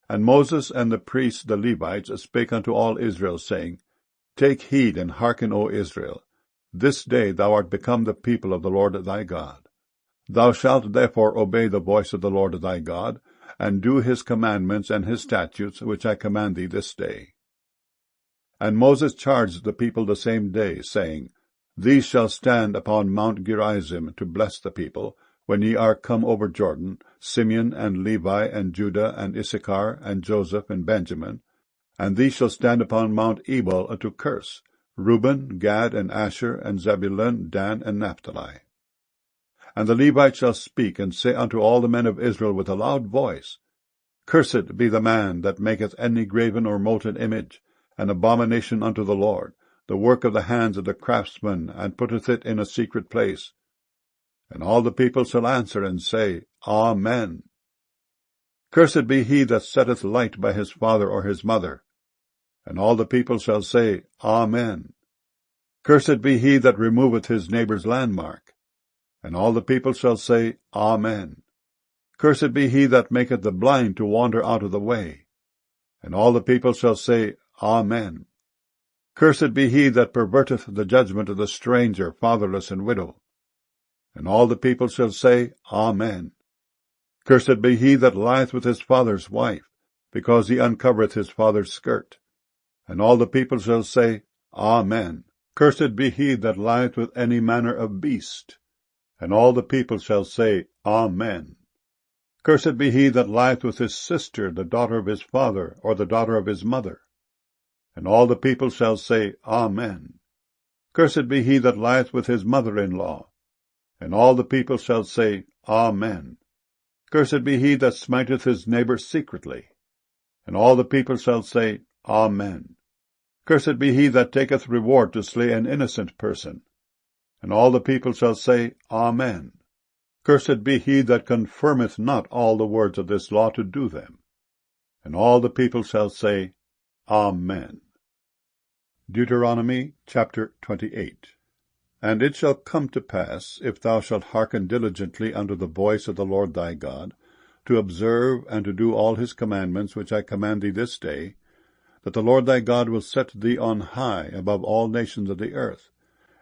And Moses and the priests the Levites spake unto all Israel, saying, Take heed and hearken, O Israel. This day thou art become the people of the Lord thy God. Thou shalt therefore obey the voice of the Lord thy God, and do his commandments and his statutes, which I command thee this day. And Moses charged the people the same day, saying, These shall stand upon Mount Gerizim to bless the people, when ye are come over Jordan, Simeon and Levi and Judah and Issachar and Joseph and Benjamin, and these shall stand upon Mount Ebal to curse, Reuben, Gad, and Asher, and Zebulun, Dan, and Naphtali. And the Levites shall speak, and say unto all the men of Israel with a loud voice, Cursed be the man that maketh any graven or molten image, an abomination unto the Lord, the work of the hands of the craftsman, and putteth it in a secret place. And all the people shall answer and say, Amen. Cursed be he that setteth light by his father or his mother. And all the people shall say, Amen. Cursed be he that removeth his neighbour's landmark. And all the people shall say, Amen. Cursed be he that maketh the blind to wander out of the way. And all the people shall say, Amen. Cursed be he that perverteth the judgment of the stranger, fatherless, and widow. And all the people shall say, Amen. Cursed be he that lieth with his father's wife, because he uncovereth his father's skirt. And all the people shall say, Amen. Cursed be he that lieth with any manner of beast. And all the people shall say, Amen. Cursed be he that lieth with his sister, the daughter of his father, or the daughter of his mother. And all the people shall say, Amen. Cursed be he that lieth with his mother-in-law. And all the people shall say, Amen. Cursed be he that smiteth his neighbour secretly. And all the people shall say, Amen. Cursed be he that taketh reward to slay an innocent person. And all the people shall say, Amen. Cursed be he that confirmeth not all the words of this law to do them. And all the people shall say, Amen. Deuteronomy chapter 28. And it shall come to pass, if thou shalt hearken diligently unto the voice of the Lord thy God, to observe and to do all his commandments which I command thee this day, that the Lord thy God will set thee on high above all nations of the earth,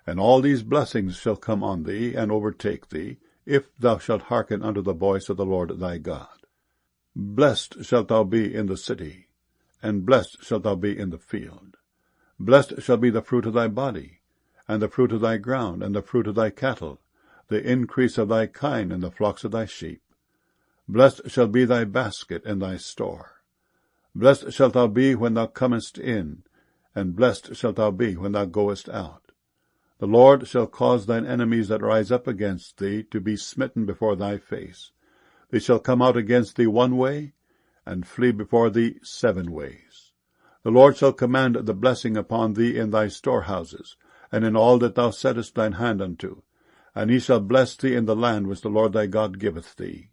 and all these blessings shall come on thee and overtake thee, if thou shalt hearken unto the voice of the Lord thy God. Blessed shalt thou be in the city, and blessed shalt thou be in the field. Blessed shall be the fruit of thy body, and the fruit of thy ground, and the fruit of thy cattle, the increase of thy kine, and the flocks of thy sheep. Blessed shall be thy basket and thy store. Blessed shalt thou be when thou comest in, and blessed shalt thou be when thou goest out. The Lord shall cause thine enemies that rise up against thee to be smitten before thy face. They shall come out against thee one way, and flee before thee 7 ways. The Lord shall command the blessing upon thee in thy storehouses, and in all that thou settest thine hand unto, and he shall bless thee in the land which the Lord thy God giveth thee.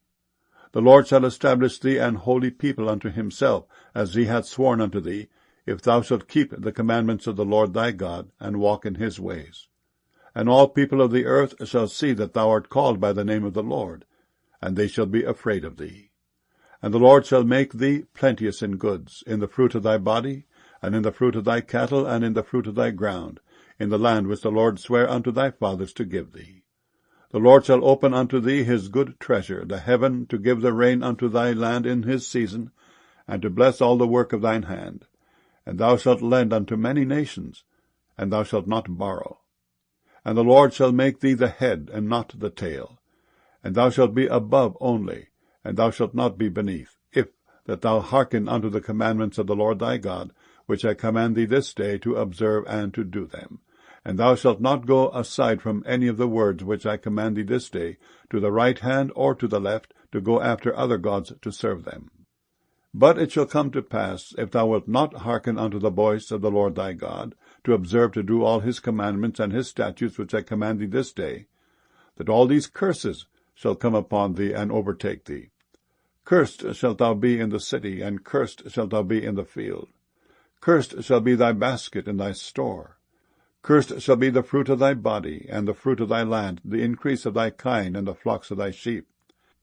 The Lord shall establish thee an holy people unto himself, as he hath sworn unto thee, if thou shalt keep the commandments of the Lord thy God, and walk in his ways. And all people of the earth shall see that thou art called by the name of the Lord, and they shall be afraid of thee. And the Lord shall make thee plenteous in goods, in the fruit of thy body, and in the fruit of thy cattle, and in the fruit of thy ground, in the land which the Lord sware unto thy fathers to give thee. The Lord shall open unto thee his good treasure, the heaven, to give the rain unto thy land in his season, and to bless all the work of thine hand. And thou shalt lend unto many nations, and thou shalt not borrow. And the Lord shall make thee the head, and not the tail. And thou shalt be above only, and thou shalt not be beneath, if that thou hearken unto the commandments of the Lord thy God, which I command thee this day to observe and to do them. And thou shalt not go aside from any of the words which I command thee this day, to the right hand or to the left, to go after other gods to serve them. But it shall come to pass, if thou wilt not hearken unto the voice of the Lord thy God, to observe to do all his commandments and his statutes which I command thee this day, that all these curses shall come upon thee and overtake thee. Cursed shalt thou be in the city, and cursed shalt thou be in the field. Cursed shall be thy basket and thy store. Cursed shall be the fruit of thy body, and the fruit of thy land, the increase of thy kine, and the flocks of thy sheep.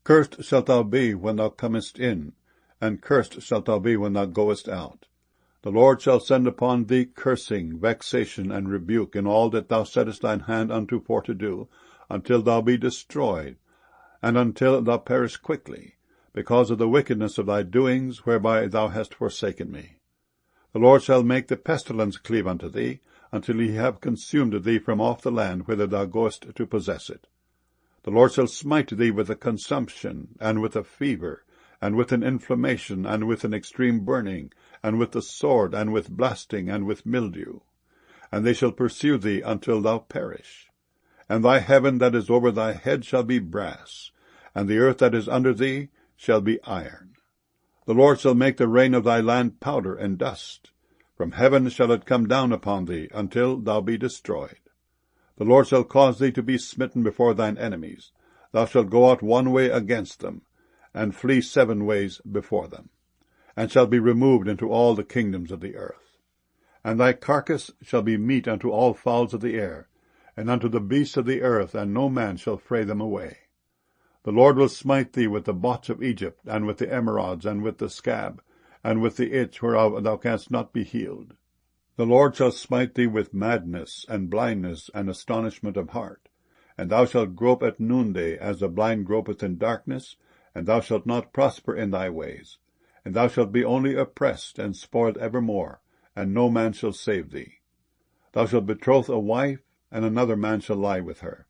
Cursed shalt thou be when thou comest in, and cursed shalt thou be when thou goest out. The Lord shall send upon thee cursing, vexation, and rebuke in all that thou settest thine hand unto for to do, until thou be destroyed, and until thou perish quickly, because of the wickedness of thy doings, whereby thou hast forsaken me. The Lord shall make the pestilence cleave unto thee, until he have consumed thee from off the land whither thou goest to possess it. The Lord shall smite thee with a consumption, and with a fever, and with an inflammation, and with an extreme burning, and with the sword, and with blasting, and with mildew. And they shall pursue thee until thou perish. And thy heaven that is over thy head shall be brass, and the earth that is under thee shall be iron. The Lord shall make the rain of thy land powder and dust. From heaven shall it come down upon thee, until thou be destroyed. The Lord shall cause thee to be smitten before thine enemies. Thou shalt go out one way against them, and flee 7 ways before them, and shall be removed into all the kingdoms of the earth. And thy carcass shall be meat unto all fowls of the air, and unto the beasts of the earth, and no man shall fray them away. The Lord will smite thee with the botch of Egypt, and with the emerods, and with the scab, and with the itch whereof thou canst not be healed. The Lord shall smite thee with madness, and blindness, and astonishment of heart. And thou shalt grope at noonday, as the blind gropeth in darkness, and thou shalt not prosper in thy ways. And thou shalt be only oppressed, and spoiled evermore, and no man shall save thee. Thou shalt betroth a wife, and another man shall lie with her.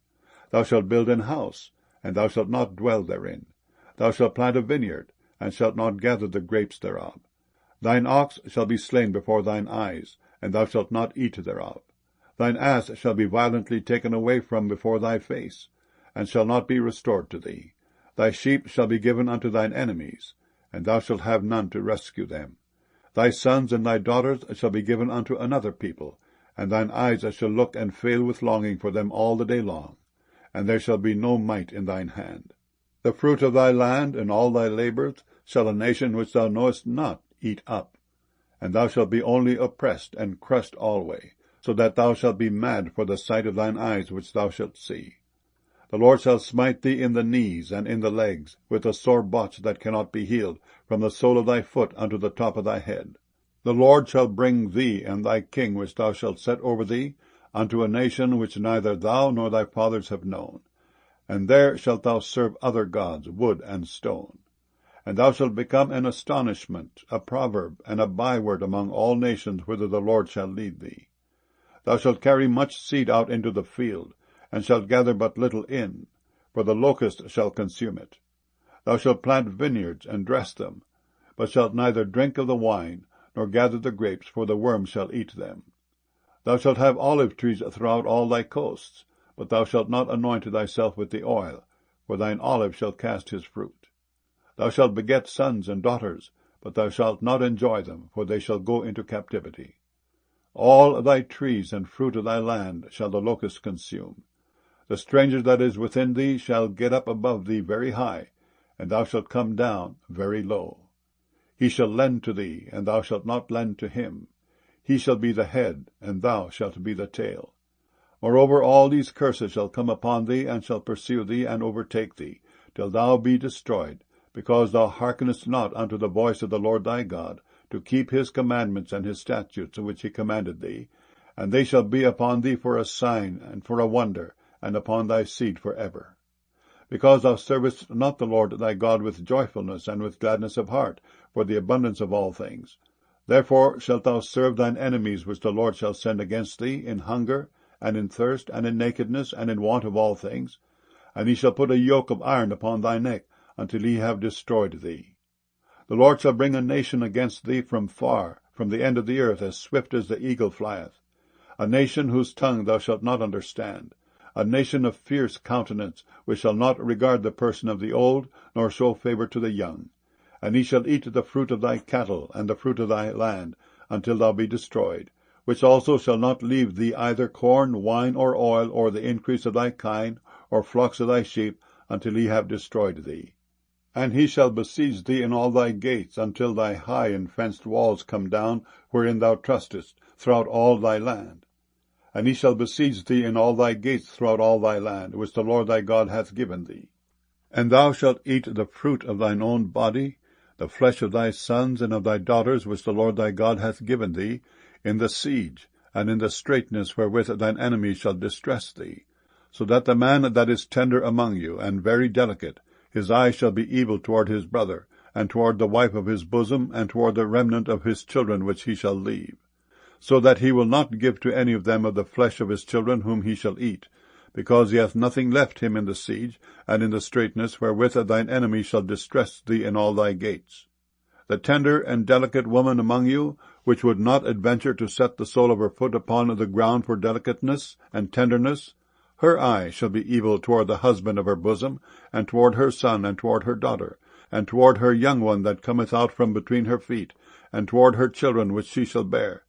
Thou shalt build an house, and thou shalt not dwell therein. Thou shalt plant a vineyard, and shalt not gather the grapes thereof. Thine ox shall be slain before thine eyes, and thou shalt not eat thereof. Thine ass shall be violently taken away from before thy face, and shall not be restored to thee. Thy sheep shall be given unto thine enemies, and thou shalt have none to rescue them. Thy sons and thy daughters shall be given unto another people, and thine eyes shall look and fail with longing for them all the day long, and there shall be no might in thine hand. The fruit of thy land and all thy labours shall a nation which thou knowest not eat up, and thou shalt be only oppressed and crushed alway, so that thou shalt be mad for the sight of thine eyes which thou shalt see. The Lord shall smite thee in the knees and in the legs, with a sore botch that cannot be healed, from the sole of thy foot unto the top of thy head. The Lord shall bring thee and thy king which thou shalt set over thee unto a nation which neither thou nor thy fathers have known. And there shalt thou serve other gods, wood and stone. And thou shalt become an astonishment, a proverb, and a byword among all nations whither the Lord shall lead thee. Thou shalt carry much seed out into the field, and shalt gather but little in, for the locust shall consume it. Thou shalt plant vineyards, and dress them, but shalt neither drink of the wine, nor gather the grapes, for the worm shall eat them. Thou shalt have olive trees throughout all thy coasts, but thou shalt not anoint thyself with the oil, for thine olive shall cast his fruit. Thou shalt beget sons and daughters, but thou shalt not enjoy them, for they shall go into captivity. All thy trees and fruit of thy land shall the locust consume. The stranger that is within thee shall get up above thee very high, and thou shalt come down very low. He shall lend to thee, and thou shalt not lend to him. He shall be the head, and thou shalt be the tail. Moreover, all these curses shall come upon thee, and shall pursue thee, and overtake thee, till thou be destroyed, because thou hearkenest not unto the voice of the Lord thy God, to keep his commandments and his statutes which he commanded thee. And they shall be upon thee for a sign, and for a wonder, and upon thy seed for ever. Because thou servest not the Lord thy God with joyfulness and with gladness of heart, for the abundance of all things. Therefore shalt thou serve thine enemies which the Lord shall send against thee, in hunger, and in thirst, and in nakedness, and in want of all things. And he shall put a yoke of iron upon thy neck, until he have destroyed thee. The Lord shall bring a nation against thee from far, from the end of the earth, as swift as the eagle flieth. A nation whose tongue thou shalt not understand. A nation of fierce countenance, which shall not regard the person of the old, nor show favour to the young. And he shall eat the fruit of thy cattle, and the fruit of thy land, until thou be destroyed, which also shall not leave thee either corn, wine, or oil, or the increase of thy kine, or flocks of thy sheep, until he have destroyed thee. And he shall besiege thee in all thy gates, until thy high and fenced walls come down, wherein thou trustest, throughout all thy land. And he shall besiege thee in all thy gates throughout all thy land, which the Lord thy God hath given thee. And thou shalt eat the fruit of thine own body, the flesh of thy sons and of thy daughters, which the Lord thy God hath given thee, in the siege, and in the straitness wherewith thine enemies shall distress thee, so that the man that is tender among you, and very delicate, his eye shall be evil toward his brother, and toward the wife of his bosom, and toward the remnant of his children which he shall leave, so that he will not give to any of them of the flesh of his children whom he shall eat, because he hath nothing left him in the siege, and in the straitness wherewith thine enemy shall distress thee in all thy gates. The tender and delicate woman among you, which would not adventure to set the sole of her foot upon the ground for delicateness and tenderness, her eye shall be evil toward the husband of her bosom, and toward her son, and toward her daughter, and toward her young one that cometh out from between her feet, and toward her children which she shall bear.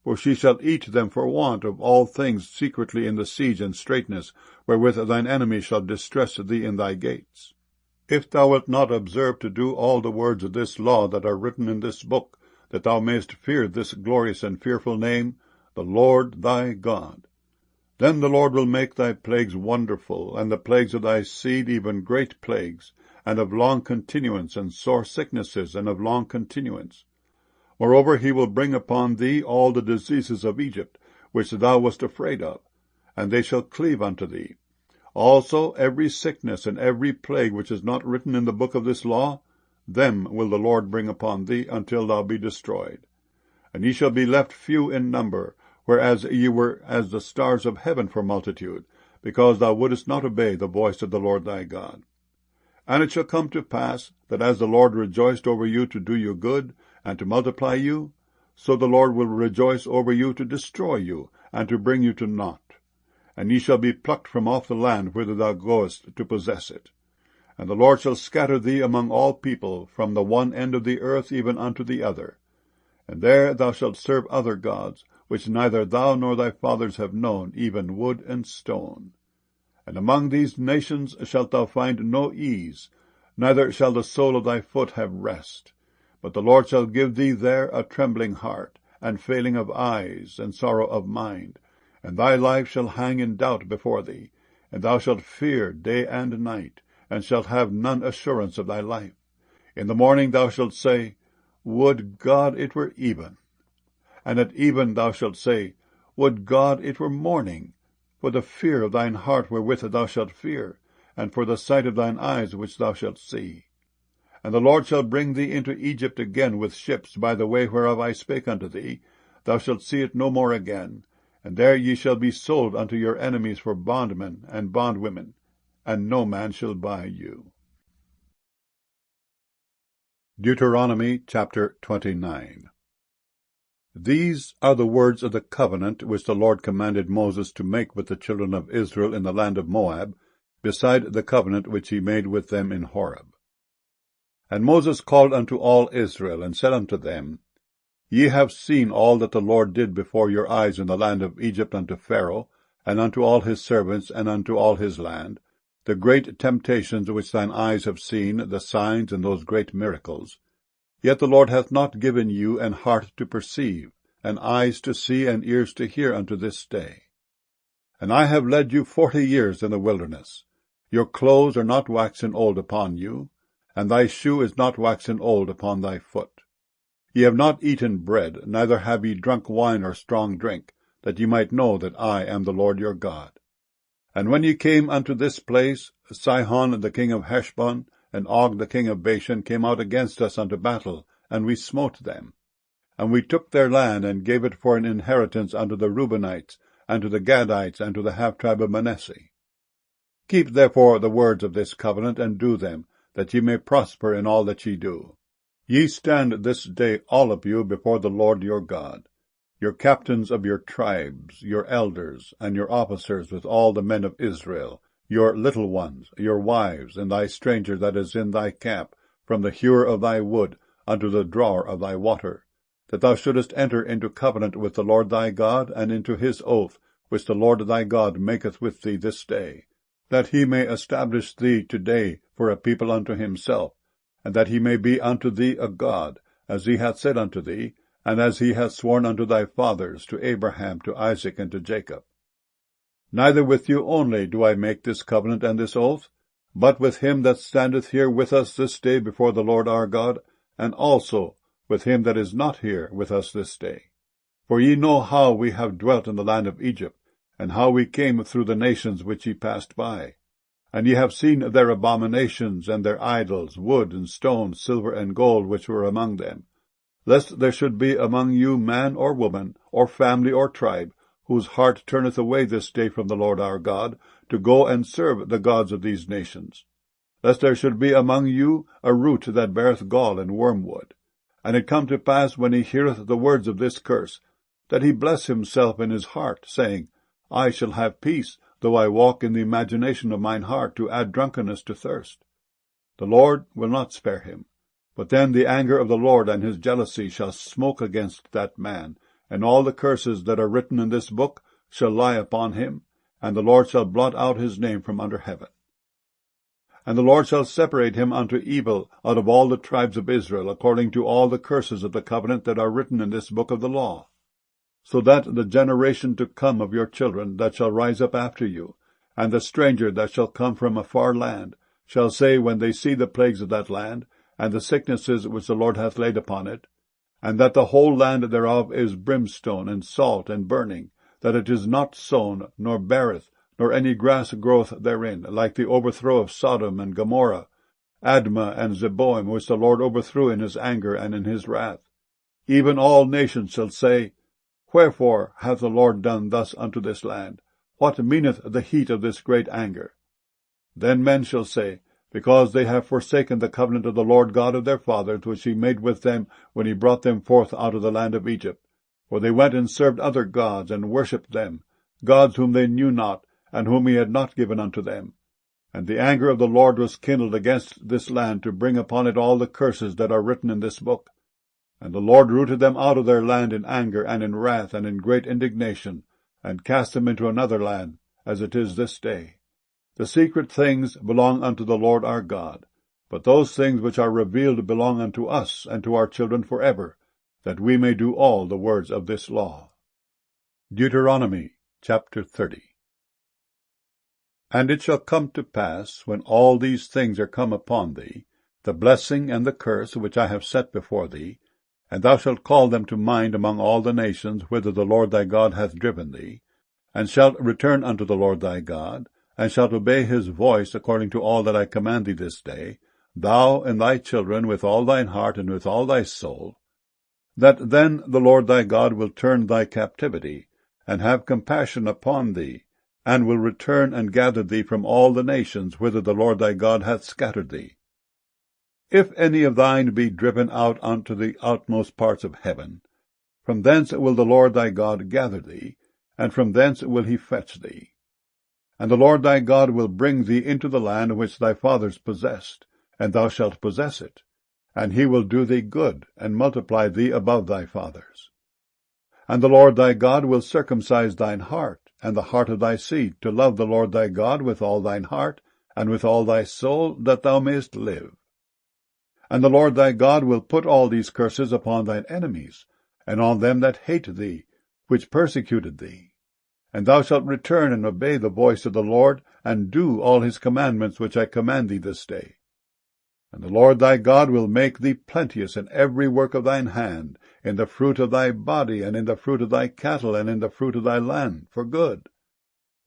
For she shall eat them for want of all things secretly in the siege and straitness, wherewith thine enemy shall distress thee in thy gates. If thou wilt not observe to do all the words of this law that are written in this book, that thou mayest fear this glorious and fearful name, the Lord thy God, then the Lord will make thy plagues wonderful, and the plagues of thy seed even great plagues, and of long continuance, and sore sicknesses, and of long continuance. Moreover, he will bring upon thee all the diseases of Egypt, which thou wast afraid of, and they shall cleave unto thee. Also every sickness and every plague which is not written in the book of this law, them will the Lord bring upon thee until thou be destroyed. And ye shall be left few in number, whereas ye were as the stars of heaven for multitude, because thou wouldest not obey the voice of the Lord thy God. And it shall come to pass, that as the Lord rejoiced over you to do you good, and to multiply you, so the Lord will rejoice over you to destroy you, and to bring you to naught. And ye shall be plucked from off the land whither thou goest to possess it. And the Lord shall scatter thee among all people, from the one end of the earth even unto the other. And there thou shalt serve other gods, which neither thou nor thy fathers have known, even wood and stone. And among these nations shalt thou find no ease, neither shall the sole of thy foot have rest. But the Lord shall give thee there a trembling heart, and failing of eyes, and sorrow of mind. And thy life shall hang in doubt before thee, and thou shalt fear day and night, and shalt have none assurance of thy life. In the morning thou shalt say, Would God it were even. And at even thou shalt say, Would God it were morning, for the fear of thine heart wherewith thou shalt fear, and for the sight of thine eyes which thou shalt see. And the Lord shall bring thee into Egypt again with ships by the way whereof I spake unto thee. Thou shalt see it no more again, and there ye shall be sold unto your enemies for bondmen and bondwomen, and no man shall buy you. Deuteronomy chapter 29. These are the words of the covenant which the Lord commanded Moses to make with the children of Israel in the land of Moab, beside the covenant which he made with them in Horeb. And Moses called unto all Israel, and said unto them, Ye have seen all that the Lord did before your eyes in the land of Egypt unto Pharaoh, and unto all his servants, and unto all his land, the great temptations which thine eyes have seen, the signs and those great miracles. Yet the Lord hath not given you an heart to perceive, and eyes to see, and ears to hear unto this day. And I have led you 40 years in the wilderness. Your clothes are not waxen old upon you, and thy shoe is not waxen old upon thy foot. Ye have not eaten bread, neither have ye drunk wine or strong drink, that ye might know that I am the Lord your God. And when ye came unto this place, Sihon the king of Heshbon, and Og the king of Bashan came out against us unto battle, and we smote them. And we took their land, and gave it for an inheritance unto the Reubenites, and to the Gadites, and to the half-tribe of Manasseh. Keep therefore the words of this covenant, and do them, that ye may prosper in all that ye do. Ye stand this day all of you before the Lord your God, your captains of your tribes, your elders, and your officers with all the men of Israel, your little ones, your wives, and thy stranger that is in thy camp, from the hewer of thy wood unto the drawer of thy water, that thou shouldest enter into covenant with the Lord thy God, and into his oath, which the Lord thy God maketh with thee this day, that he may establish thee today for a people unto himself, and that he may be unto thee a God, as he hath said unto thee, and as he hath sworn unto thy fathers, to Abraham, to Isaac, and to Jacob. Neither with you only do I make this covenant and this oath, but with him that standeth here with us this day before the Lord our God, and also with him that is not here with us this day. For ye know how we have dwelt in the land of Egypt, and how we came through the nations which ye passed by. And ye have seen their abominations and their idols, wood and stone, silver and gold, which were among them, lest there should be among you man or woman, or family or tribe, whose heart turneth away this day from the Lord our God, to go and serve the gods of these nations, lest there should be among you a root that beareth gall and wormwood. And it come to pass, when he heareth the words of this curse, that he bless himself in his heart, saying, I shall have peace, though I walk in the imagination of mine heart to add drunkenness to thirst. The Lord will not spare him. But then the anger of the Lord and his jealousy shall smoke against that man, and all the curses that are written in this book shall lie upon him, and the Lord shall blot out his name from under heaven. And the Lord shall separate him unto evil out of all the tribes of Israel, according to all the curses of the covenant that are written in this book of the law, so that the generation to come of your children that shall rise up after you, and the stranger that shall come from a far land, shall say, when they see the plagues of that land, and the sicknesses which the Lord hath laid upon it, and that the whole land thereof is brimstone, and salt, and burning, that it is not sown, nor beareth, nor any grass groweth therein, like the overthrow of Sodom and Gomorrah, Admah and Zeboim, which the Lord overthrew in his anger and in his wrath. Even all nations shall say, Wherefore hath the Lord done thus unto this land? What meaneth the heat of this great anger? Then men shall say, Because they have forsaken the covenant of the Lord God of their fathers, which he made with them when he brought them forth out of the land of Egypt. For they went and served other gods, and worshipped them, gods whom they knew not, and whom he had not given unto them. And the anger of the Lord was kindled against this land, to bring upon it all the curses that are written in this book. And the Lord rooted them out of their land in anger, and in wrath, and in great indignation, and cast them into another land, as it is this day. The secret things belong unto the Lord our God, but those things which are revealed belong unto us and to our children forever, that we may do all the words of this law. Deuteronomy chapter 30. And it shall come to pass, when all these things are come upon thee, the blessing and the curse which I have set before thee, and thou shalt call them to mind among all the nations whither the Lord thy God hath driven thee, and shalt return unto the Lord thy God, and shalt obey his voice according to all that I command thee this day, thou and thy children with all thine heart and with all thy soul, that then the Lord thy God will turn thy captivity, and have compassion upon thee, and will return and gather thee from all the nations whither the Lord thy God hath scattered thee. If any of thine be driven out unto the outmost parts of heaven, from thence will the Lord thy God gather thee, and from thence will he fetch thee. And the Lord thy God will bring thee into the land which thy fathers possessed, and thou shalt possess it, and he will do thee good, and multiply thee above thy fathers. And the Lord thy God will circumcise thine heart, and the heart of thy seed, to love the Lord thy God with all thine heart, and with all thy soul, that thou mayest live. And the Lord thy God will put all these curses upon thine enemies, and on them that hate thee, which persecuted thee. And thou shalt return and obey the voice of the Lord, and do all his commandments which I command thee this day. And the Lord thy God will make thee plenteous in every work of thine hand, in the fruit of thy body, and in the fruit of thy cattle, and in the fruit of thy land, for good.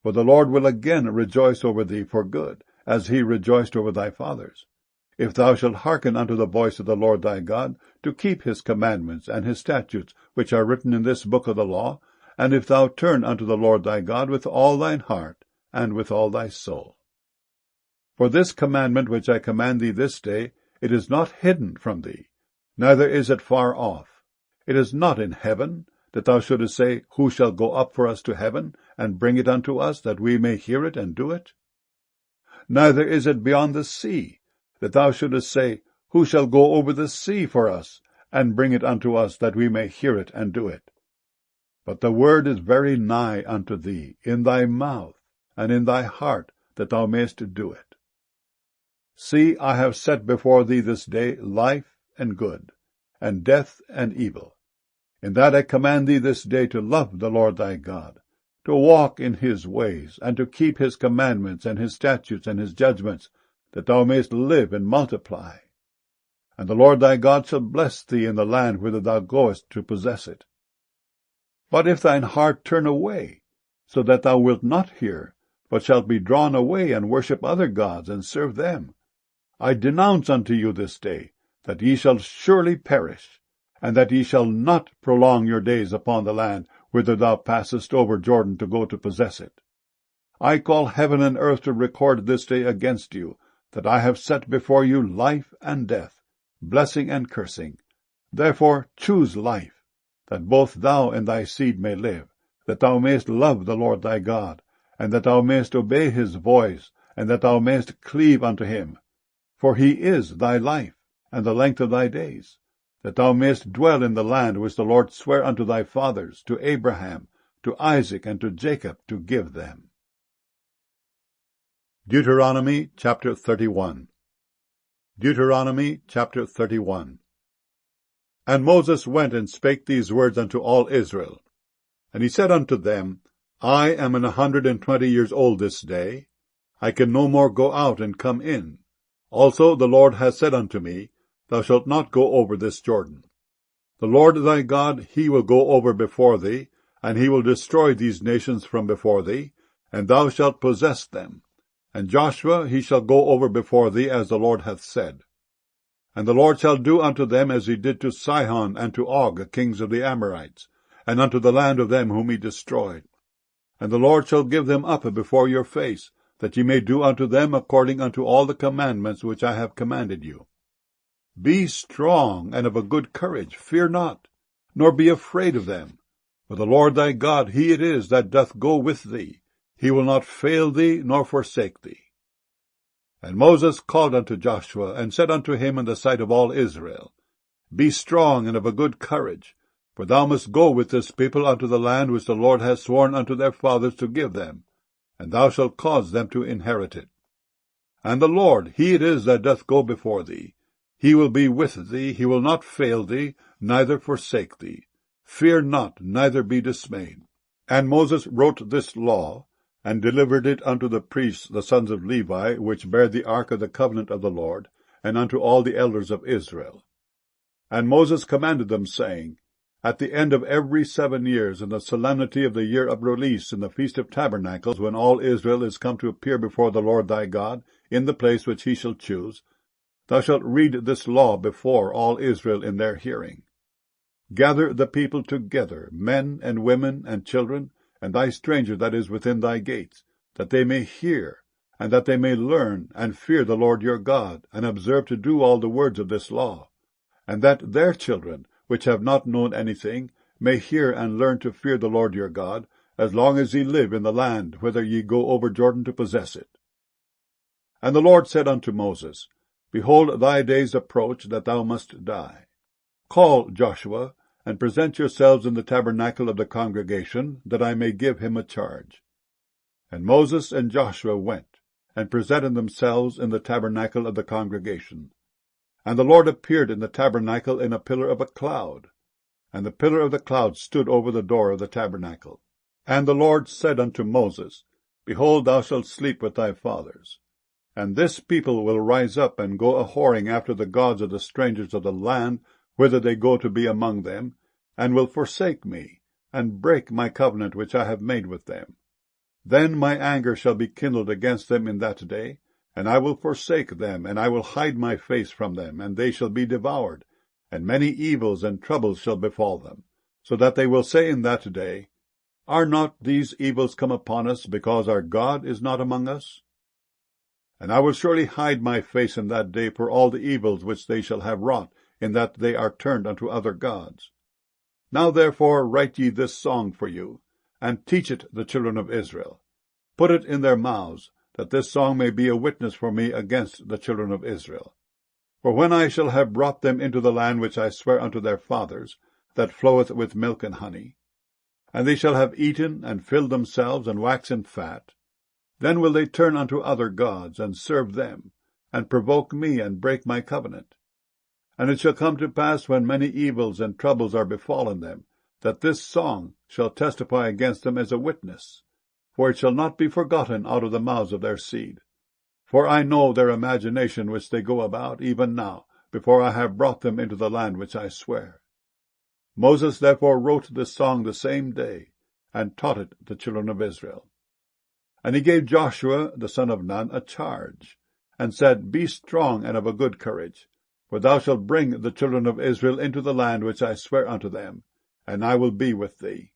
For the Lord will again rejoice over thee for good, as he rejoiced over thy fathers, if thou shalt hearken unto the voice of the Lord thy God, to keep his commandments and his statutes, which are written in this book of the law, and if thou turn unto the Lord thy God with all thine heart, and with all thy soul. For this commandment which I command thee this day, it is not hidden from thee, neither is it far off. It is not in heaven, that thou shouldest say, Who shall go up for us to heaven, and bring it unto us, that we may hear it and do it? Neither is it beyond the sea, that thou shouldest say, Who shall go over the sea for us, and bring it unto us, that we may hear it and do it? But the word is very nigh unto thee, in thy mouth, and in thy heart, that thou mayest do it. See, I have set before thee this day life and good, and death and evil. In that I command thee this day to love the Lord thy God, to walk in his ways, and to keep his commandments and his statutes and his judgments, that thou mayest live and multiply. And the Lord thy God shall bless thee in the land whither thou goest to possess it. But if thine heart turn away, so that thou wilt not hear, but shalt be drawn away and worship other gods, and serve them, I denounce unto you this day, that ye shall surely perish, and that ye shall not prolong your days upon the land whither thou passest over Jordan to go to possess it. I call heaven and earth to record this day against you, that I have set before you life and death, blessing and cursing. Therefore choose life, that both thou and thy seed may live, that thou mayest love the Lord thy God, and that thou mayest obey his voice, and that thou mayest cleave unto him. For he is thy life, and the length of thy days, that thou mayest dwell in the land which the Lord sware unto thy fathers, to Abraham, to Isaac, and to Jacob, to give them. Deuteronomy chapter 31. Deuteronomy chapter 31. And Moses went and spake these words unto all Israel. And he said unto them, I am 120 years old this day. I can no more go out and come in. Also the Lord hath said unto me, Thou shalt not go over this Jordan. The Lord thy God, he will go over before thee, and he will destroy these nations from before thee, and thou shalt possess them. And Joshua, he shall go over before thee, as the Lord hath said. And the Lord shall do unto them as he did to Sihon and to Og, kings of the Amorites, and unto the land of them whom he destroyed. And the Lord shall give them up before your face, that ye may do unto them according unto all the commandments which I have commanded you. Be strong and of a good courage, fear not, nor be afraid of them. For the Lord thy God, he it is that doth go with thee. He will not fail thee, nor forsake thee. And Moses called unto Joshua, and said unto him in the sight of all Israel, Be strong and of a good courage, for thou must go with this people unto the land which the Lord hath sworn unto their fathers to give them, and thou shalt cause them to inherit it. And the Lord, he it is that doth go before thee. He will be with thee, he will not fail thee, neither forsake thee. Fear not, neither be dismayed. And Moses wrote this law, and delivered it unto the priests the sons of Levi, which bare the ark of the covenant of the Lord, and unto all the elders of Israel. And Moses commanded them, saying, At the end of every 7 years, in the solemnity of the year of release, in the feast of tabernacles, when all Israel is come to appear before the Lord thy God, in the place which he shall choose, thou shalt read this law before all Israel in their hearing. Gather the people together, men and women and children, and thy stranger that is within thy gates, that they may hear, and that they may learn, and fear the Lord your God, and observe to do all the words of this law, and that their children, which have not known anything, may hear and learn to fear the Lord your God, as long as ye live in the land, whither ye go over Jordan to possess it. And the Lord said unto Moses, Behold, thy days approach, that thou must die. Call Joshua, and present yourselves in the tabernacle of the congregation, that I may give him a charge. And Moses and Joshua went, and presented themselves in the tabernacle of the congregation. And the Lord appeared in the tabernacle in a pillar of a cloud, and the pillar of the cloud stood over the door of the tabernacle. And the Lord said unto Moses, Behold, thou shalt sleep with thy fathers. And this people will rise up and go a-whoring after the gods of the strangers of the land, whither they go to be among them, and will forsake me, and break my covenant which I have made with them. Then my anger shall be kindled against them in that day, and I will forsake them, and I will hide my face from them, and they shall be devoured, and many evils and troubles shall befall them, so that they will say in that day, Are not these evils come upon us, because our God is not among us? And I will surely hide my face in that day for all the evils which they shall have wrought, in that they are turned unto other gods. Now therefore write ye this song for you, and teach it the children of Israel. Put it in their mouths, that this song may be a witness for me against the children of Israel. For when I shall have brought them into the land which I swear unto their fathers, that floweth with milk and honey, and they shall have eaten and filled themselves and waxen fat, then will they turn unto other gods, and serve them, and provoke me, and break my covenant. And it shall come to pass, when many evils and troubles are befallen them, that this song shall testify against them as a witness, for it shall not be forgotten out of the mouths of their seed. For I know their imagination which they go about, even now, before I have brought them into the land which I swear. Moses therefore wrote this song the same day, and taught it the children of Israel. And he gave Joshua the son of Nun a charge, and said, Be strong and of a good courage, for thou shalt bring the children of Israel into the land which I swear unto them, and I will be with thee.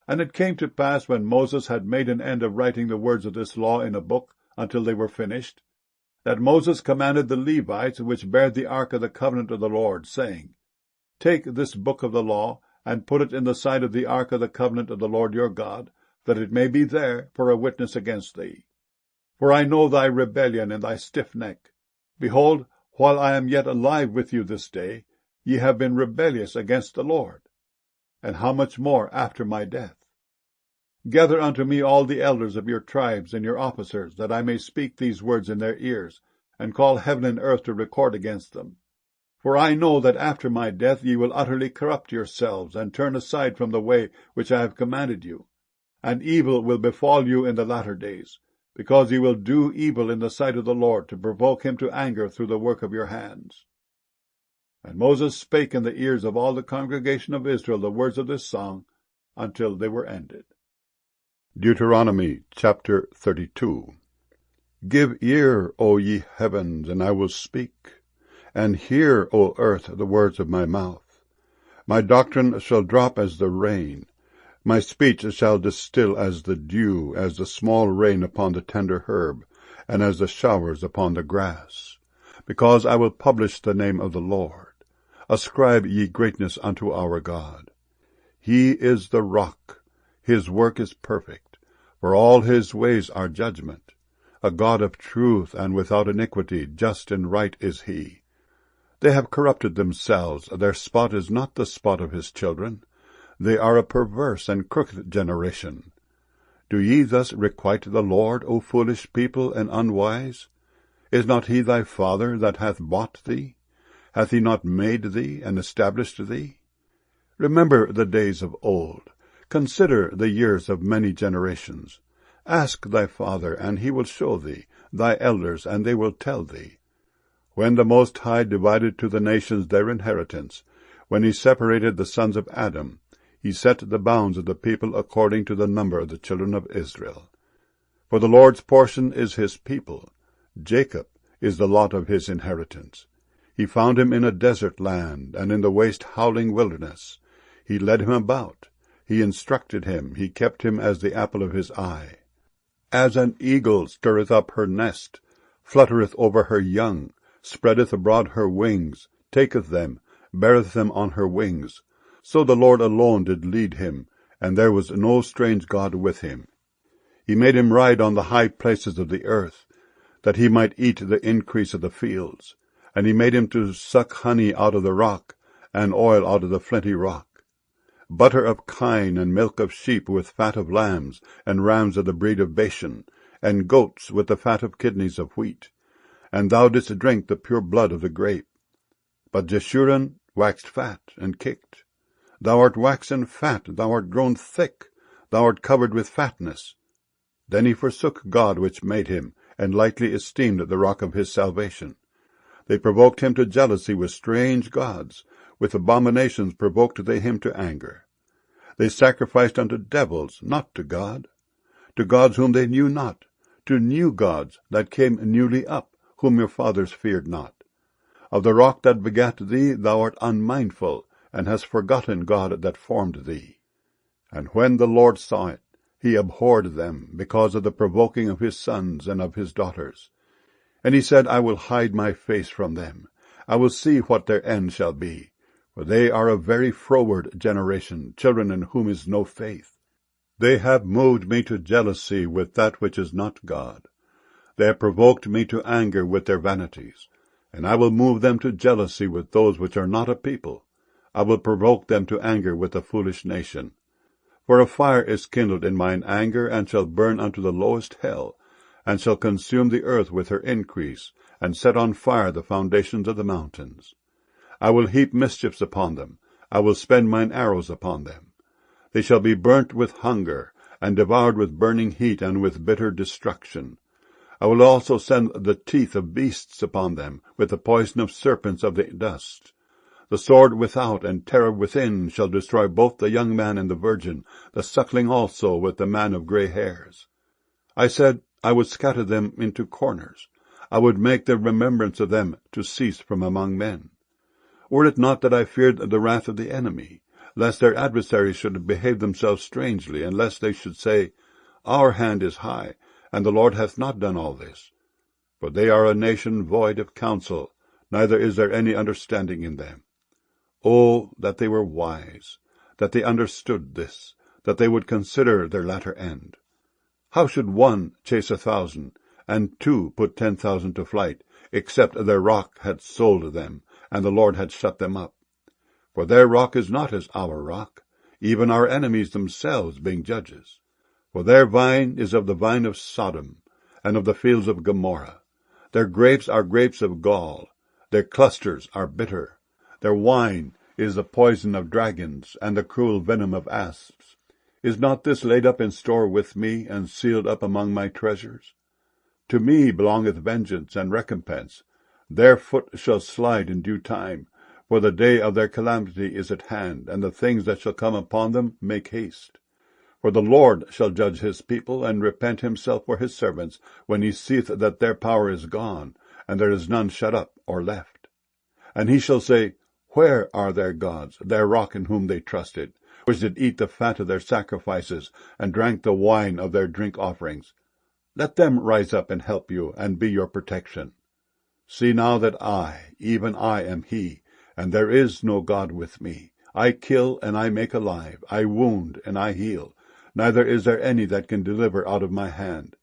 And it came to pass, when Moses had made an end of writing the words of this law in a book, until they were finished, that Moses commanded the Levites, which bare the ark of the covenant of the Lord, saying, Take this book of the law, and put it in the side of the ark of the covenant of the Lord your God, that it may be there for a witness against thee. For I know thy rebellion and thy stiff neck. Behold, while I am yet alive with you this day, ye have been rebellious against the Lord. And how much more after my death? Gather unto me all the elders of your tribes and your officers, that I may speak these words in their ears, and call heaven and earth to record against them. For I know that after my death ye will utterly corrupt yourselves, and turn aside from the way which I have commanded you. And evil will befall you in the latter days, because ye will do evil in the sight of the Lord, to provoke him to anger through the work of your hands. And Moses spake in the ears of all the congregation of Israel the words of this song, until they were ended. Deuteronomy chapter 32. Give ear, O ye heavens, and I will speak, and hear, O earth, the words of my mouth. My doctrine shall drop as the rain, my speech shall distill as the dew, as the small rain upon the tender herb, and as the showers upon the grass. Because I will publish the name of the Lord. Ascribe ye greatness unto our God. He is the rock, his work is perfect, for all his ways are judgment. A God of truth and without iniquity, just and right is he. They have corrupted themselves, their spot is not the spot of his children. They are a perverse and crooked generation. Do ye thus requite the Lord, O foolish people and unwise? Is not he thy father that hath bought thee? Hath he not made thee and established thee? Remember the days of old. Consider the years of many generations. Ask thy father, and he will show thee, thy elders, and they will tell thee. When the Most High divided to the nations their inheritance, when he separated the sons of Adam, he set the bounds of the people according to the number of the children of Israel. For the Lord's portion is his people. Jacob is the lot of his inheritance. He found him in a desert land, and in the waste howling wilderness. He led him about. He instructed him. He kept him as the apple of his eye. As an eagle stirreth up her nest, fluttereth over her young, spreadeth abroad her wings, taketh them, beareth them on her wings. So the Lord alone did lead him, and there was no strange God with him. He made him ride on the high places of the earth, that he might eat the increase of the fields. And he made him to suck honey out of the rock, and oil out of the flinty rock. Butter of kine, and milk of sheep, with fat of lambs, and rams of the breed of Bashan, and goats with the fat of kidneys of wheat. And thou didst drink the pure blood of the grape. But Jeshurun waxed fat, and kicked. Thou art waxen fat, thou art grown thick, thou art covered with fatness. Then he forsook God which made him, and lightly esteemed the rock of his salvation. They provoked him to jealousy with strange gods. With abominations provoked they him to anger. They sacrificed unto devils, not to God. To gods whom they knew not. To new gods that came newly up, whom your fathers feared not. Of the rock that begat thee thou art unmindful, and hast forgotten God that formed thee. And when the Lord saw it, he abhorred them, because of the provoking of his sons and of his daughters. And he said, I will hide my face from them. I will see what their end shall be. For they are a very froward generation, children in whom is no faith. They have moved me to jealousy with that which is not God. They have provoked me to anger with their vanities. And I will move them to jealousy with those which are not a people. I will provoke them to anger with a foolish nation. For a fire is kindled in mine anger, and shall burn unto the lowest hell, and shall consume the earth with her increase, and set on fire the foundations of the mountains. I will heap mischiefs upon them. I will spend mine arrows upon them. They shall be burnt with hunger, and devoured with burning heat, and with bitter destruction. I will also send the teeth of beasts upon them, with the poison of serpents of the dust. The sword without and terror within shall destroy both the young man and the virgin, the suckling also with the man of grey hairs. I said, I would scatter them into corners. I would make the remembrance of them to cease from among men. Were it not that I feared the wrath of the enemy, lest their adversaries should behave themselves strangely, and lest they should say, Our hand is high, and the Lord hath not done all this. For they are a nation void of counsel, neither is there any understanding in them. Oh, that they were wise, that they understood this, that they would consider their latter end. How should one chase 1,000, and 2 put 10,000 to flight, except their rock had sold them, and the Lord had shut them up? For their rock is not as our rock, even our enemies themselves being judges. For their vine is of the vine of Sodom, and of the fields of Gomorrah. Their grapes are grapes of gall, their clusters are bitter. Their wine is the poison of dragons, and the cruel venom of asps. Is not this laid up in store with me, and sealed up among my treasures? To me belongeth vengeance and recompense. Their foot shall slide in due time, for the day of their calamity is at hand, and the things that shall come upon them make haste. For the Lord shall judge his people, and repent himself for his servants, when he seeth that their power is gone, and there is none shut up or left. And he shall say, Where are their gods, their rock in whom they trusted, which did eat the fat of their sacrifices, and drank the wine of their drink offerings? Let them rise up and help you, and be your protection. See now that I, even I, am he, and there is no God with me. I kill, and I make alive. I wound, and I heal. Neither is there any that can deliver out of my hand.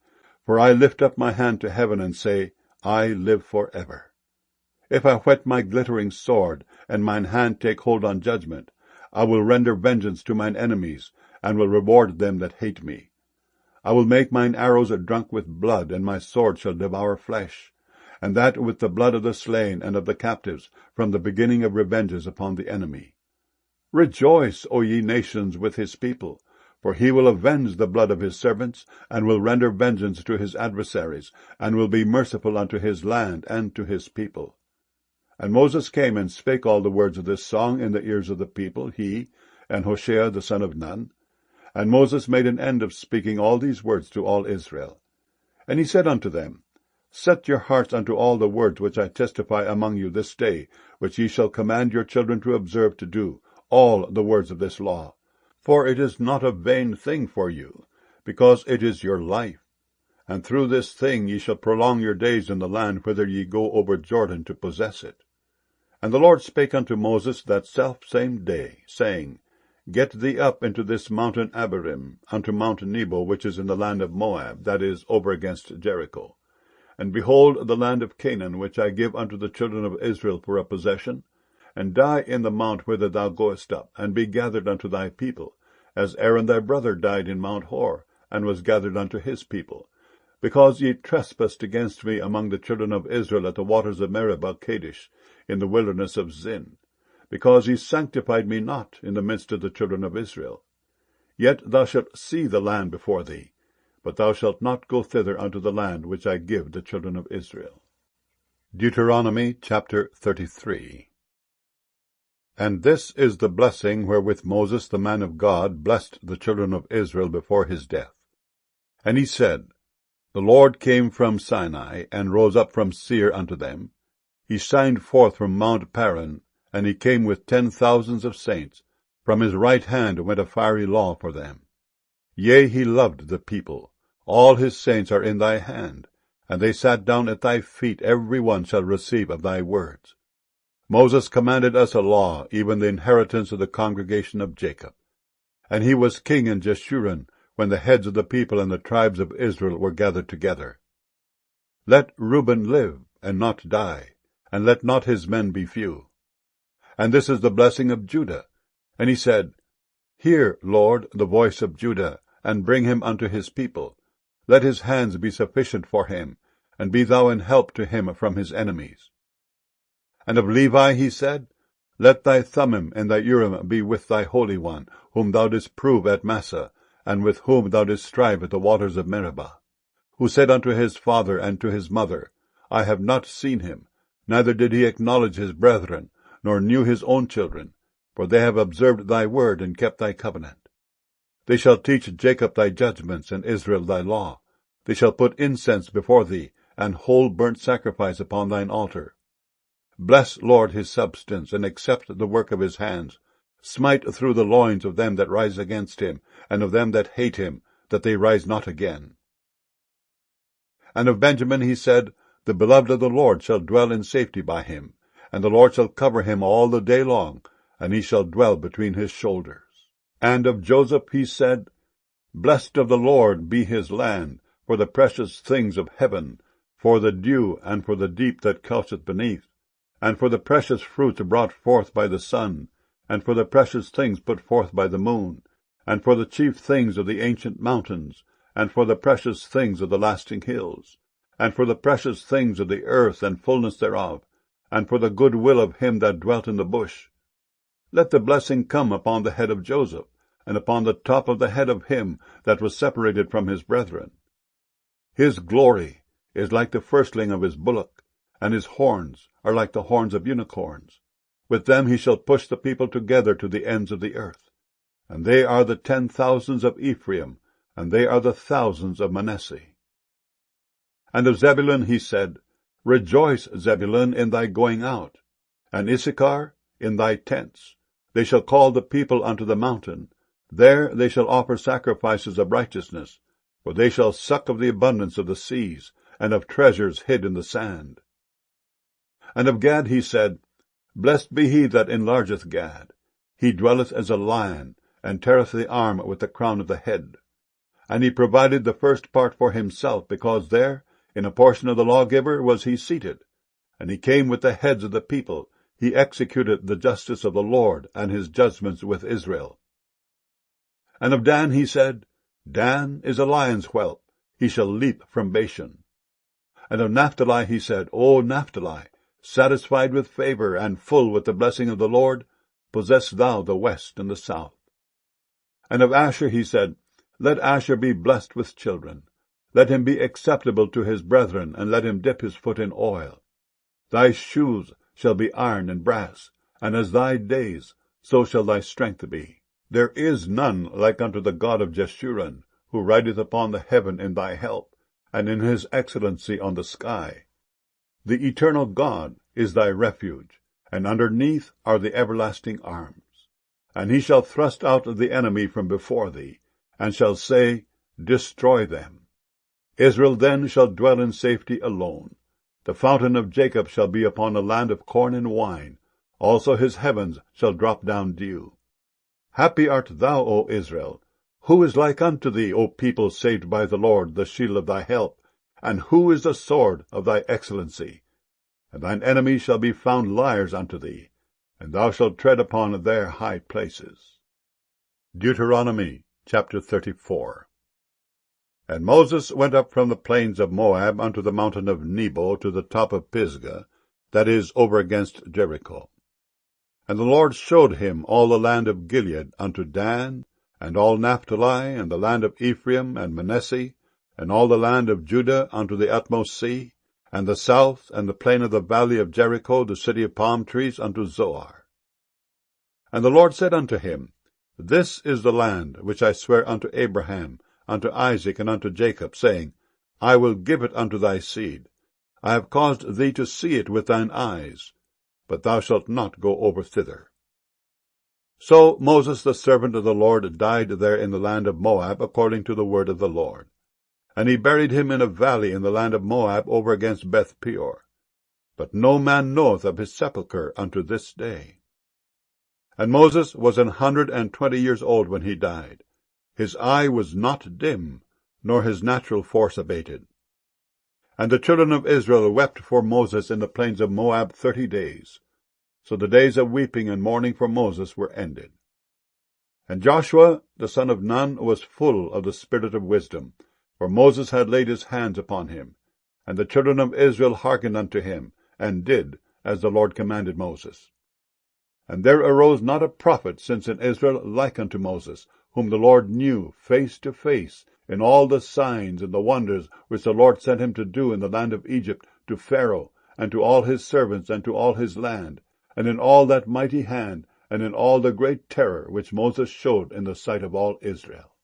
For I lift up my hand to heaven, and say, I live forever. If I whet my glittering sword, and mine hand take hold on judgment, I will render vengeance to mine enemies, and will reward them that hate me. I will make mine arrows drunk with blood, and my sword shall devour flesh, and that with the blood of the slain and of the captives, from the beginning of revenges upon the enemy. Rejoice, O ye nations, with his people, for he will avenge the blood of his servants, and will render vengeance to his adversaries, and will be merciful unto his land and to his people. And Moses came and spake all the words of this song in the ears of the people, he and Hoshea the son of Nun. And Moses made an end of speaking all these words to all Israel. And he said unto them, Set your hearts unto all the words which I testify among you this day, which ye shall command your children to observe to do, all the words of this law. For it is not a vain thing for you, because it is your life. And through this thing ye shall prolong your days in the land whither ye go over Jordan to possess it. And the Lord spake unto Moses that selfsame day, saying, Get thee up into this mountain Abarim, unto Mount Nebo, which is in the land of Moab, that is, over against Jericho. And behold the land of Canaan, which I give unto the children of Israel for a possession, and die in the mount whither thou goest up, and be gathered unto thy people, as Aaron thy brother died in Mount Hor, and was gathered unto his people, because ye trespassed against me among the children of Israel at the waters of Meribah Kadesh, in the wilderness of Zin, because ye sanctified me not in the midst of the children of Israel. Yet thou shalt see the land before thee, but thou shalt not go thither unto the land which I give the children of Israel. Deuteronomy chapter 33. And this is the blessing wherewith Moses the man of God blessed the children of Israel before his death. And he said, The Lord came from Sinai, and rose up from Seir unto them. He shined forth from Mount Paran, and he came with 10,000s of saints. From his right hand went a fiery law for them. Yea, he loved the people. All his saints are in thy hand, and they sat down at thy feet. Every one shall receive of thy words. Moses commanded us a law, even the inheritance of the congregation of Jacob. And he was king in Jeshurun, when the heads of the people and the tribes of Israel were gathered together. Let Reuben live, and not die, and let not his men be few. And this is the blessing of Judah. And he said, Hear, Lord, the voice of Judah, and bring him unto his people. Let his hands be sufficient for him, and be thou an help to him from his enemies. And of Levi he said, Let thy Thummim and thy Urim be with thy Holy One, whom thou didst prove at Massah, and with whom thou didst strive at the waters of Meribah, who said unto his father and to his mother, I have not seen him, neither did he acknowledge his brethren, nor knew his own children, for they have observed thy word and kept thy covenant. They shall teach Jacob thy judgments, and Israel thy law. They shall put incense before thee, and whole burnt sacrifice upon thine altar. Bless, Lord, his substance, and accept the work of his hands. smite through the loins of them that rise against him, and of them that hate him, that they rise not again. And of Benjamin he said, The beloved of the Lord shall dwell in safety by him, and the Lord shall cover him all the day long, and he shall dwell between his shoulders. And of Joseph he said, Blessed of the Lord be his land, for the precious things of heaven, for the dew, and for the deep that coucheth beneath, and for the precious fruits brought forth by the sun, and for the precious things put forth by the moon, and for the chief things of the ancient mountains, and for the precious things of the lasting hills, and for the precious things of the earth and fullness thereof, and for the good will of him that dwelt in the bush. Let the blessing come upon the head of Joseph, and upon the top of the head of him that was separated from his brethren. His glory is like the firstling of his bullock, and his horns are like the horns of unicorns. With them he shall push the people together to the ends of the earth. And they are the 10,000s of Ephraim, and they are the thousands of Manasseh. And of Zebulun he said, Rejoice, Zebulun, in thy going out, and Issachar in thy tents. They shall call the people unto the mountain. There they shall offer sacrifices of righteousness, for they shall suck of the abundance of the seas, and of treasures hid in the sand. And of Gad he said, Blessed be he that enlargeth Gad. He dwelleth as a lion, and teareth the arm with the crown of the head. And he provided the first part for himself, because there, in a portion of the lawgiver, was he seated. And he came with the heads of the people. He executed the justice of the Lord, and his judgments with Israel. And of Dan he said, Dan is a lion's whelp, he shall leap from Bashan. And of Naphtali he said, O Naphtali, satisfied with favor, and full with the blessing of the Lord, possess thou the west and the south. And of Asher he said, Let Asher be blessed with children. Let him be acceptable to his brethren, and let him dip his foot in oil. Thy shoes shall be iron and brass, and as thy days, so shall thy strength be. There is none like unto the God of Jeshurun, who rideth upon the heaven in thy help, and in his excellency on the sky. The eternal God is thy refuge, and underneath are the everlasting arms. And he shall thrust out the enemy from before thee, and shall say, Destroy them. Israel then shall dwell in safety alone. The fountain of Jacob shall be upon a land of corn and wine. Also his heavens shall drop down dew. Happy art thou, O Israel! Who is like unto thee, O people saved by the Lord, the shield of thy help? And who is the sword of thy excellency? And thine enemies shall be found liars unto thee, and thou shalt tread upon their high places. Deuteronomy chapter 34. And Moses went up from the plains of Moab unto the mountain of Nebo to the top of Pisgah, that is, over against Jericho. And the Lord showed him all the land of Gilead unto Dan, and all Naphtali, and the land of Ephraim and Manasseh, and all the land of Judah unto the utmost sea, and the south, and the plain of the valley of Jericho, the city of palm trees, unto Zoar. And the Lord said unto him, This is the land which I swear unto Abraham, unto Isaac, and unto Jacob, saying, I will give it unto thy seed. I have caused thee to see it with thine eyes, but thou shalt not go over thither. So Moses the servant of the Lord died there in the land of Moab, according to the word of the Lord. And he buried him in a valley in the land of Moab, over against Beth Peor. But no man knoweth of his sepulchre unto this day. And Moses was 120 years old when he died. His eye was not dim, nor his natural force abated. And the children of Israel wept for Moses in the plains of Moab 30 days. So the days of weeping and mourning for Moses were ended. And Joshua the son of Nun was full of the spirit of wisdom, for Moses had laid his hands upon him. And the children of Israel hearkened unto him, and did as the Lord commanded Moses. And there arose not a prophet since in Israel like unto Moses, whom the Lord knew face to face, in all the signs and the wonders which the Lord sent him to do in the land of Egypt, to Pharaoh, and to all his servants, and to all his land, and in all that mighty hand, and in all the great terror which Moses showed in the sight of all Israel.